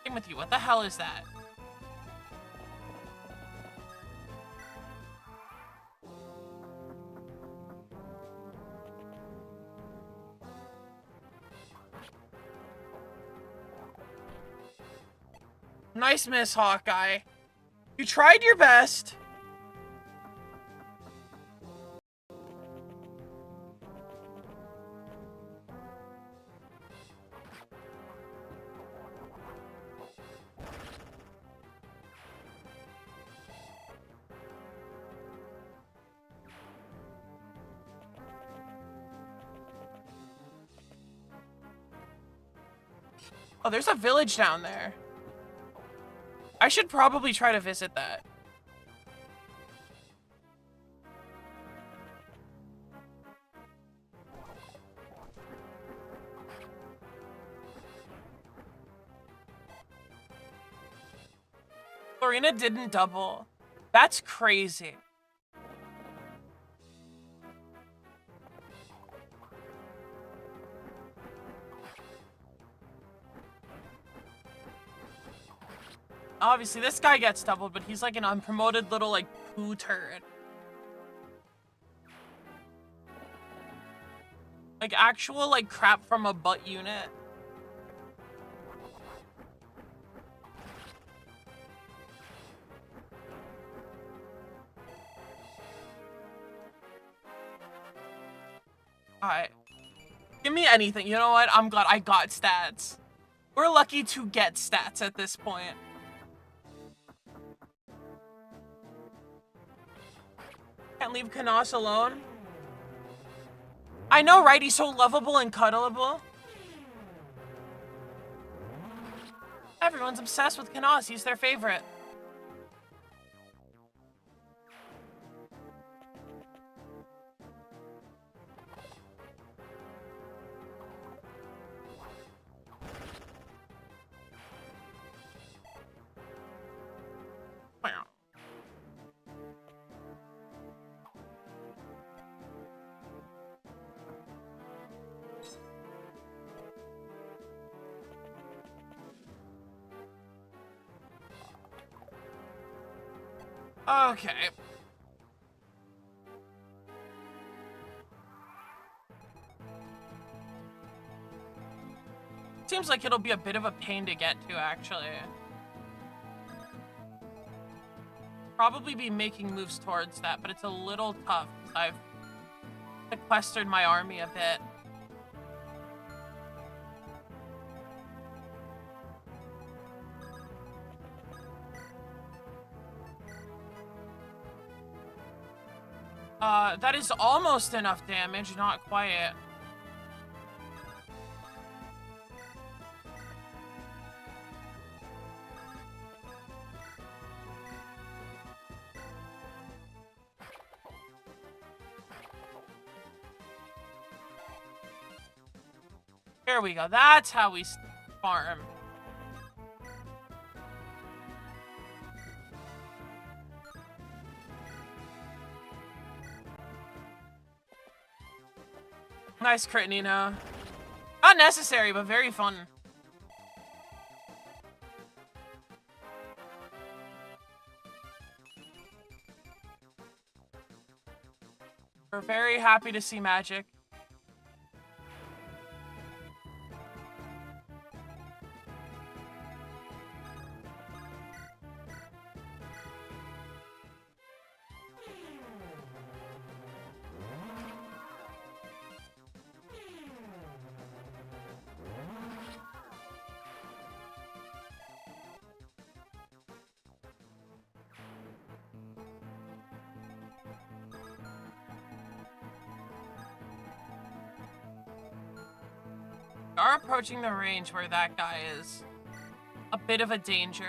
Same with you. What the hell is that? Nice miss, Hawkeye. You tried your best. Oh, there's a village down there. I should probably try to visit that. Lorena didn't double. That's crazy. Obviously, this guy gets doubled, but he's like an unpromoted little, like, poo turd. Like, actual, like, crap from a butt unit. Alright. Give me anything. You know what? I'm glad I got stats. We're lucky to get stats at this point. Can't leave Kanos alone. I know, right? He's so lovable and cuddleable. Everyone's obsessed with Kanos. He's their favorite. Okay. Seems like it'll be a bit of a pain to get to, actually. Probably be making moves towards that, but it's a little tough because I've sequestered my army a bit. That is almost enough damage, not quite. Here we go. That's how we farm. Nice crit, Nino. Not necessary, but very fun. We're very happy to see magic. Are approaching the range where that guy is a bit of a danger.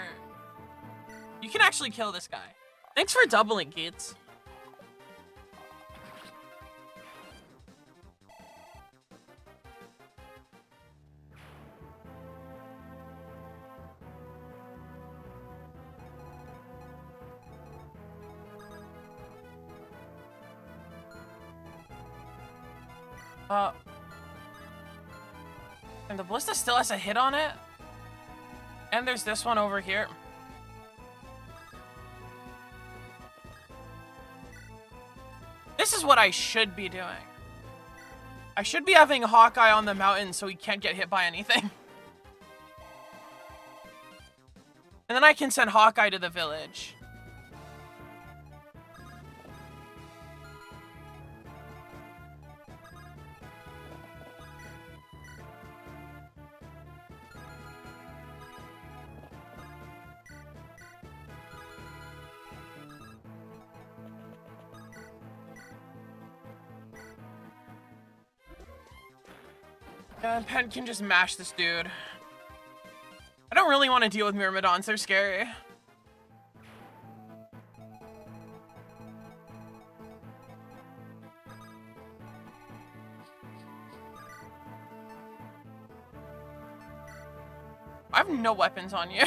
You can actually kill this guy. Thanks for doubling, Keats. And the ballista still has a hit on it. And there's this one over here. This is what I should be doing. I should be having Hawkeye on the mountain so he can't get hit by anything. And then I can send Hawkeye to the village. And Pen can just mash this dude. I don't really want to deal with Myrmidons, they're scary. I have no weapons on you.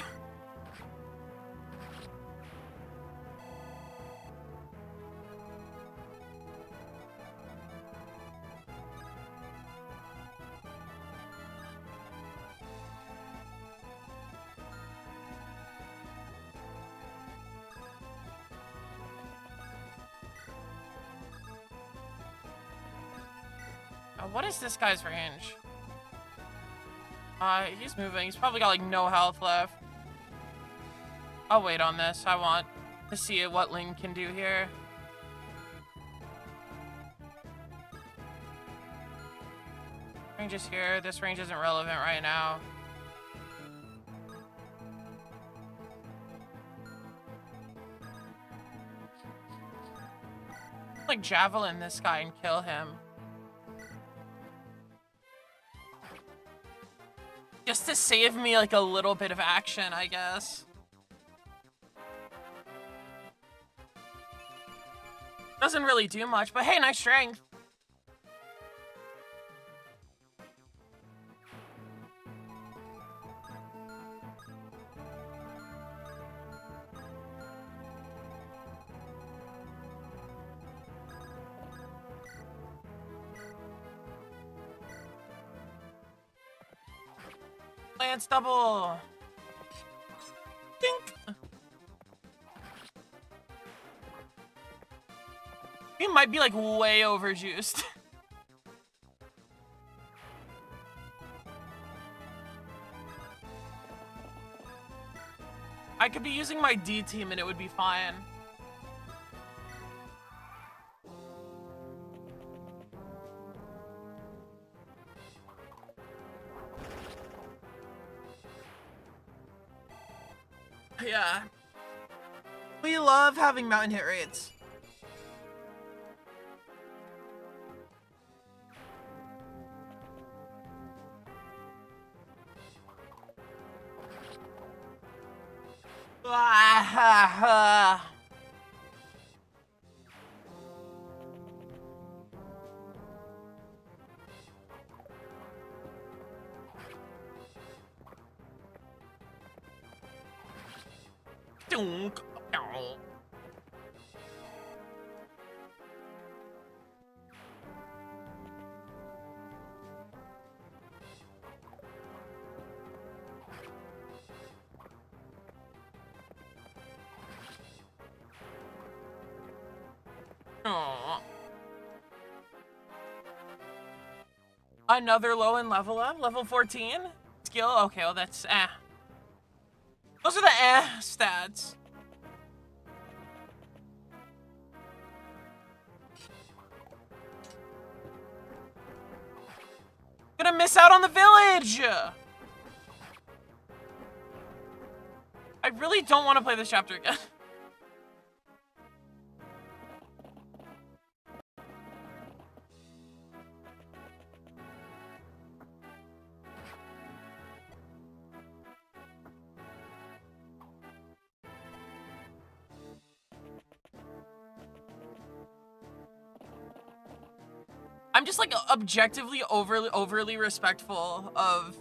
What is this guy's range? He's moving. He's probably got like no health left. I'll wait on this. I want to see what Ling can do here. Range is here. This range isn't relevant right now. Like javelin this guy and kill him. Just to save me like a little bit of action, I guess. Doesn't really do much, but hey, nice strength. Lance double. Dink. He might be like way overjuiced. I could be using my D team and it would be fine. Yeah. We love having mountain hit rates. Another low in level up, level 14. Skill, okay, well that's Those are the stats. Gonna miss out on the village! I really don't want to play this chapter again. I'm just like objectively overly respectful of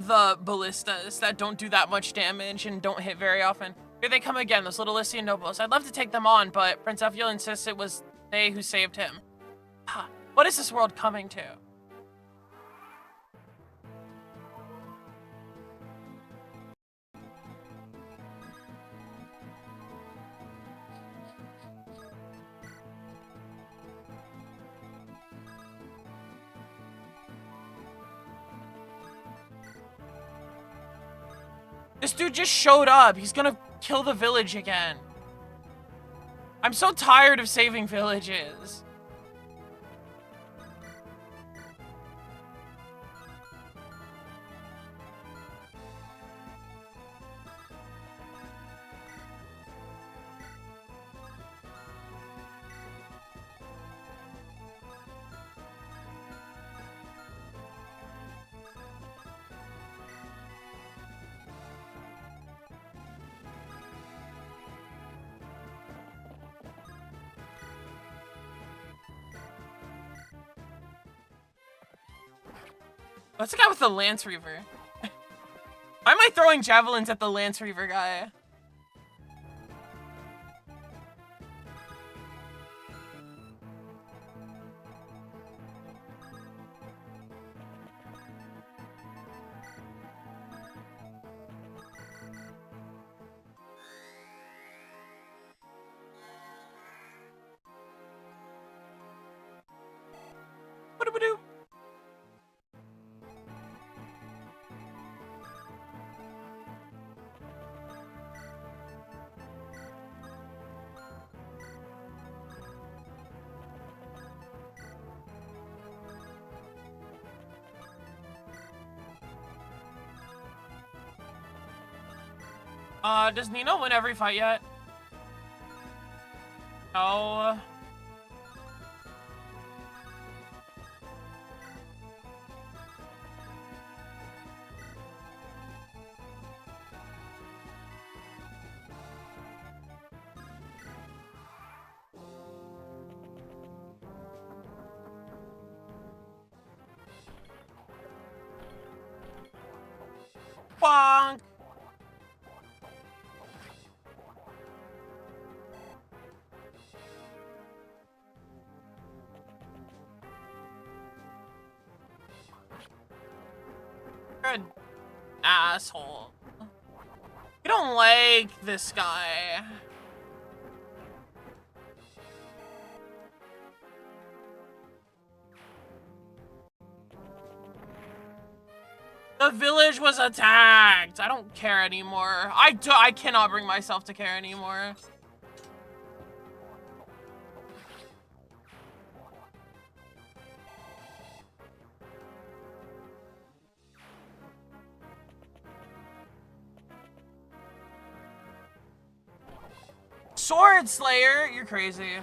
the ballistas that don't do that much damage and don't hit very often. Here they come again, those little Lycian nobles. I'd love to take them on, but Prince Eviel insists it was they who saved him. What is this world coming to? This dude just showed up. He's gonna kill the village again. I'm so tired of saving villages. What's the guy with the Lance Reaver? Why am I throwing javelins at the Lance Reaver guy? Ba-do-ba-doo. Does Nino win every fight yet? No. Bonk. You're an asshole. You don't like this guy. The village was attacked. I don't care anymore. I cannot bring myself to care anymore. Sword Slayer, you're crazy.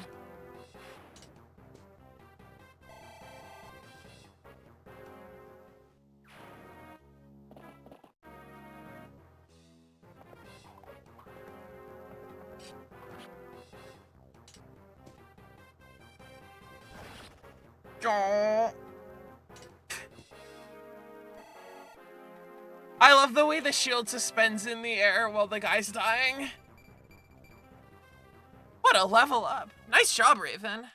I love the way the shield suspends in the air while the guy's dying. What a level up. Nice job, Raven.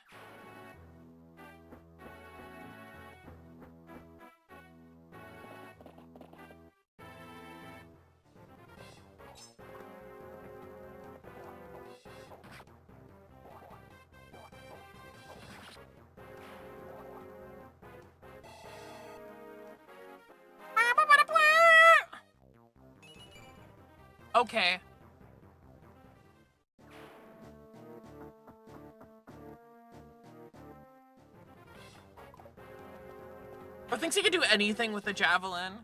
Okay. Or thinks he can do anything with the javelin.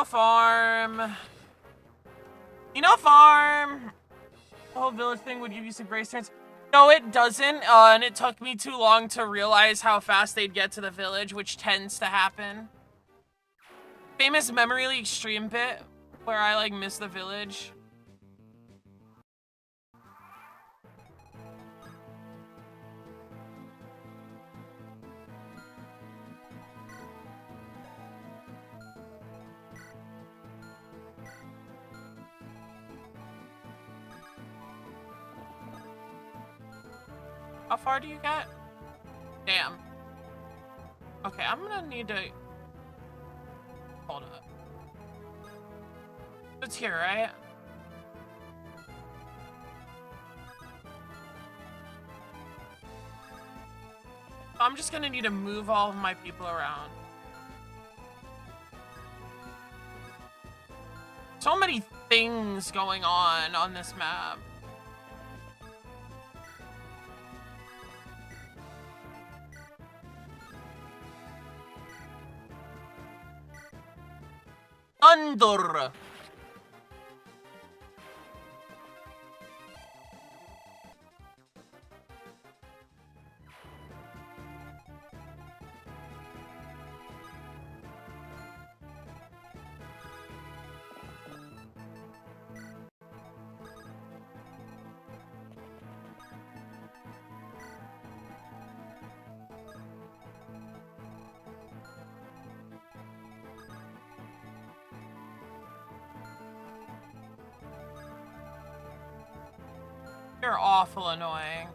Farm. Farm. The whole village thing would give you some grace turns. No, it doesn't. And it took me too long to realize how fast they'd get to the village, which tends to happen. Famous memory leak stream bit where I like miss the village. How far do you get? Damn. Okay, I'm gonna need to... Hold up. It's here, right? I'm just gonna need to move all of my people around. So many things going on this map. Thunder. You're awful annoying.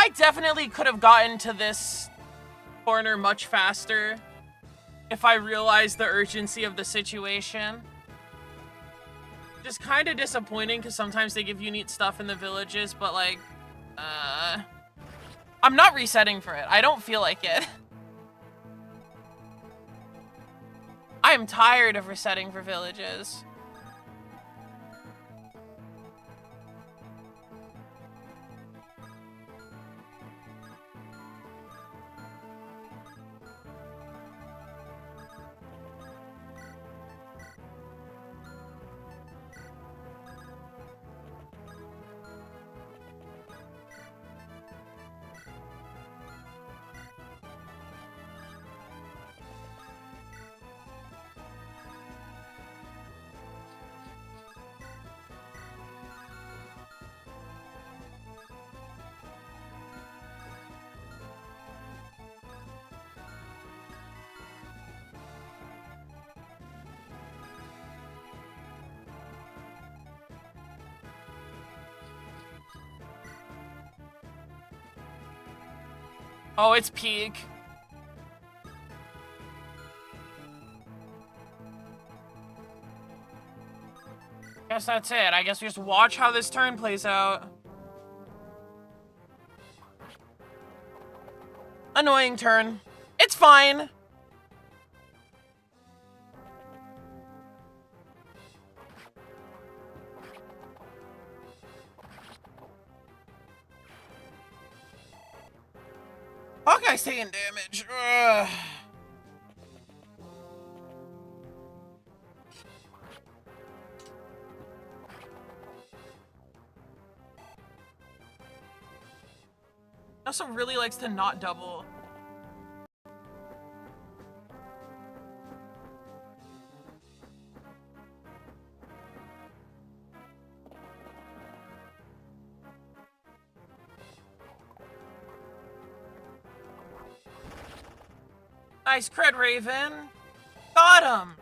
I definitely could have gotten to this corner much faster if I realized the urgency of the situation. Just kind of disappointing because sometimes they give you neat stuff in the villages, but like, I'm not resetting for it. I don't feel like it. I am tired of resetting for villages. Oh, it's peak. Guess that's it. I guess we just watch how this turn plays out. Annoying turn. It's fine. Hawkeye's taking damage. Ugh. Also really likes to not double. Nice crit, Raven. Got him.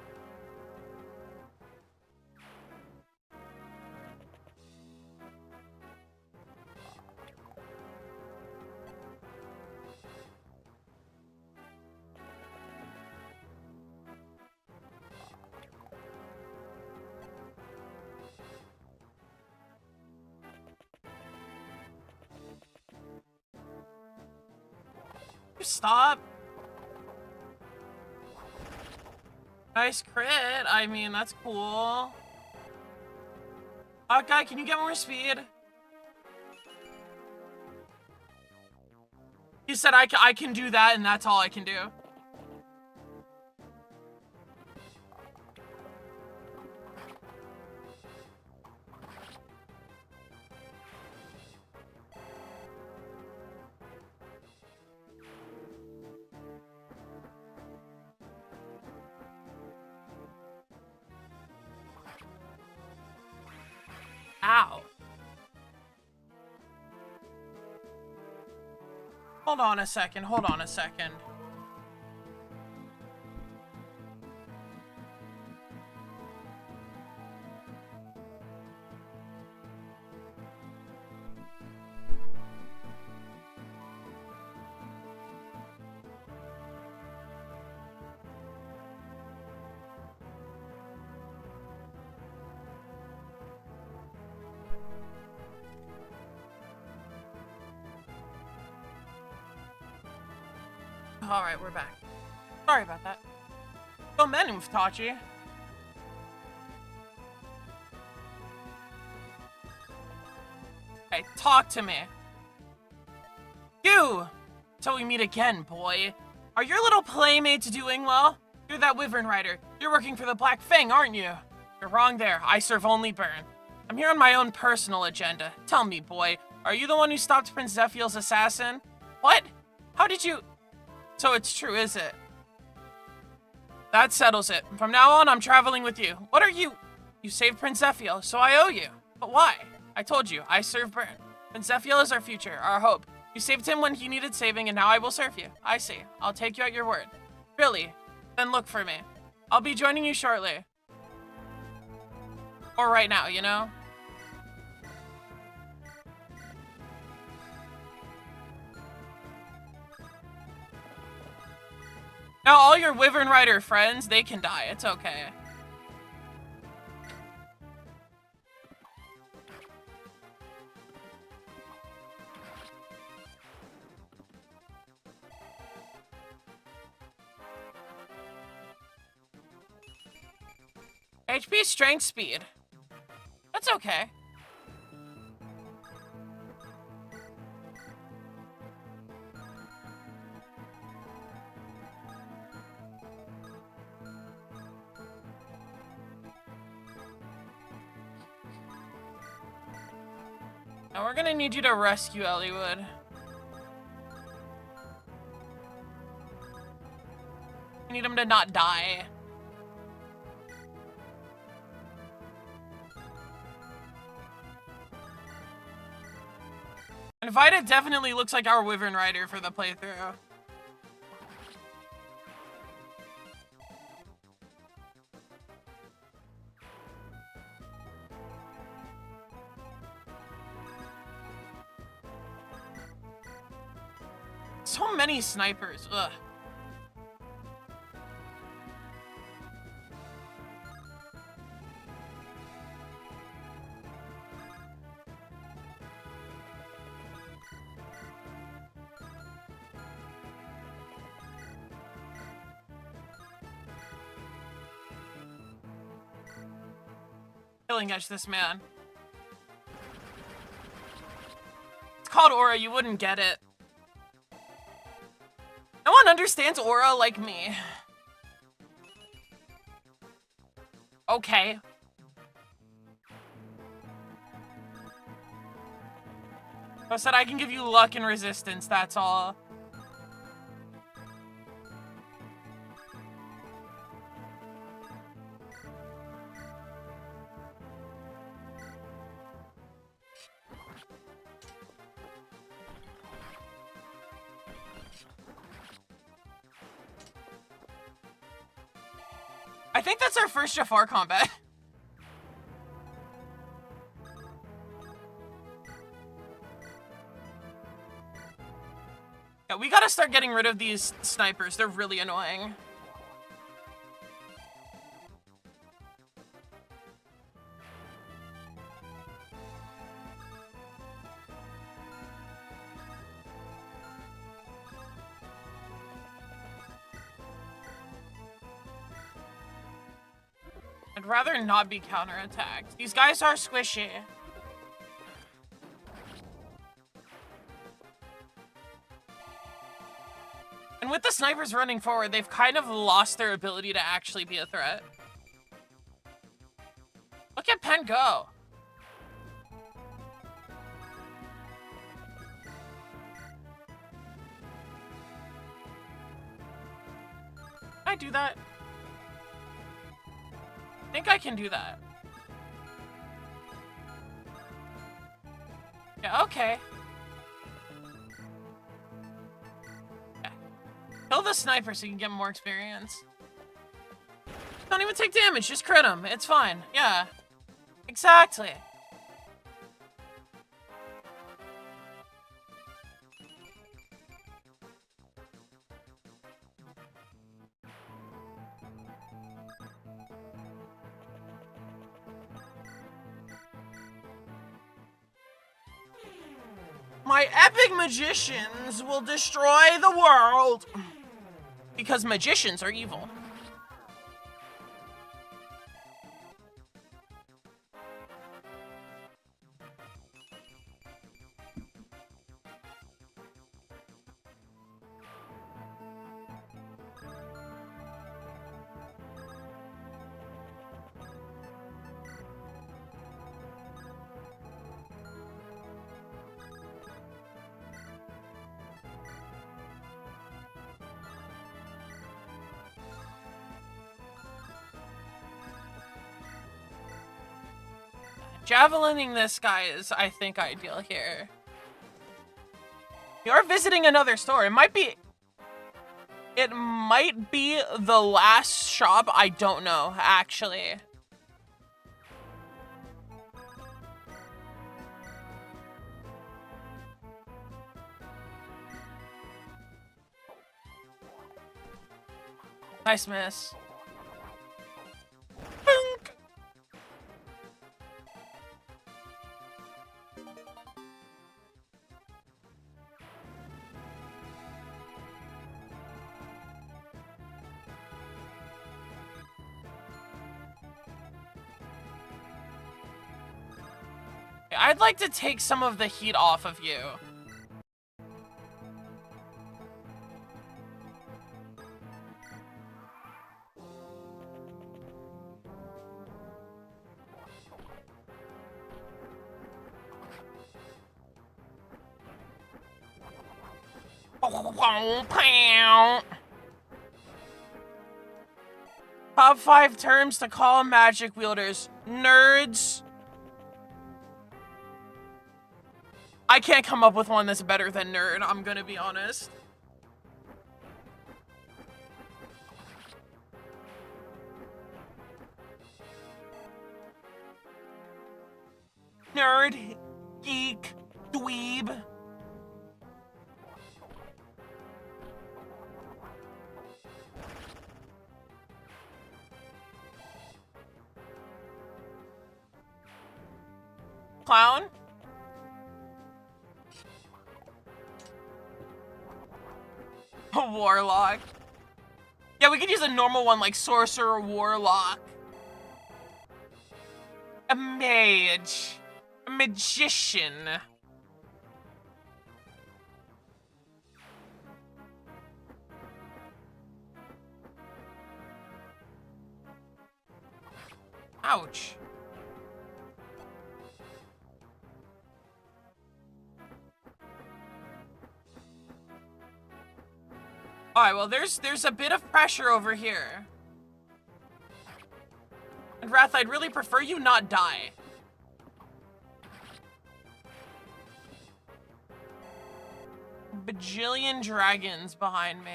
Stop. Nice crit. I mean, that's cool. Hawkeye, can you get more speed? He said I can do that, and that's all I can do. Ow. Hold on a second, hold on a second. Alright, we're back. Sorry about that. Go move, Tachi. Hey, talk to me. You! Till we meet again, boy. Are your little playmates doing well? You're that Wyvern Rider. You're working for the Black Fang, aren't you? You're wrong there. I serve only Burn. I'm here on my own personal agenda. Tell me, boy, are you the one who stopped Prince Zephiel's assassin? What? How did you... So it's true, is it? That settles it. From now on, I'm traveling with you. What are you? You saved Prince Zephiel, so I owe you. But why? I told you, I serve Burn. Prince Zephiel is our future, our hope. You saved him when he needed saving, and now I will serve you. I see. I'll take you at your word. Really? Then look for me. I'll be joining you shortly. Or right now, you know? Now all your Wyvern Rider friends, they can die. It's okay. HP, strength, speed. That's okay. Now we're gonna need you to rescue Elliewood. We need him to not die. And Vida definitely looks like our Wyvern Rider for the playthrough. So many snipers, ugh. Killing edge this man. It's called Aura, you wouldn't get it. No one understands Aura like me. Okay. I said I can give you luck and resistance, that's all. I think that's our first Jafar combat. Yeah, we gotta start getting rid of these snipers. They're really annoying. I'd rather not be counterattacked. These guys are squishy. And with the snipers running forward, they've kind of lost their ability to actually be a threat. Look at Pen go. Can I do that? I think I can do that. Yeah, okay. Yeah. Kill the sniper so you can get more experience. Don't even take damage, just crit him. It's fine. Yeah. Exactly. My epic magicians will destroy the world. Because magicians are evil. Javelining this guy is, I think, ideal here. You're visiting another store. It might be the last shop. I don't know, actually. Nice miss. Boink. I'd like to take some of the heat off of you. Top 5 terms to call magic wielders. Nerds. I can't come up with one that's better than nerd, I'm gonna be honest. Nerd, geek, dweeb. Clown? A warlock. Yeah, we could use a normal one like sorcerer, warlock. A mage. A magician. Ouch. Alright, well, there's a bit of pressure over here. And Wrath, I'd really prefer you not die. Bajillion dragons behind me.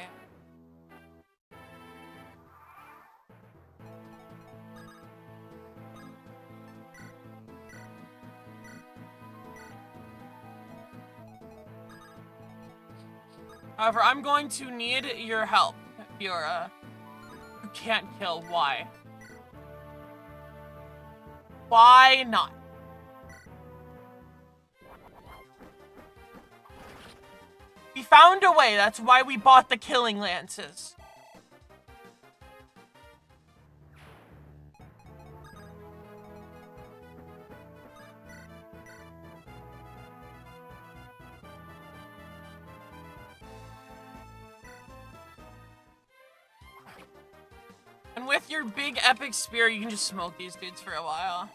However, I'm going to need your help, Fiora. You can't kill. Why? Why not? We found a way. That's why we bought the killing lances. And with your big epic spear, you can just smoke these dudes for a while.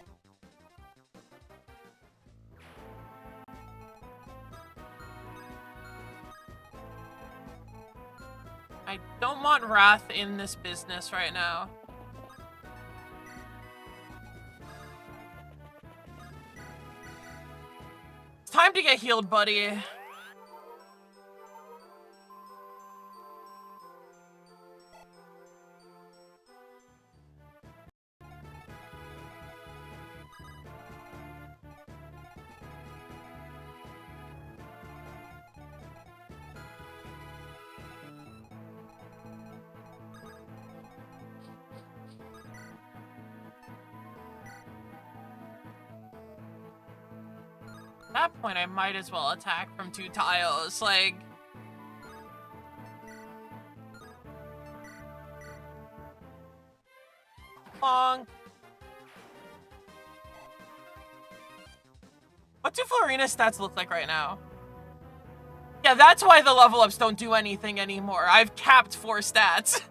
I don't want Wrath in this business right now. It's time to get healed, buddy. At that point, I might as well attack from 2 tiles, like... Bonk. What do Florina stats look like right now? Yeah, that's why the level ups don't do anything anymore. I've capped 4 stats.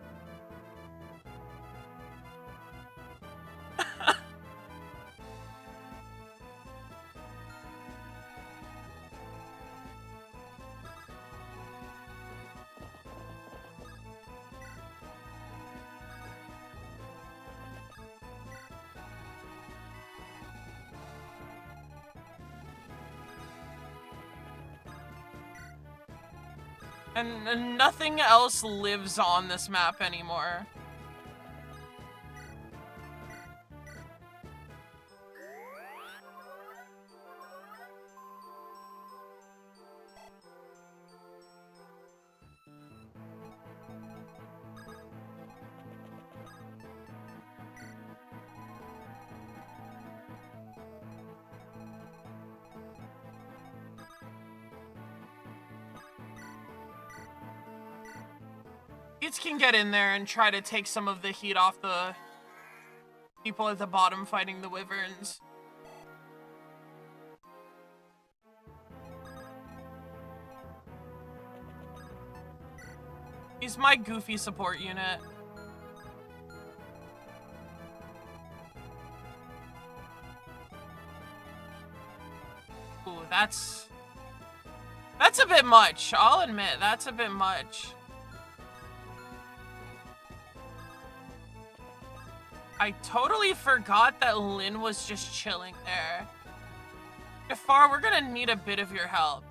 And nothing else lives on this map anymore. Beats can get in there and try to take some of the heat off the people at the bottom fighting the wyverns. He's my goofy support unit. Ooh, that's a bit much. I'll admit, that's a bit much. I totally forgot that Lynn was just chilling there. Jafar, we're gonna need a bit of your help.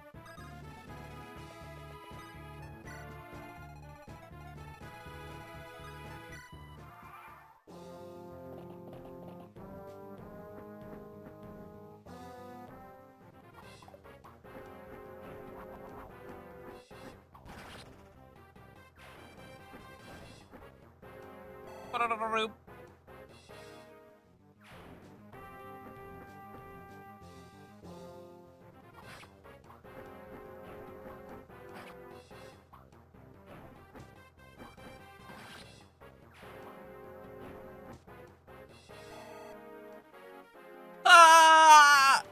Ah!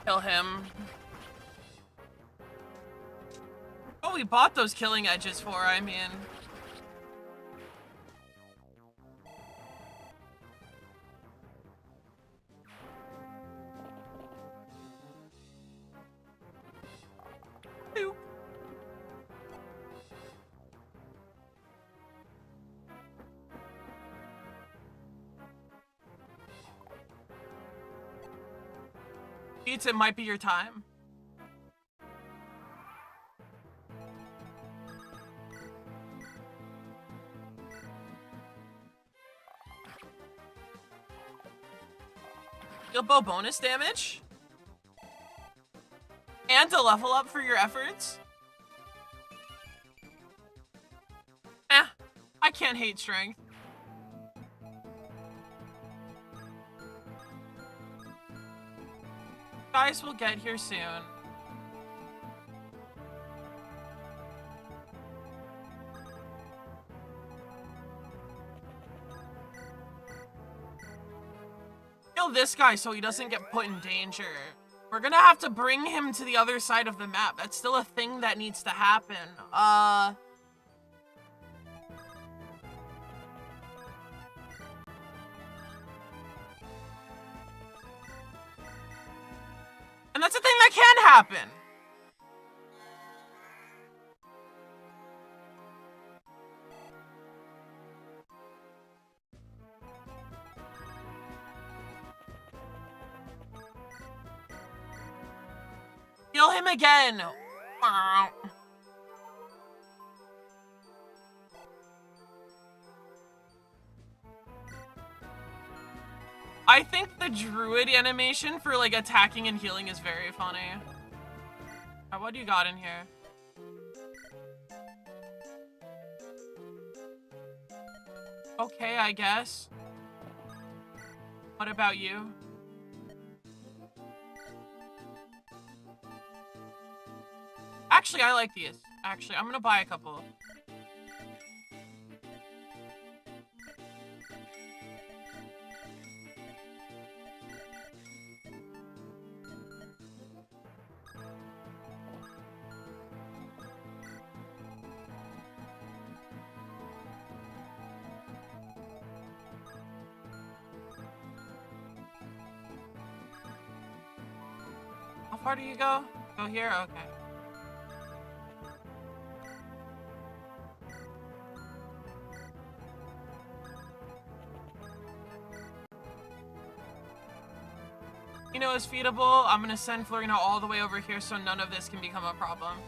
Kill him. Oh, we bought those killing edges for, I mean. Boop. It might be your time. You'll bow bonus damage? And a level up for your efforts? I can't hate strength. Guys will get here soon. Kill this guy so he doesn't get put in danger. We're gonna have to bring him to the other side of the map. That's still a thing that needs to happen. And that's a thing that can happen. Kill him again. I think the druid animation for like attacking and healing is very funny. What do you got in here? Okay, I guess. What about you? Actually, I like these. Actually, I'm gonna buy a couple. How far do you go? Go here? Okay. You know, is feedable. I'm gonna send Florina all the way over here so none of this can become a problem.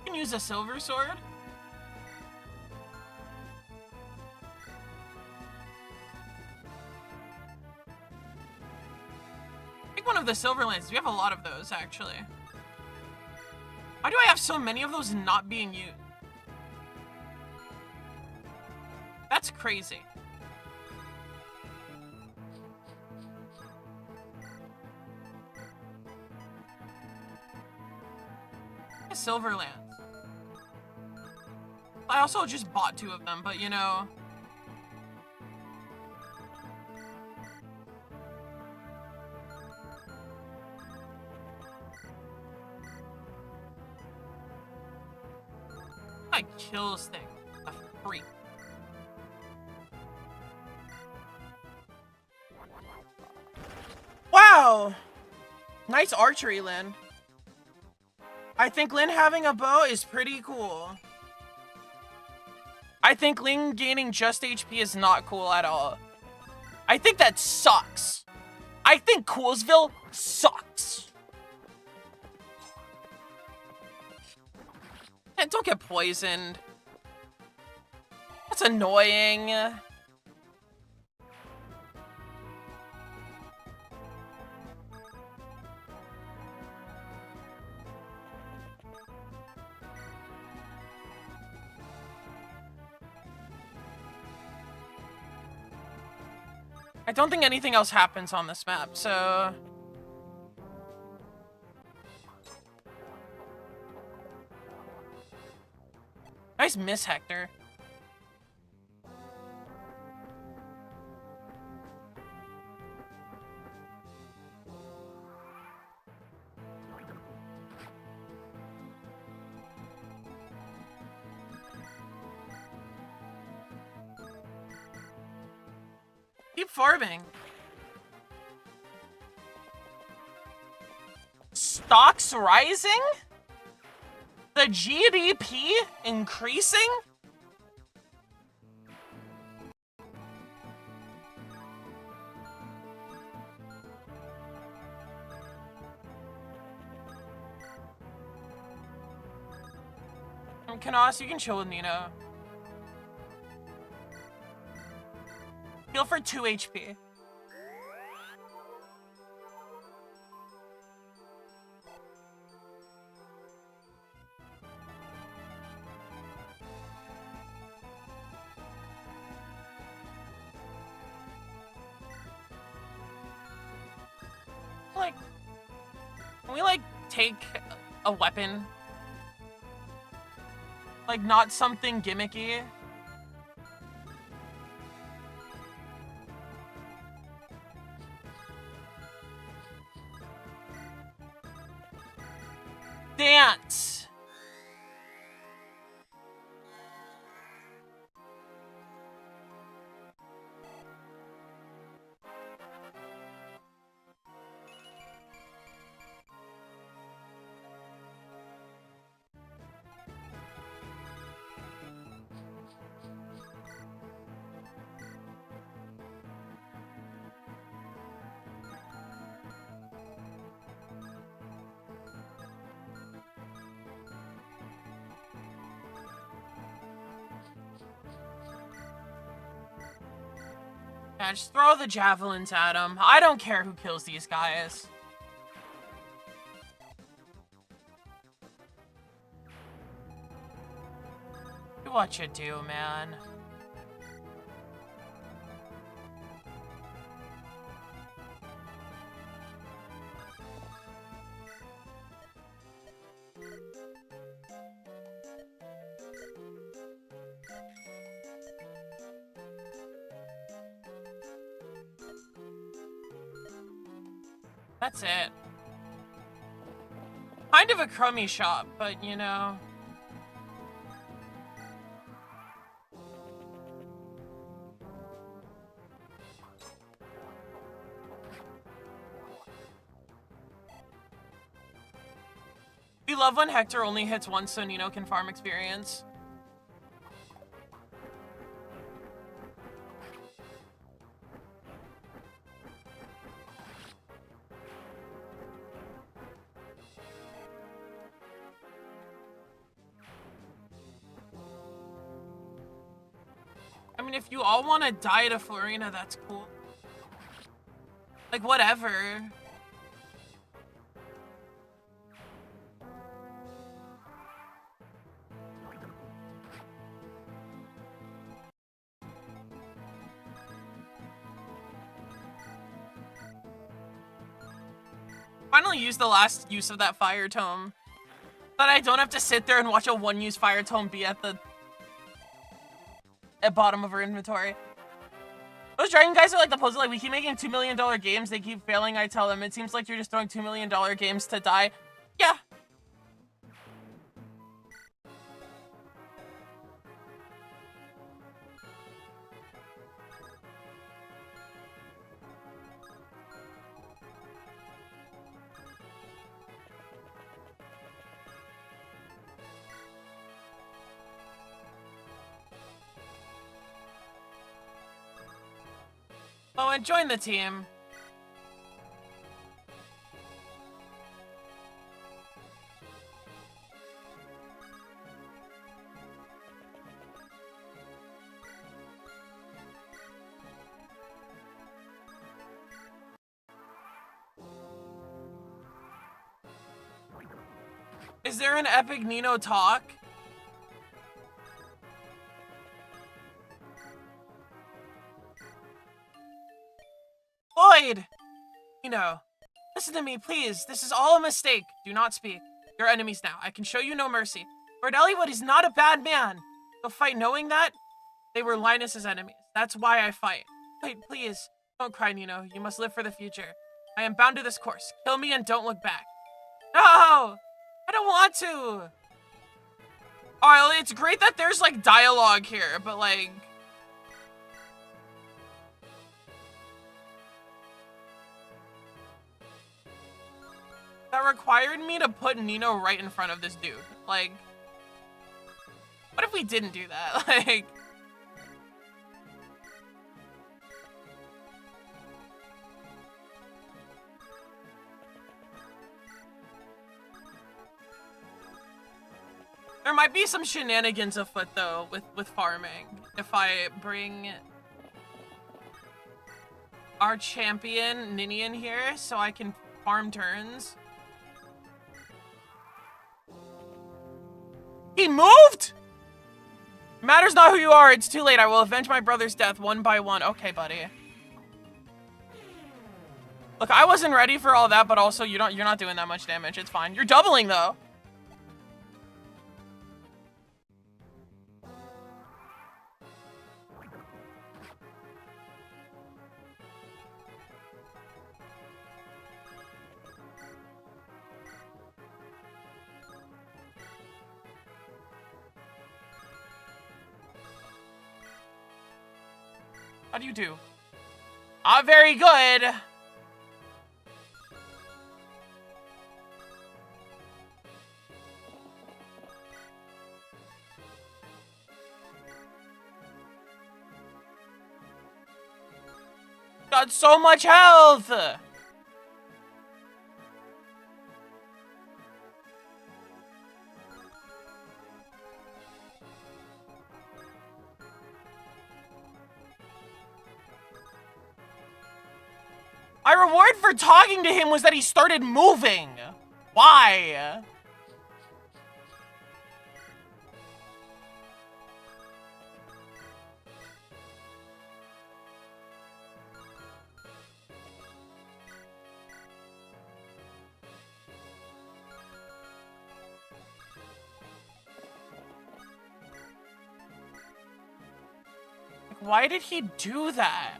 You can use a silver sword. Pick one of the silver lances. We have a lot of those, actually. Why do I have so many of those not being used? crazy. Silverlands. I also just bought 2 of them, but you know. I kill this thing. A freak. Wow! Nice archery, Lynn. I think Lynn having a bow is pretty cool. I think Lynn gaining just HP is not cool at all. I think that sucks. I think Coolsville sucks. And don't get poisoned. That's annoying. I don't think anything else happens on this map, so... Nice miss, Hector. Keep farming. Stocks rising? The GDP increasing? Kanos, you can chill with Nino. Heal for 2 HP. Like, can we like take a weapon? Like, not something gimmicky? Dance! Yeah, just throw the javelins at him. I don't care who kills these guys. Do what you do, man. That's it. Kind of a crummy shop, but you know. We love when Hector only hits once so Nino can farm experience. I mean, if you all want to die to Florina, that's cool. Like, whatever. finally used the last use of that fire tome. But I don't have to sit there and watch a one-use fire tome be at the bottom of her inventory. Those dragon guys are like the pose like, we keep making $2 million games, they keep failing. I tell them, it seems like you're just throwing $2 million games to die. Yeah. Oh, and join the team. Is there an epic Nino talk? Lloyd! Nino, listen to me, please. This is all a mistake. Do not speak. You're enemies now. I can show you no mercy. Lord Elliowood is not a bad man. You'll fight knowing that? They were Linus's enemies. That's why I fight. Wait, please. Don't cry, Nino. You must live for the future. I am bound to this course. Kill me and don't look back. No! I don't want to! Alright, it's great that there's, like, dialogue here, but, like... that required me to put Nino right in front of this dude. Like... what if we didn't do that? Like... there might be some shenanigans afoot, though, with farming. If I bring our champion, Ninian, here, so I can farm turns. He moved?! Matters not who you are, it's too late. I will avenge my brother's death one by one. Okay, buddy. Look, I wasn't ready for all that, but also you're not doing that much damage. It's fine. You're doubling, though. How do you do? Ah, very good. Got so much health. My reward for talking to him was that he started moving. Why? Why did he do that?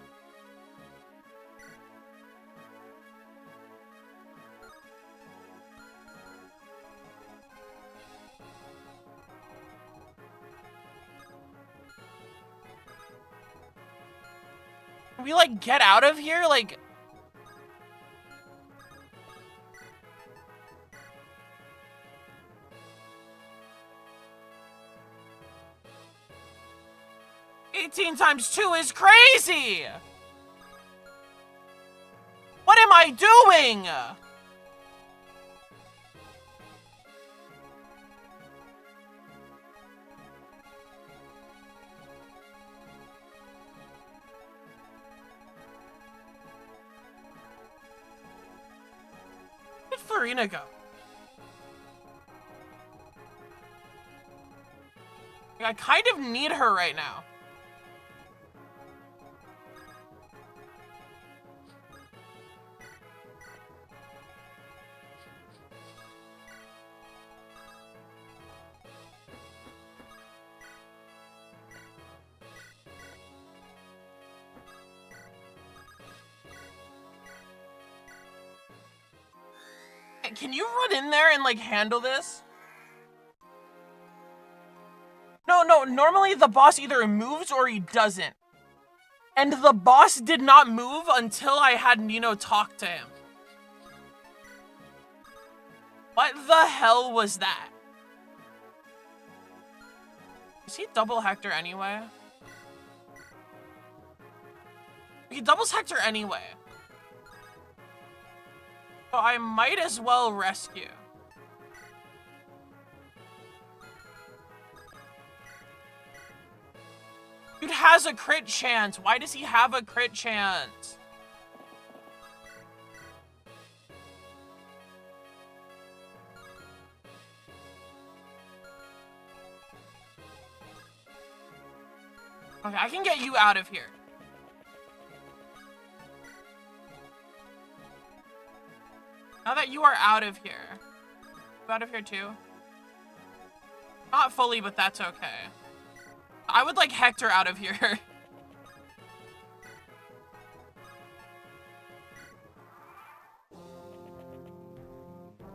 Can we, like, get out of here? Like... $18 times 2 is crazy! What am I doing? Where did Farina go? I kind of need her right now. Can you run in there and, like, handle this? No, normally the boss either moves or he doesn't. And the boss did not move until I had Nino talk to him. What the hell was that? Is he double Hector anyway? He doubles Hector anyway. So I might as well rescue. Dude has a crit chance. Why does he have a crit chance? Okay, I can get you out of here. Now that you are out of here. You out of here too? Not fully, but that's okay. I would like Hector out of here.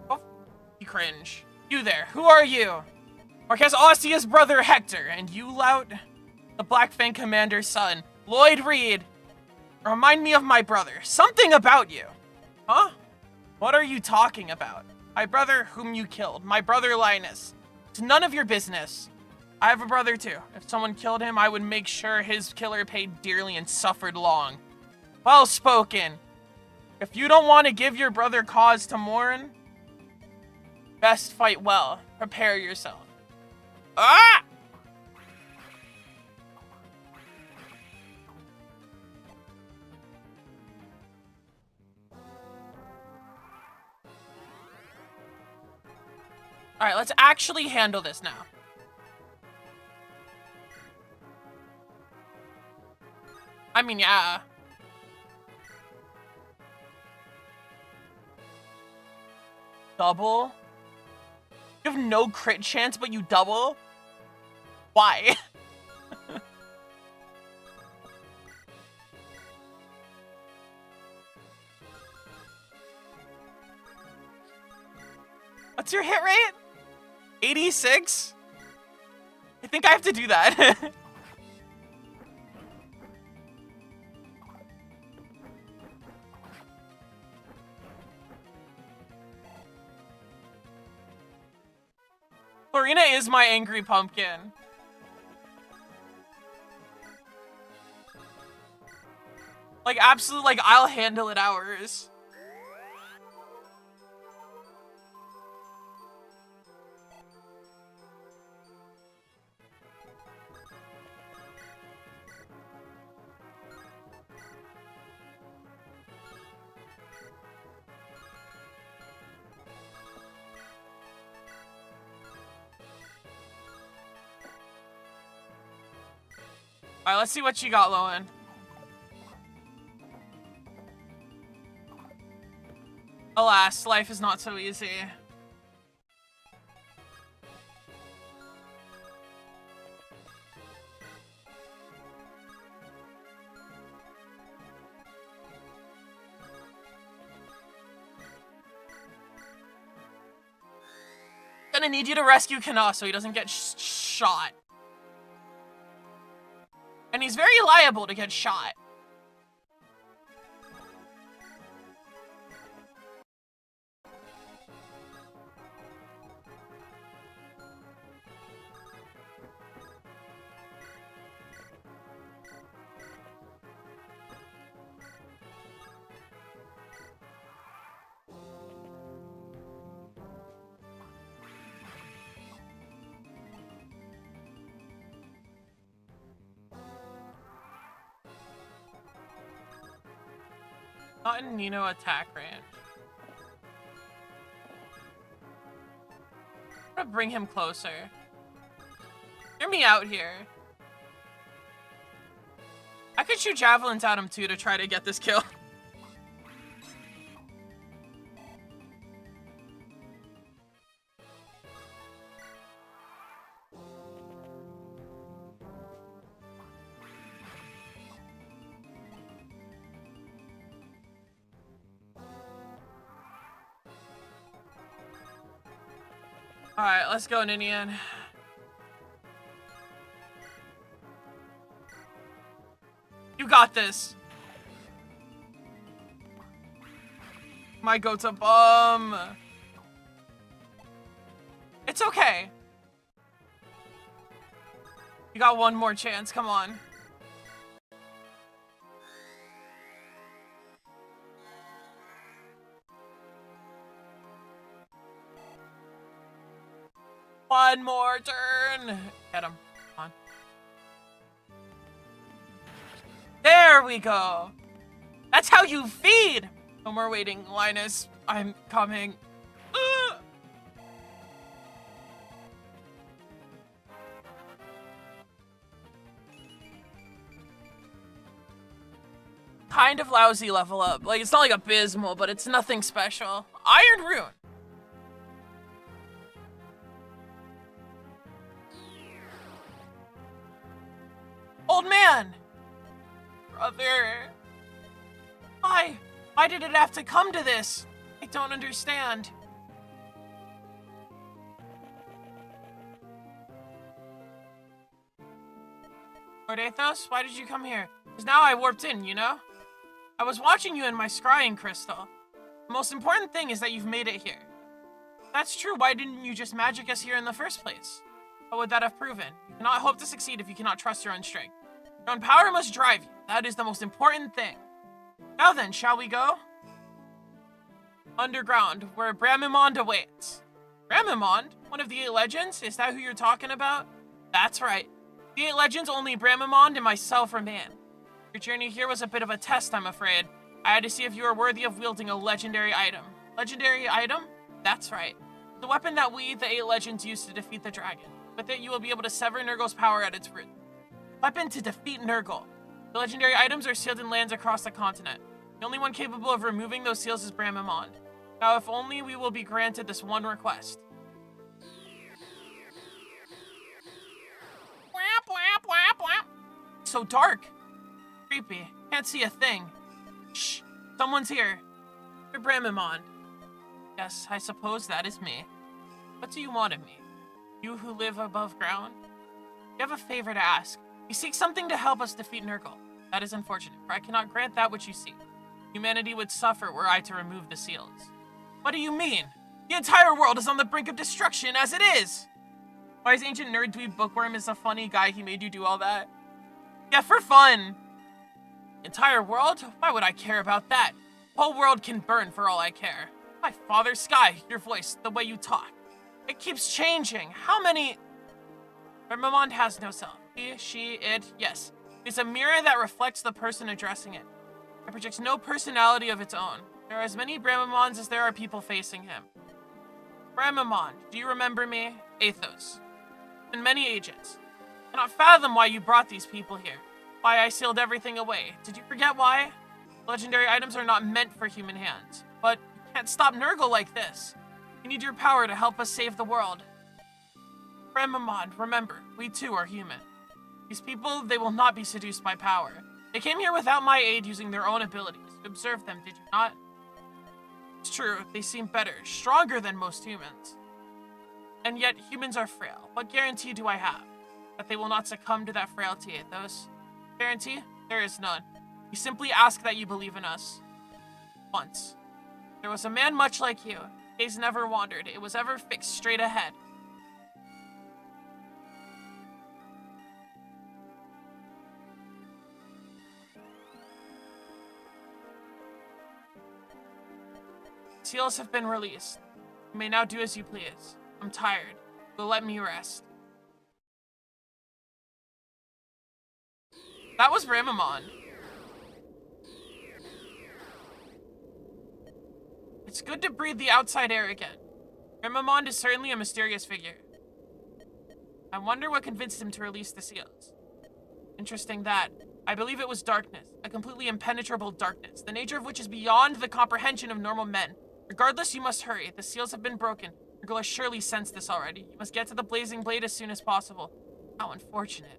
Oh, you cringe. You there, who are you? Marquez Ostia's brother Hector, and you lout the Black Fang Commander's son, Lloyd Reed. Remind me of my brother. Something about you. Huh? What are you talking about? My brother whom you killed. My brother Linus. It's none of your business. I have a brother too. If someone killed him, I would make sure his killer paid dearly and suffered long. Well spoken. If you don't want to give your brother cause to mourn, best fight well. Prepare yourself. Ah! Alright, let's actually handle this now. I mean, yeah. Double? You have no crit chance, but you double? Why? What's your hit rate? 86? I think I have to do that. Florina is my angry pumpkin. Like, absolutely, like, I'll handle it hours. Alright, let's see what you got, Lowen. Alas, life is not so easy. Gonna need you to rescue Kana so he doesn't get shot. And he's very liable to get shot. Not in Nino attack range. I'm gonna bring him closer. Hear me out here. I could shoot javelins at him too to try to get this kill. Alright, let's go, Ninian. You got this. My goat's a bum. It's okay. You got one more chance, come on. One more turn. Get him. Come on. There we go. That's how you feed. No more waiting, Linus. I'm coming. Kind of lousy level up. Like, it's not like abysmal, but it's nothing special. Iron Rune. Old man! Brother. Why did it have to come to this? I don't understand. Lord Athos, why did you come here? Because now I warped in, you know? I was watching you in my scrying crystal. The most important thing is that you've made it here. If that's true, why didn't you just magic us here in the first place? What would that have proven? You cannot hope to succeed if you cannot trust your own strength. Your own power must drive you. That is the most important thing. Now then, shall we go? Underground, where Bramimond awaits. Bramimond? One of the 8 legends? Is that who you're talking about? That's right. The 8 legends, only Bramimond and myself remain. Your journey here was a bit of a test, I'm afraid. I had to see if you were worthy of wielding a legendary item. Legendary item? That's right. The weapon that we, the 8 legends, used to defeat the dragon. With it, you will be able to sever Nurgle's power at its root. Weapon to defeat Nurgle. The legendary items are sealed in lands across the continent. The only one capable of removing those seals is Bramimond. Now, if only we will be granted this one request. So dark. Creepy. Can't see a thing. Shh. Someone's here. You're Bramimond. Yes, I suppose that is me. What do you want of me? You who live above ground? You have a favor to ask. You seek something to help us defeat Nurgle. That is unfortunate, for I cannot grant that which you seek. Humanity would suffer were I to remove the seals. What do you mean? The entire world is on the brink of destruction as it is! Why is ancient nerd dweeb bookworm is a funny guy, he made you do all that? Yeah, for fun! Entire world? Why would I care about that? The whole world can burn for all I care. My father, Sky, your voice, the way you talk. It keeps changing. How many... Bramimond has no self. He, she, it, yes. It's a mirror that reflects the person addressing it. It projects no personality of its own. There are as many Bramimonds as there are people facing him. Bramimond, do you remember me? Athos. In many ages. I cannot fathom why you brought these people here. Why I sealed everything away. Did you forget why? Legendary items are not meant for human hands. But you can't stop Nurgle like this. We need your power to help us save the world. Bramimond, remember, we too are human. These people, they will not be seduced by power. They came here without my aid using their own abilities. You observed them, did you not? It's true, they seem better, stronger than most humans. And yet, humans are frail. What guarantee do I have? That they will not succumb to that frailty, Athos? Guarantee? There is none. We simply ask that you believe in us. Once. There was a man much like you. Gaze never wandered. It was ever fixed straight ahead. Seals have been released. You may now do as you please. I'm tired. But let me rest. That was Bramimond. It's good to breathe the outside air again. Bramimond is certainly a mysterious figure. I wonder what convinced him to release the seals. Interesting that. I believe it was darkness. A completely impenetrable darkness. The nature of which is beyond the comprehension of normal men. Regardless, you must hurry. The seals have been broken. Nurgle has surely sensed this already. You must get to the blazing blade as soon as possible. How unfortunate.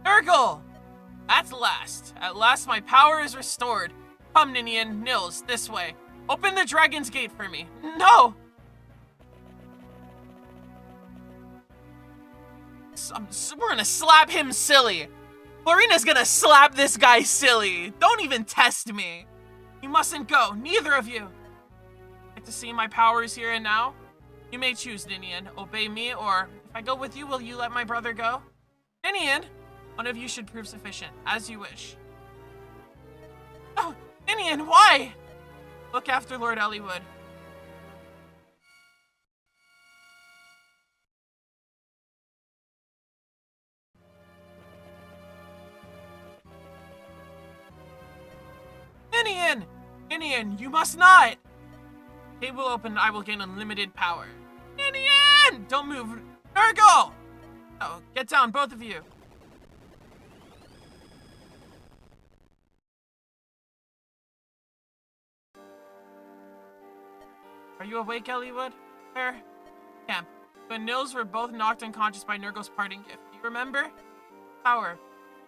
Nurgle! At last my power is restored. Come, Ninian, Nils, this way. Open the dragon's gate for me. No! We're gonna slap him silly. Florina's gonna slap this guy silly. Don't even test me. You mustn't go, neither of you. Like to see my powers here and now? You may choose, Ninian. Obey me, or if I go with you, will you let my brother go? Ninian, one of you should prove sufficient, as you wish. Oh, Ninian, why? Look after Lord Elliewood. Ninian! Ninian, you must not! Gate will open and I will gain unlimited power. Ninian! Don't move. Nurgle! Oh, get down, both of you. Are you awake, Elliewood? Where? Camp. You and Nils were both knocked unconscious by Nurgle's parting gift. Do you remember? Power.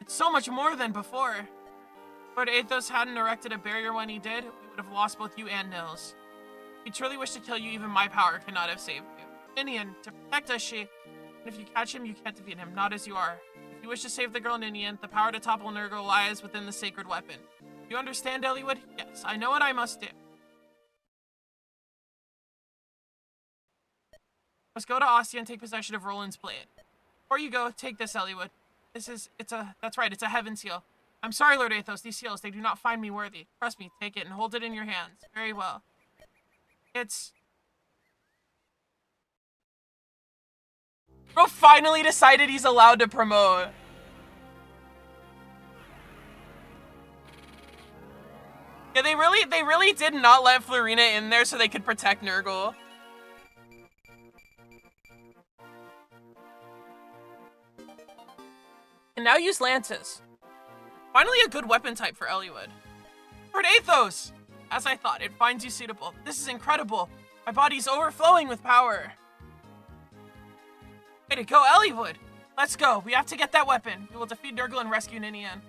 It's so much more than before. If Lord Athos hadn't erected a barrier when he did, we would have lost both you and Nils. If he truly wished to kill you, even my power could not have saved you. Ninian, to protect us, and if you catch him, you can't defeat him, not as you are. If you wish to save the girl Ninian, the power to topple Nurgle lies within the sacred weapon. Do you understand, Elliewood? Yes, I know what I must do. Let's go to Ostia and take possession of Roland's blade. Before you go, take this, Elliewood. That's right, it's a heaven seal. I'm sorry, Lord Athos, these seals, they do not find me worthy. Trust me, take it and hold it in your hands. Very well. Bro finally decided he's allowed to promote. Yeah, they really did not let Florina in there so they could protect Nurgle. And now use lances. Finally a good weapon type for Elliewood. Lord Athos! As I thought, it finds you suitable. This is incredible. My body's overflowing with power. Way to go, Elliewood! Let's go. We have to get that weapon. We will defeat Nurgle and rescue Ninian.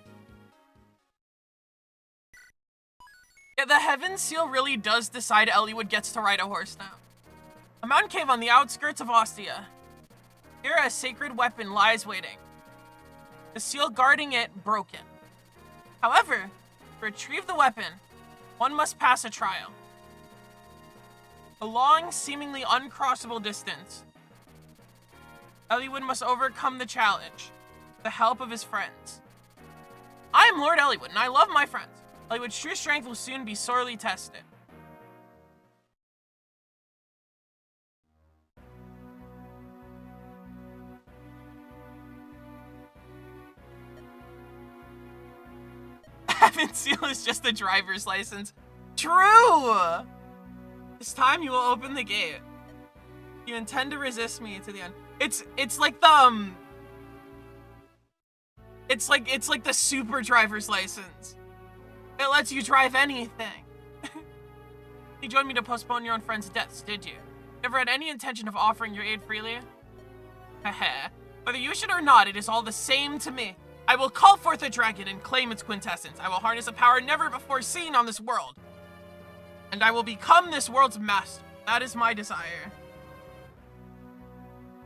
Yeah, the Heaven Seal really does decide Elliewood gets to ride a horse now. A mountain cave on the outskirts of Ostia. Here a sacred weapon lies waiting. The seal guarding it broken. However, to retrieve the weapon, one must pass a trial. A long, seemingly uncrossable distance. Elliewood must overcome the challenge with the help of his friends. I am Lord Elliewood, and I love my friends. Elliewood's true strength will soon be sorely tested. Heaven Seal is just a driver's license. True! This time you will open the gate. You intend to resist me to the end. It's like the It's like the super driver's license. It lets you drive anything. You joined me to postpone your own friend's deaths, did you? Never had any intention of offering your aid freely? Heh. Whether you should or not, it is all the same to me. I will call forth a dragon and claim its quintessence. I will harness a power never before seen on this world. And I will become this world's master. That is my desire.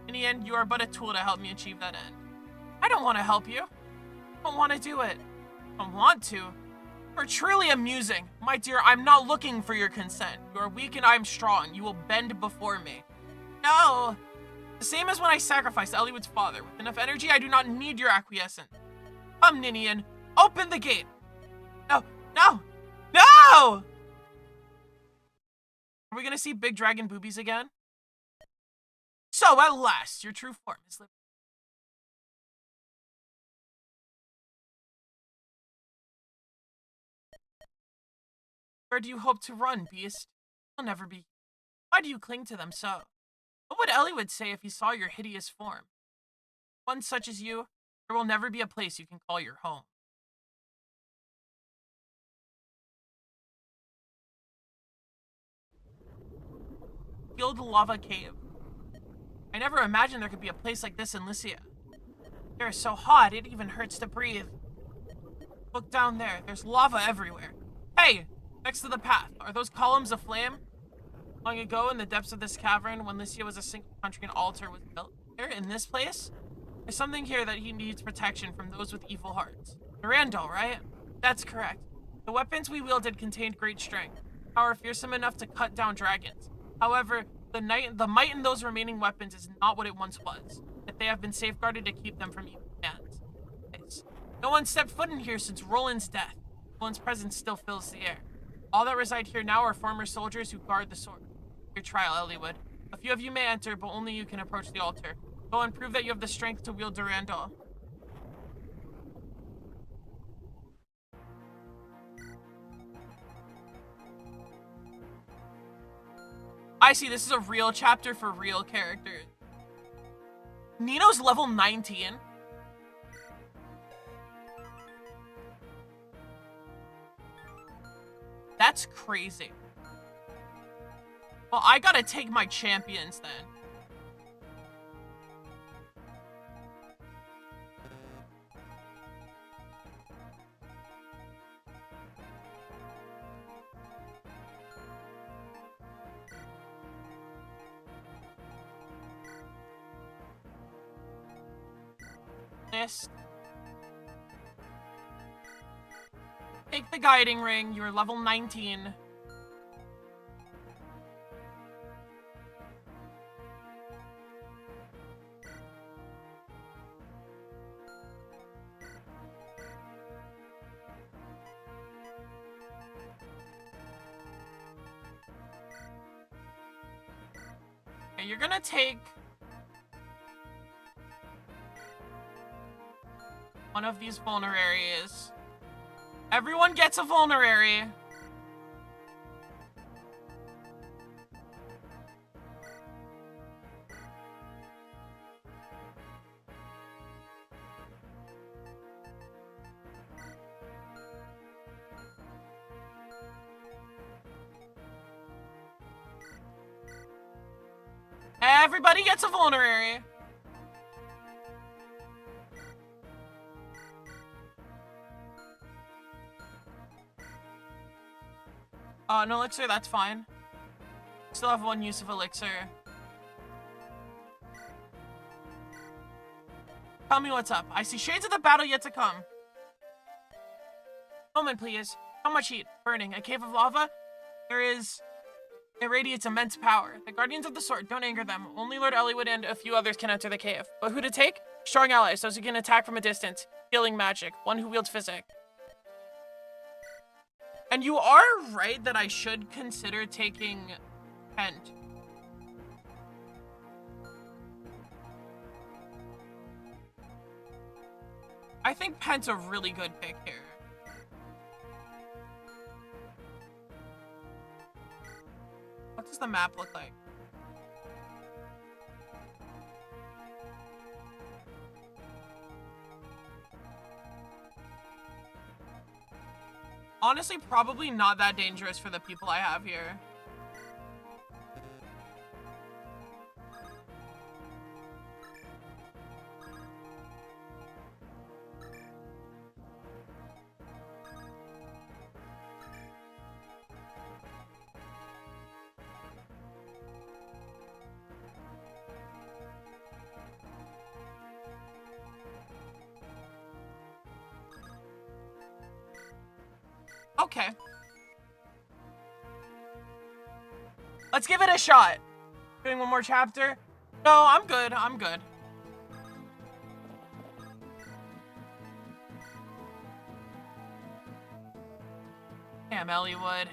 In the end, you are but a tool to help me achieve that end. I don't want to help you. I don't want to do it. I don't want to. You're truly amusing. My dear, I'm not looking for your consent. You are weak and I am strong. You will bend before me. No. The same as when I sacrificed Elliewood's father. With enough energy, I do not need your acquiescence. Come, Ninian. Open the gate. No. No. No! Are we gonna see big dragon boobies again? So, at last, your true form is living. Where do you hope to run, beast? You'll never be. Why do you cling to them so? What would Elliewood say if he saw your hideous form? One such as you, there will never be a place you can call your home. Sealed lava cave. I never imagined there could be a place like this in Lycia. The air is so hot, it even hurts to breathe. Look down there. There's lava everywhere. Hey! Next to the path, are those columns of flame? Long ago, in the depths of this cavern, when Lycia was a single country, an altar was built. Here, in this place, there's something here that he needs protection from those with evil hearts. Durandal, right? That's correct. The weapons we wielded contained great strength, power fearsome enough to cut down dragons. However, the might in those remaining weapons is not what it once was, yet they have been safeguarded to keep them from evil hands. Nice. No one stepped foot in here since Roland's death. Roland's presence still fills the air. All that reside here now are former soldiers who guard the sword. Your trial, Eliwood. A few of you may enter, but only you can approach the altar. Go and prove that you have the strength to wield Durandal. I see, this is a real chapter for real characters. Nino's level 19. That's crazy. Well, I gotta take my champions then. This. Take the guiding ring. You're level 19. Okay, you're gonna take one of these vulneraries. Everyone gets a vulnerary. Everybody gets a vulnerary. An elixir, that's fine. Still have one use of elixir. Tell me what's up. I see shades of the battle yet to come. Moment, please. How much heat? Burning. A cave of lava? It radiates immense power. The Guardians of the Sword, don't anger them. Only Lord Eliwood and a few others can enter the cave. But who to take? Strong allies, those who can attack from a distance. Healing magic. One who wields physic. And you are right that I should consider taking Pent. I think Pent's a really good pick here. What does the map look like? Honestly, probably not that dangerous for the people I have here. Okay. Let's give it a shot. Doing one more chapter? No, I'm good. I'm good. Damn, Eliwood.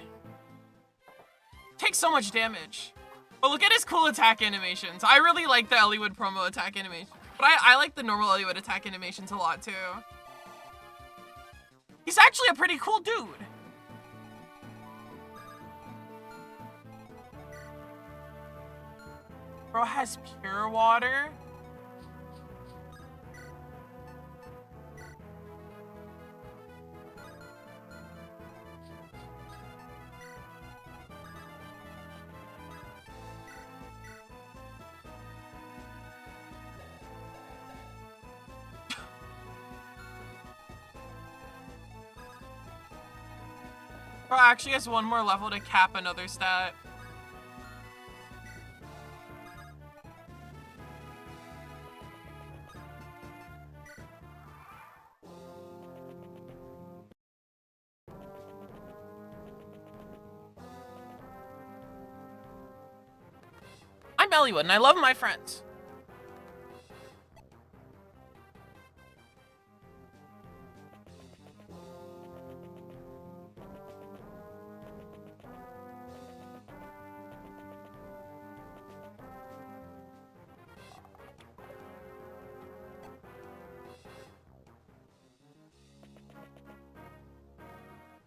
Takes so much damage. But look at his cool attack animations. I really like the Eliwood promo attack animation. But I like the normal Eliwood attack animations a lot, too. He's actually a pretty cool dude. Bro has pure water. Bro actually has one more level to cap another stat. I'm Elliewood, and I love my friends.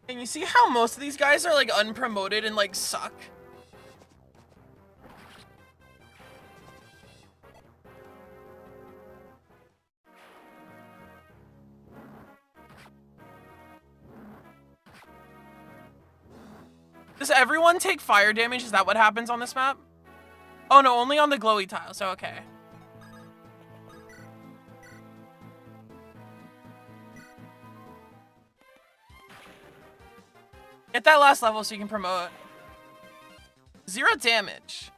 And you see how most of these guys are like unpromoted and like suck? Does everyone take fire damage? Is that what happens on this map? Oh no, only on the glowy tile, so okay. Get that last level so you can promote. 0 damage.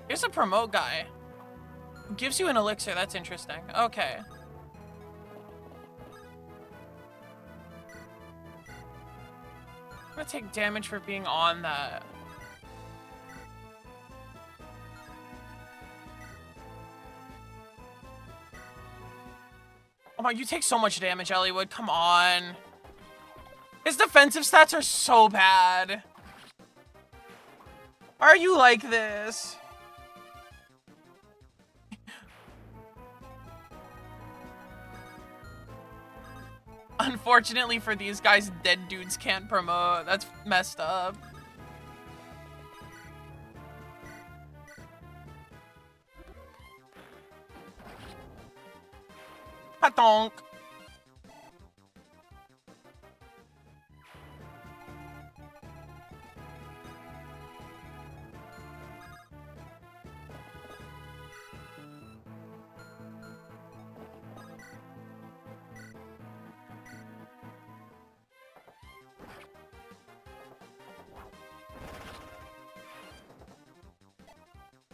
Here's a promote guy. Gives you an elixir, that's interesting. Okay. I'm gonna take damage for being on that. Oh my, you take so much damage, Elliewood. Come on. His defensive stats are so bad. Why are you like this? Unfortunately for these guys, dead dudes can't promote. That's messed up. Patonk.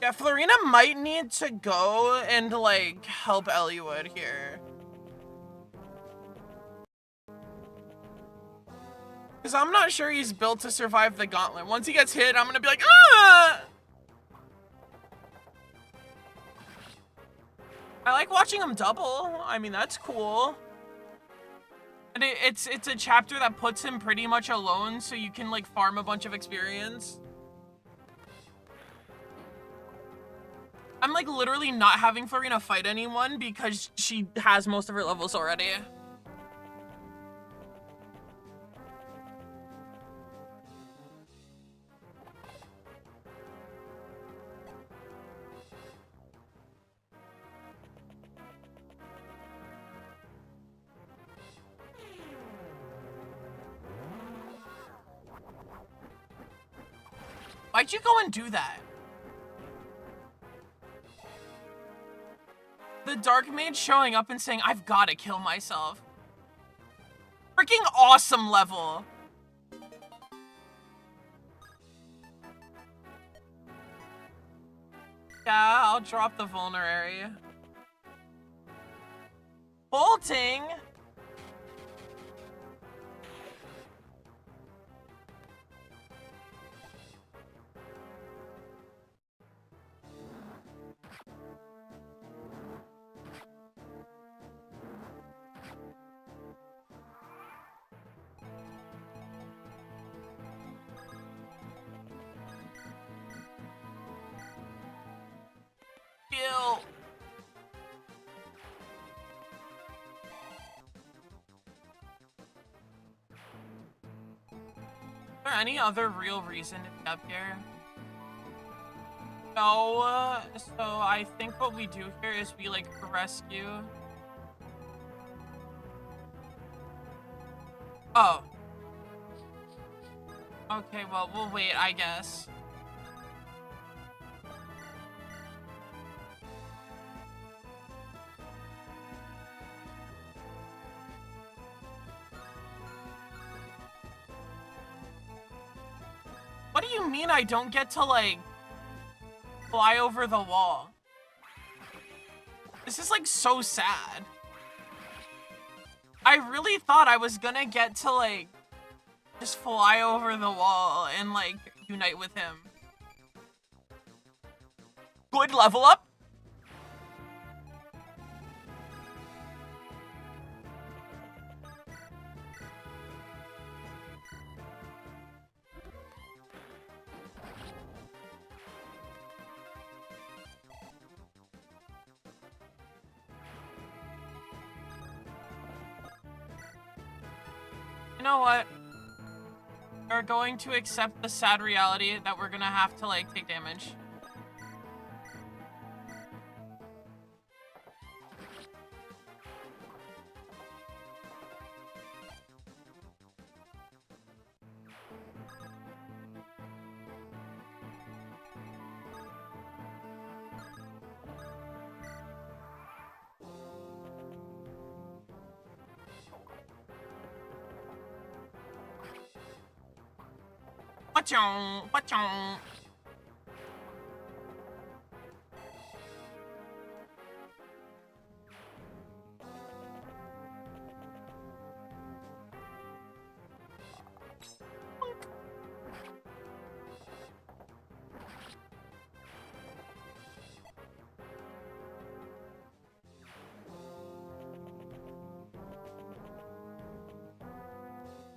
Yeah, Florina might need to go and, like, help Elliewood here. Because I'm not sure he's built to survive the gauntlet. Once he gets hit, I'm gonna be like, ah! I like watching him double. I mean, that's cool. And it's a chapter that puts him pretty much alone, so you can, like, farm a bunch of experience. I'm like literally not having Florina fight anyone because she has most of her levels already. Why'd you go and do that? The Dark Mage showing up and saying, I've gotta kill myself. Freaking awesome level. Yeah, I'll drop the vulnerary. Bolting? Kill. Is there any other real reason to be up here? No, so I think what we do here is we like rescue. Oh. Okay, well, we'll wait, I guess. What do you mean I don't get to, like, fly over the wall? This is, like, so sad. I really thought I was gonna get to, like, just fly over the wall and, like, unite with him. Good level up. You know what? We're going to accept the sad reality that we're gonna have to, like, take damage. Wachong, wachong.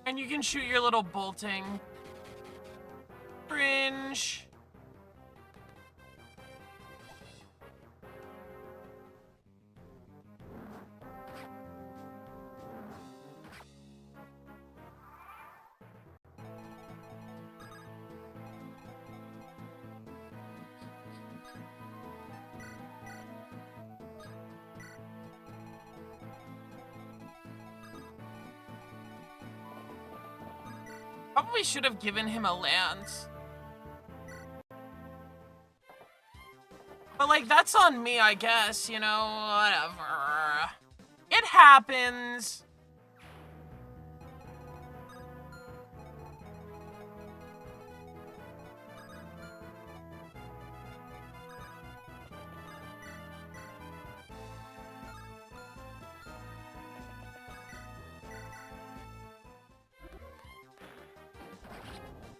And you can shoot your little bolting. Cringe. Probably should have given him a lance. But, like, that's on me, I guess, you know, whatever. It happens.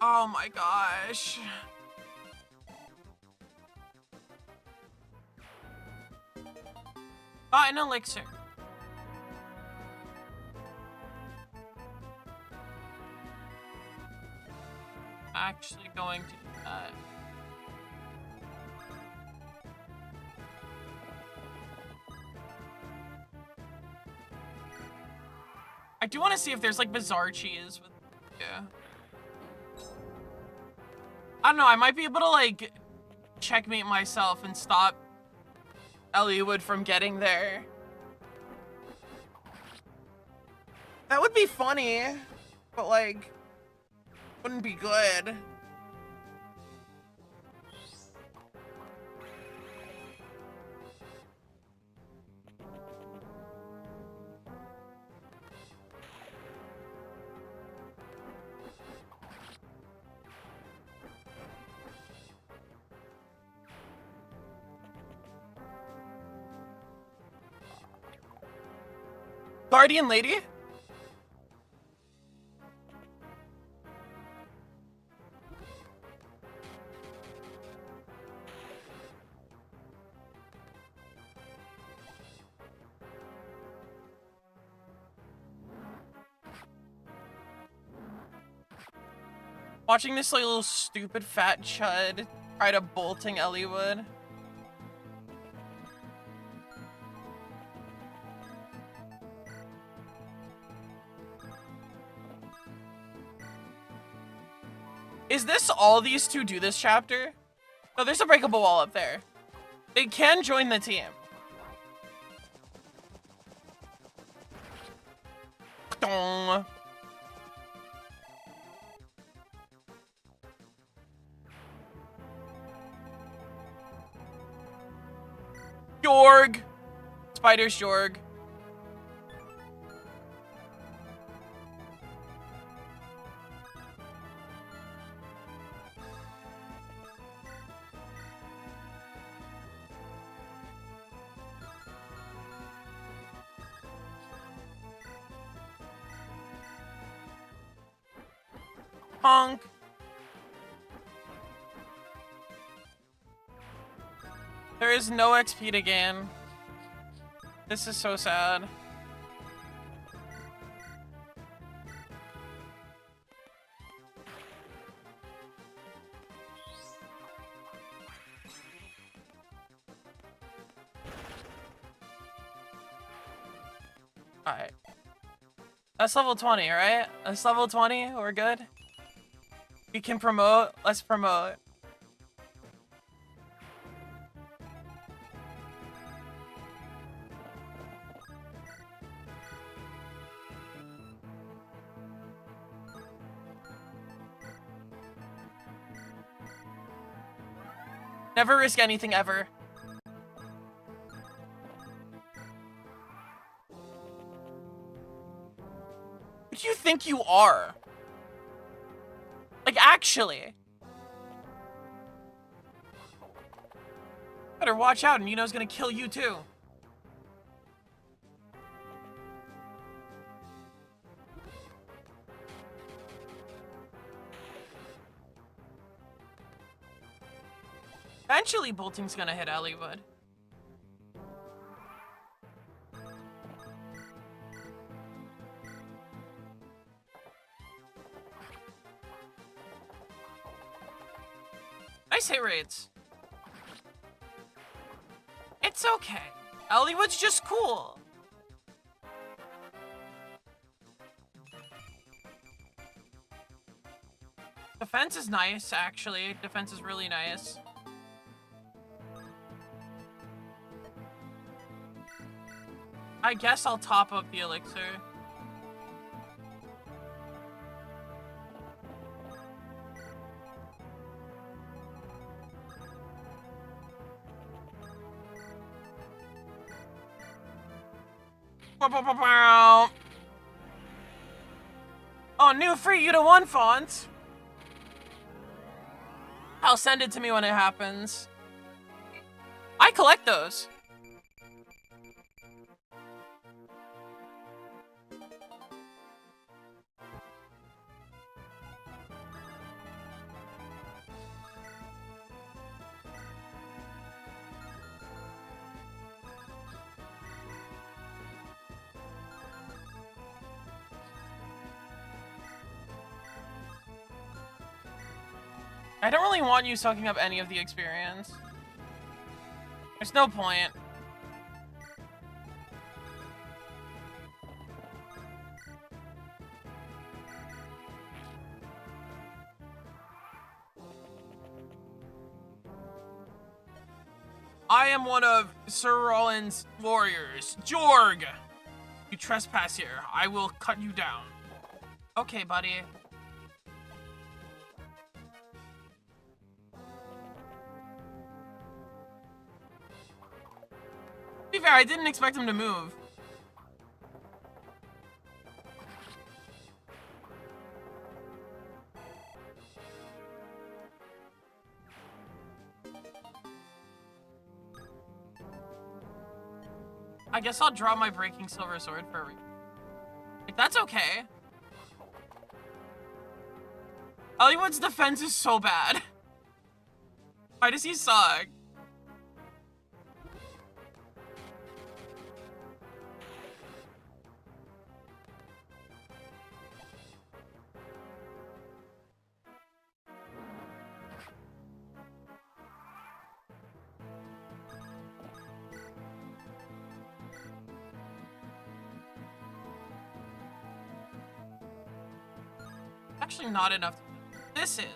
Oh my gosh. Oh, an elixir. Actually going to do that. I do want to see if there's, like, bizarre cheese with, yeah. I don't know, I might be able to, like, checkmate myself and stop Eliwood from getting there. That would be funny, but, like, wouldn't be good. Guardian Lady? Watching this, like, little stupid fat chud try to bolting Eliwood. Is this all these two do this chapter? No, there's a breakable wall up there. They can join the team. Dong. Jorg! Spider's Jorg. Honk. There is no XP to gain. This is so sad. Alright. That's level 20, right? That's level 20, we're good? We can promote, let's promote. Never risk anything ever. Who do you think you are? Like, actually. Better watch out, Nino's gonna kill you too. Eventually, bolting's gonna hit Elliewood. Nice hit rates. It's okay. Elliewood's just cool. Defense is nice, actually. Defense is really nice. I guess I'll top up the elixir. Oh, new free U-1 font. I'll send it to me when it happens. I collect those. I don't really want you soaking up any of the experience. There's no point. I am one of Sir Roland's warriors. Jorg! You trespass here. I will cut you down. Okay, buddy. To be fair, I didn't expect him to move. I guess I'll drop my Breaking Silver Sword for a reason. Like, that's okay. Elliewood's defense is so bad. Why does he suck? Actually not enough. This is.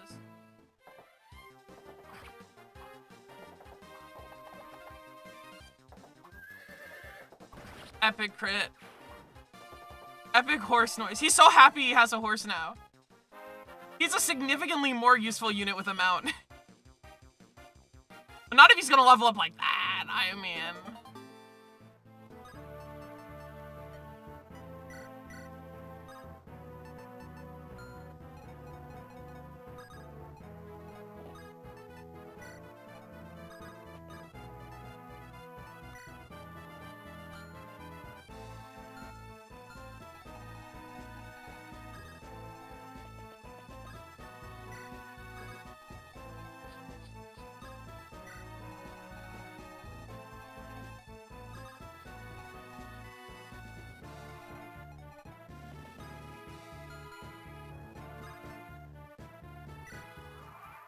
Epic crit. Epic horse noise. He's so happy he has a horse now. He's a significantly more useful unit with a mount. But not if he's gonna level up like that, I mean.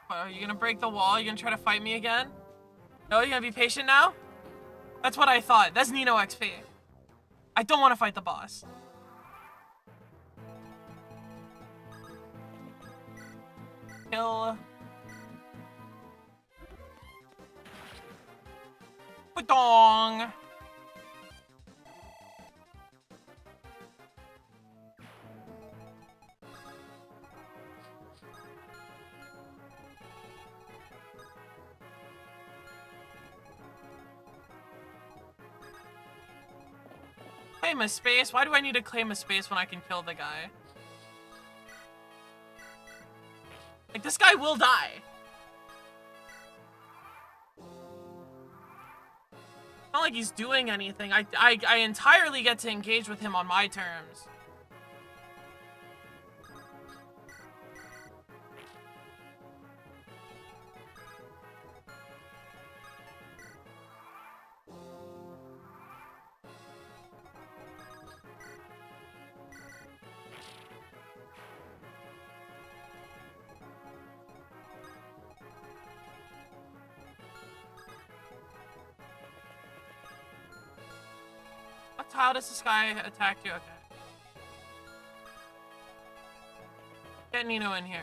What, are you gonna break the wall? Are you gonna try to fight me again? No, you're gonna be patient now? That's what I thought. That's Nino XP. I don't want to fight the boss. Kill. Badong. Claim a space? Why do I need to claim a space when I can kill the guy? Like, this guy will die. Not like he's doing anything. I entirely get to engage with him on my terms. How does this guy attack you? Okay. Get Nino in here.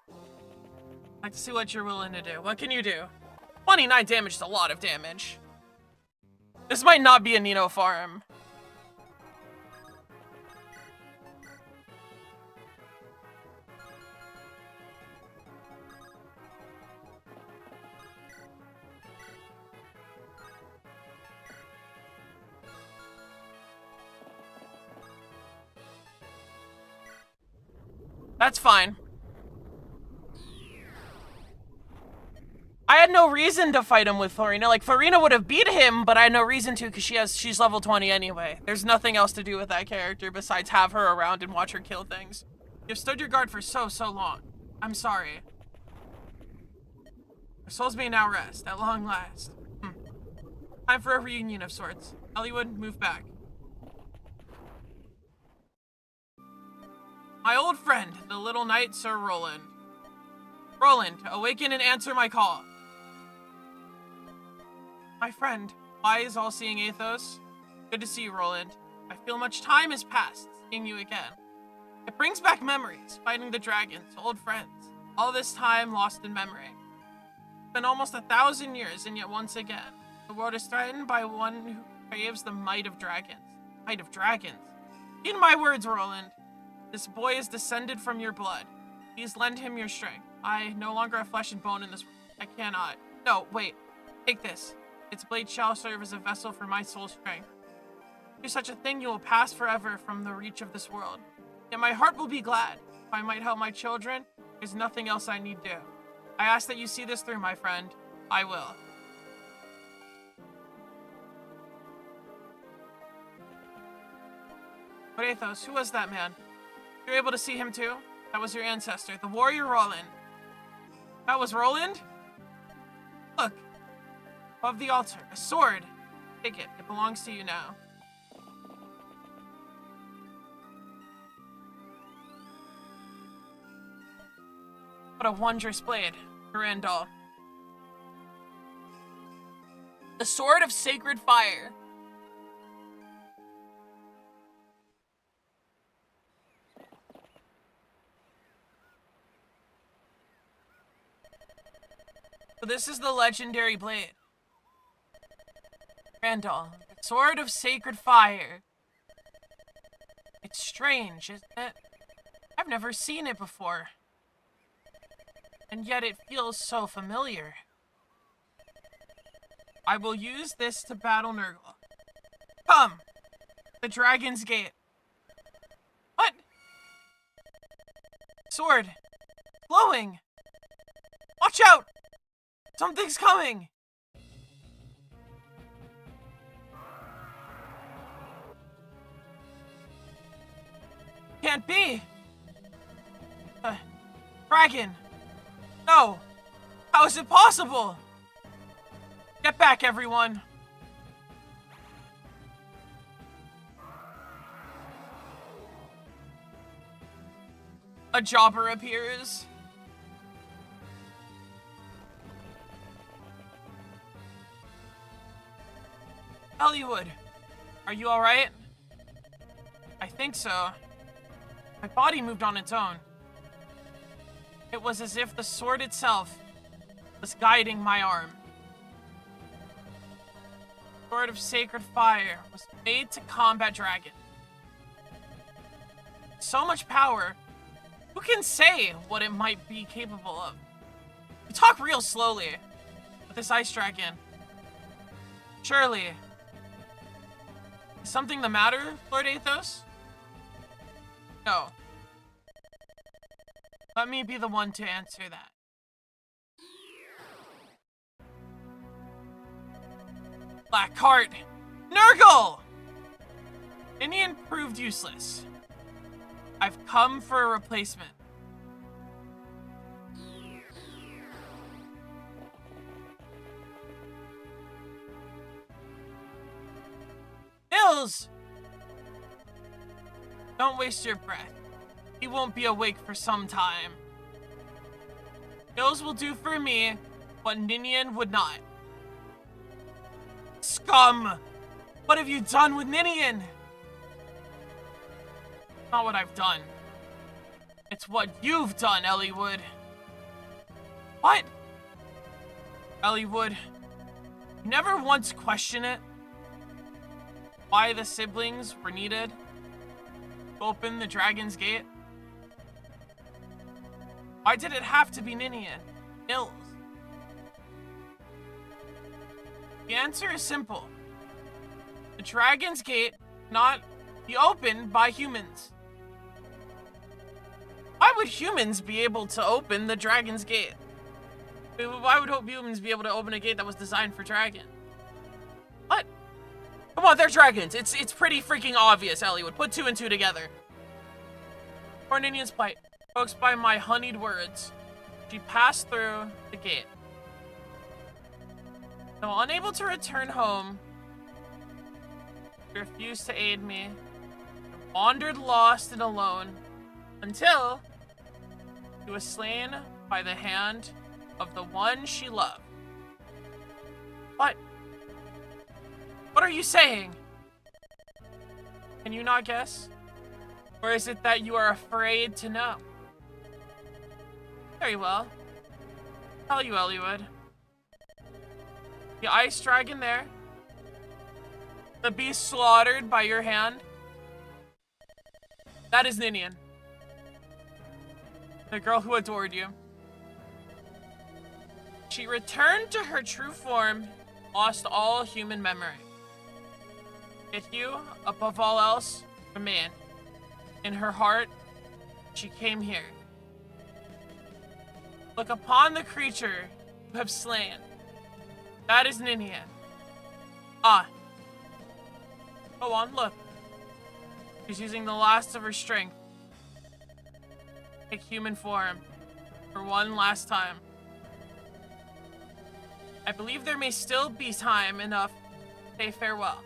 I'd like to see what you're willing to do. What can you do? 29 damage is a lot of damage. This might not be a Nino farm. That's fine. I had no reason to fight him with Farina. Like, Farina would have beat him, but I had no reason to because she's level 20 anyway. There's nothing else to do with that character besides have her around and watch her kill things. You've stood your guard for so long. I'm sorry. Our souls may now rest, at long last. Time for a reunion of sorts. Hollywood, move back. My old friend, the little knight, Sir Roland. Roland, awaken and answer my call. My friend, wise, all-seeing Athos. Good to see you, Roland. I feel much time has passed, seeing you again. It brings back memories, fighting the dragons, old friends. All this time lost in memory. It's been almost 1,000 years, and yet once again, the world is threatened by one who craves the might of dragons. Might of dragons. In my words, Roland. This boy is descended from your blood. Please lend him your strength. I no longer have flesh and bone in this world. I cannot. No, wait. Take this. Its blade shall serve as a vessel for my soul's strength. Do such a thing, you will pass forever from the reach of this world. Yet my heart will be glad. If I might help my children, there's nothing else I need do. I ask that you see this through, my friend. I will. But Athos, who was that man? You're able to see him too? That was your ancestor, the warrior Roland. That was Roland? Look, above the altar, a sword. Take it, it belongs to you now. What a wondrous blade, Randall. The sword of sacred fire. So this is the legendary blade. Randall, the sword of sacred fire. It's strange, isn't it? I've never seen it before. And yet it feels so familiar. I will use this to battle Nurgle. Come! The Dragon's Gate. What? Sword. Glowing! Watch out! Something's coming! Can't be! Dragon! No! How is it possible? Get back, everyone. A jobber appears. Hollywood, are you alright? I think so. My body moved on its own. It was as if the sword itself was guiding my arm. The sword of sacred fire was made to combat dragon. So much power. Who can say what it might be capable of? You talk real slowly with this ice dragon. Surely. Is something the matter, Lord Athos? No. Let me be the one to answer that. Black cart! Nurgle! Ninian proved useless. I've come for a replacement. Nils! Don't waste your breath. He won't be awake for some time. Nils will do for me what Ninian would not. Scum! What have you done with Ninian? Not what I've done. It's what you've done, Elliewood. What? Elliewood, you never once question it? Why the siblings were needed to open the Dragon's Gate? Why did it have to be Ninian? Nils? The answer is simple. The Dragon's Gate cannot be opened by humans. Why would humans be able to open the Dragon's Gate? Why would humans be able to open a gate that was designed for dragons? What? Come on, they're dragons. It's pretty freaking obvious, Elliewood. Put two and two together. Poor Ninian's plight. Coaxed by my honeyed words, she passed through the gate. Though unable to return home, she refused to aid me. I wandered lost and alone until she was slain by the hand of the one she loved. What? What are you saying? Can you not guess? Or is it that you are afraid to know? Very well. Tell you, Elliewood. The ice dragon there. The beast slaughtered by your hand. That is Ninian. The girl who adored you. She returned to her true form, lost all human memory. Yet you, above all else, remain. In her heart, she came here. Look upon the creature you have slain. That is Ninian. Ah. Go on, look. She's using the last of her strength. Take human form for one last time. I believe there may still be time enough to say farewell.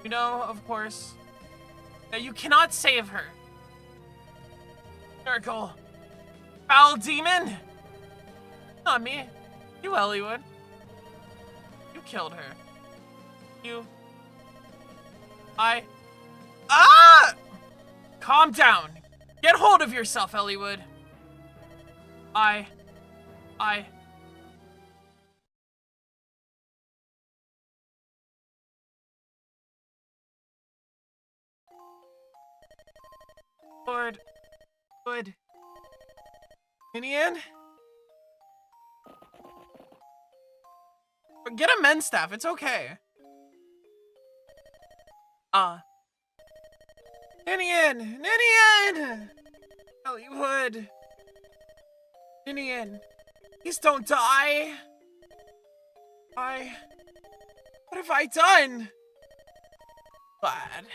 You know, of course, that you cannot save her. Nurgle. Foul demon! Not me. You, Elliewood. You killed her. You... Ah! Calm down. Get hold of yourself, Elliewood. Lord... Good. Ninian? Get a men's staff, it's okay. Ninian! Ninian! Elliewood! Ninian, please don't die! What have I done? Glad.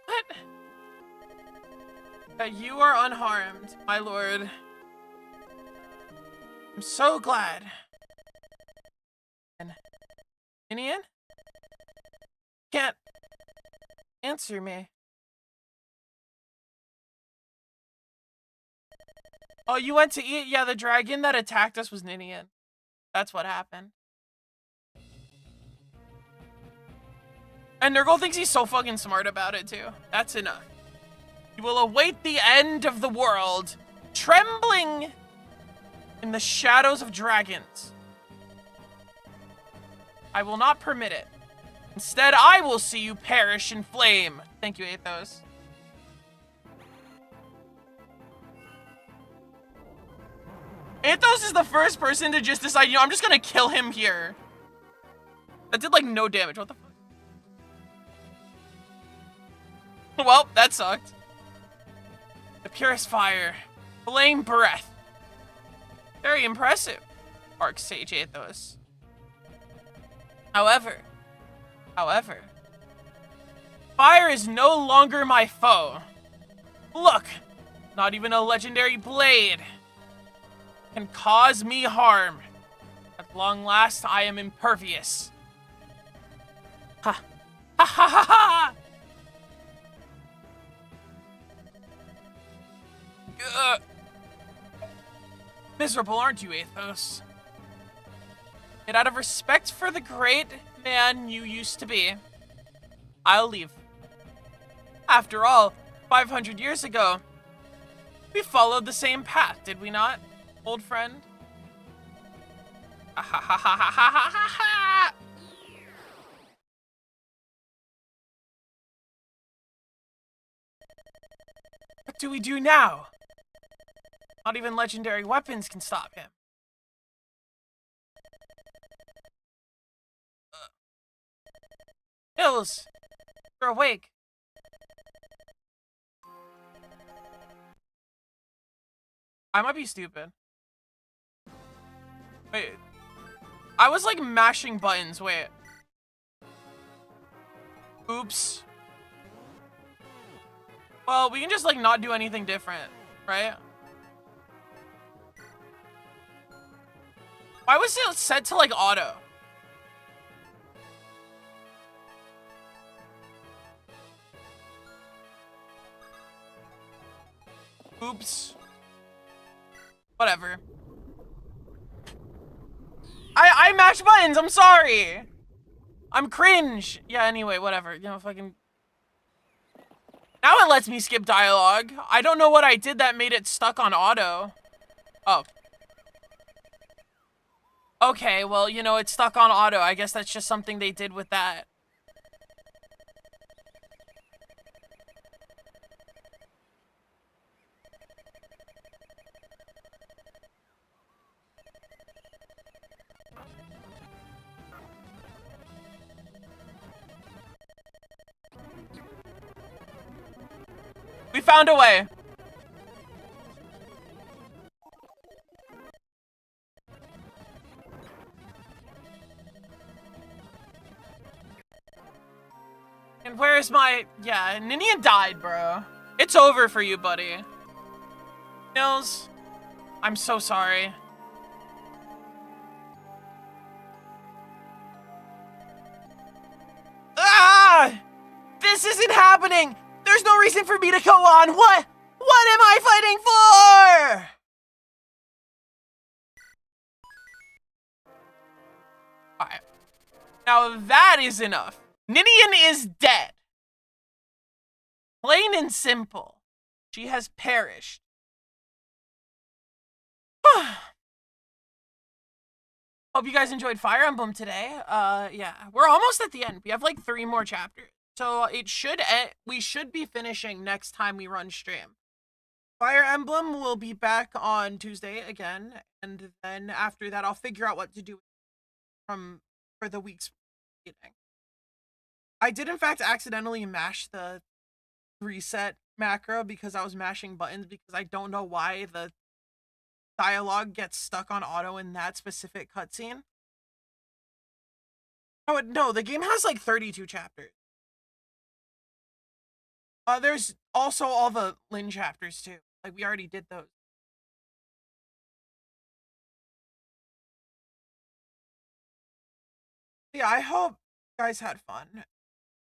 What? That you are unharmed, my lord. I'm so glad. And Ninian? Can't answer me. Oh, you went to eat? Yeah, the dragon that attacked us was Ninian. That's what happened. And Nurgle thinks he's so fucking smart about it, too. That's enough. You will await the end of the world, trembling in the shadows of dragons. I will not permit it. Instead, I will see you perish in flame. Thank you, Athos. Athos is the first person to just decide, you know, I'm just gonna kill him here. That did, like, no damage. What the fuck? Well, that sucked. The purest fire. Flame breath. Very impressive, Archsage Athos. However, fire is no longer my foe. Look, not even a legendary blade can cause me harm. At long last, I am impervious. Ha. Ha ha ha ha! Miserable, aren't you, Athos? Yet out of respect for the great man you used to be, I'll leave. After all, 500 years ago, we followed the same path, did we not, old friend? Ha ha ha ha ha ha ha ha! What do we do now? Not even legendary weapons can stop him. Hills, you're awake. I might be stupid. Wait. I was like mashing buttons. Wait. Oops. Well, we can just like not do anything different, right? Why was it set to like auto? Oops. Whatever. I mash buttons, I'm sorry. I'm cringe. Yeah, anyway, whatever. You know, fucking... Now it lets me skip dialogue. I don't know what I did that made it stuck on auto. Oh. Okay, well, you know, it's stuck on auto. I guess that's just something they did with that. We found a way. And where's my... Yeah, Ninian died, bro. It's over for you, buddy. Nils, I'm so sorry. Ah! This isn't happening! There's no reason for me to go on! What am I fighting for? Alright. Now that is enough. Ninian is dead. Plain and simple. She has perished. Hope you guys enjoyed Fire Emblem today. Yeah, we're almost at the end. We have like 3 more chapters. So it should end, we should be finishing next time we run stream. Fire Emblem will be back on Tuesday again, and then after that I'll figure out what to do for the week's meeting. I did in fact accidentally mash the reset macro because I was mashing buttons because I don't know why the dialogue gets stuck on auto in that specific cutscene. Oh no, the game has like 32 chapters. There's also all the Lynn chapters too. Like we already did those. Yeah, I hope you guys had fun.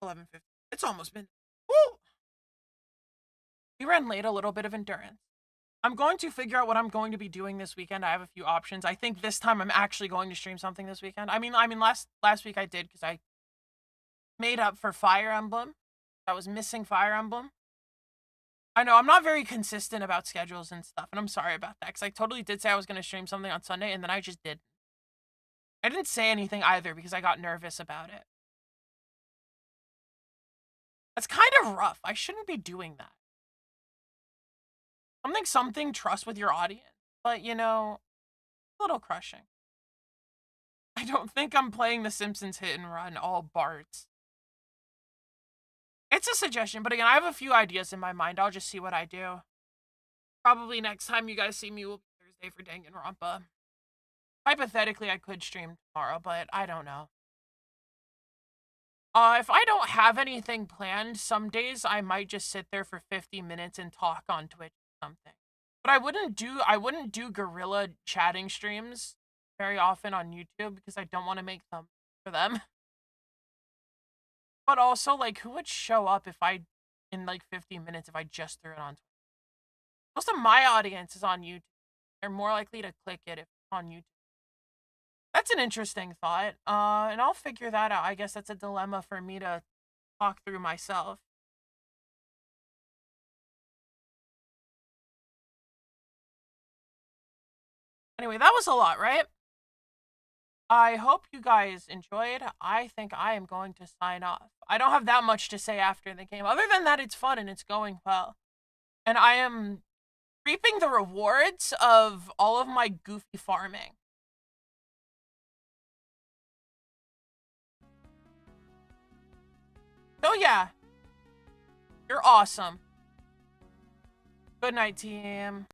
11:50. It's almost been. Woo! We ran late, a little bit of endurance. I'm going to figure out what I'm going to be doing this weekend. I have a few options. I think this time I'm actually going to stream something this weekend. I mean, last week I did because I made up for Fire Emblem. I was missing Fire Emblem. I know I'm not very consistent about schedules and stuff, and I'm sorry about that because I totally did say I was going to stream something on Sunday, and then I just didn't. I didn't say anything either because I got nervous about it. That's kind of rough. I shouldn't be doing that. Something, trust with your audience. But, you know, a little crushing. I don't think I'm playing The Simpsons Hit and Run all Barts. It's a suggestion, but again, I have a few ideas in my mind. I'll just see what I do. Probably next time you guys see me will be Thursday for Danganronpa. Hypothetically, I could stream tomorrow, but I don't know. If I don't have anything planned, some days I might just sit there for 50 minutes and talk on Twitch or something. But I wouldn't do guerrilla chatting streams very often on YouTube because I don't want to make them for them. But also, like, who would show up if in like 50 minutes if I just threw it on Twitch? Most of my audience is on YouTube. They're more likely to click it if it's on YouTube. That's an interesting thought. And I'll figure that out. I guess that's a dilemma for me to talk through myself. Anyway, that was a lot, right? I hope you guys enjoyed. I think I am going to sign off. I don't have that much to say after the game, other than that it's fun and it's going well. And I am reaping the rewards of all of my goofy farming. So yeah, you're awesome. Good night, team.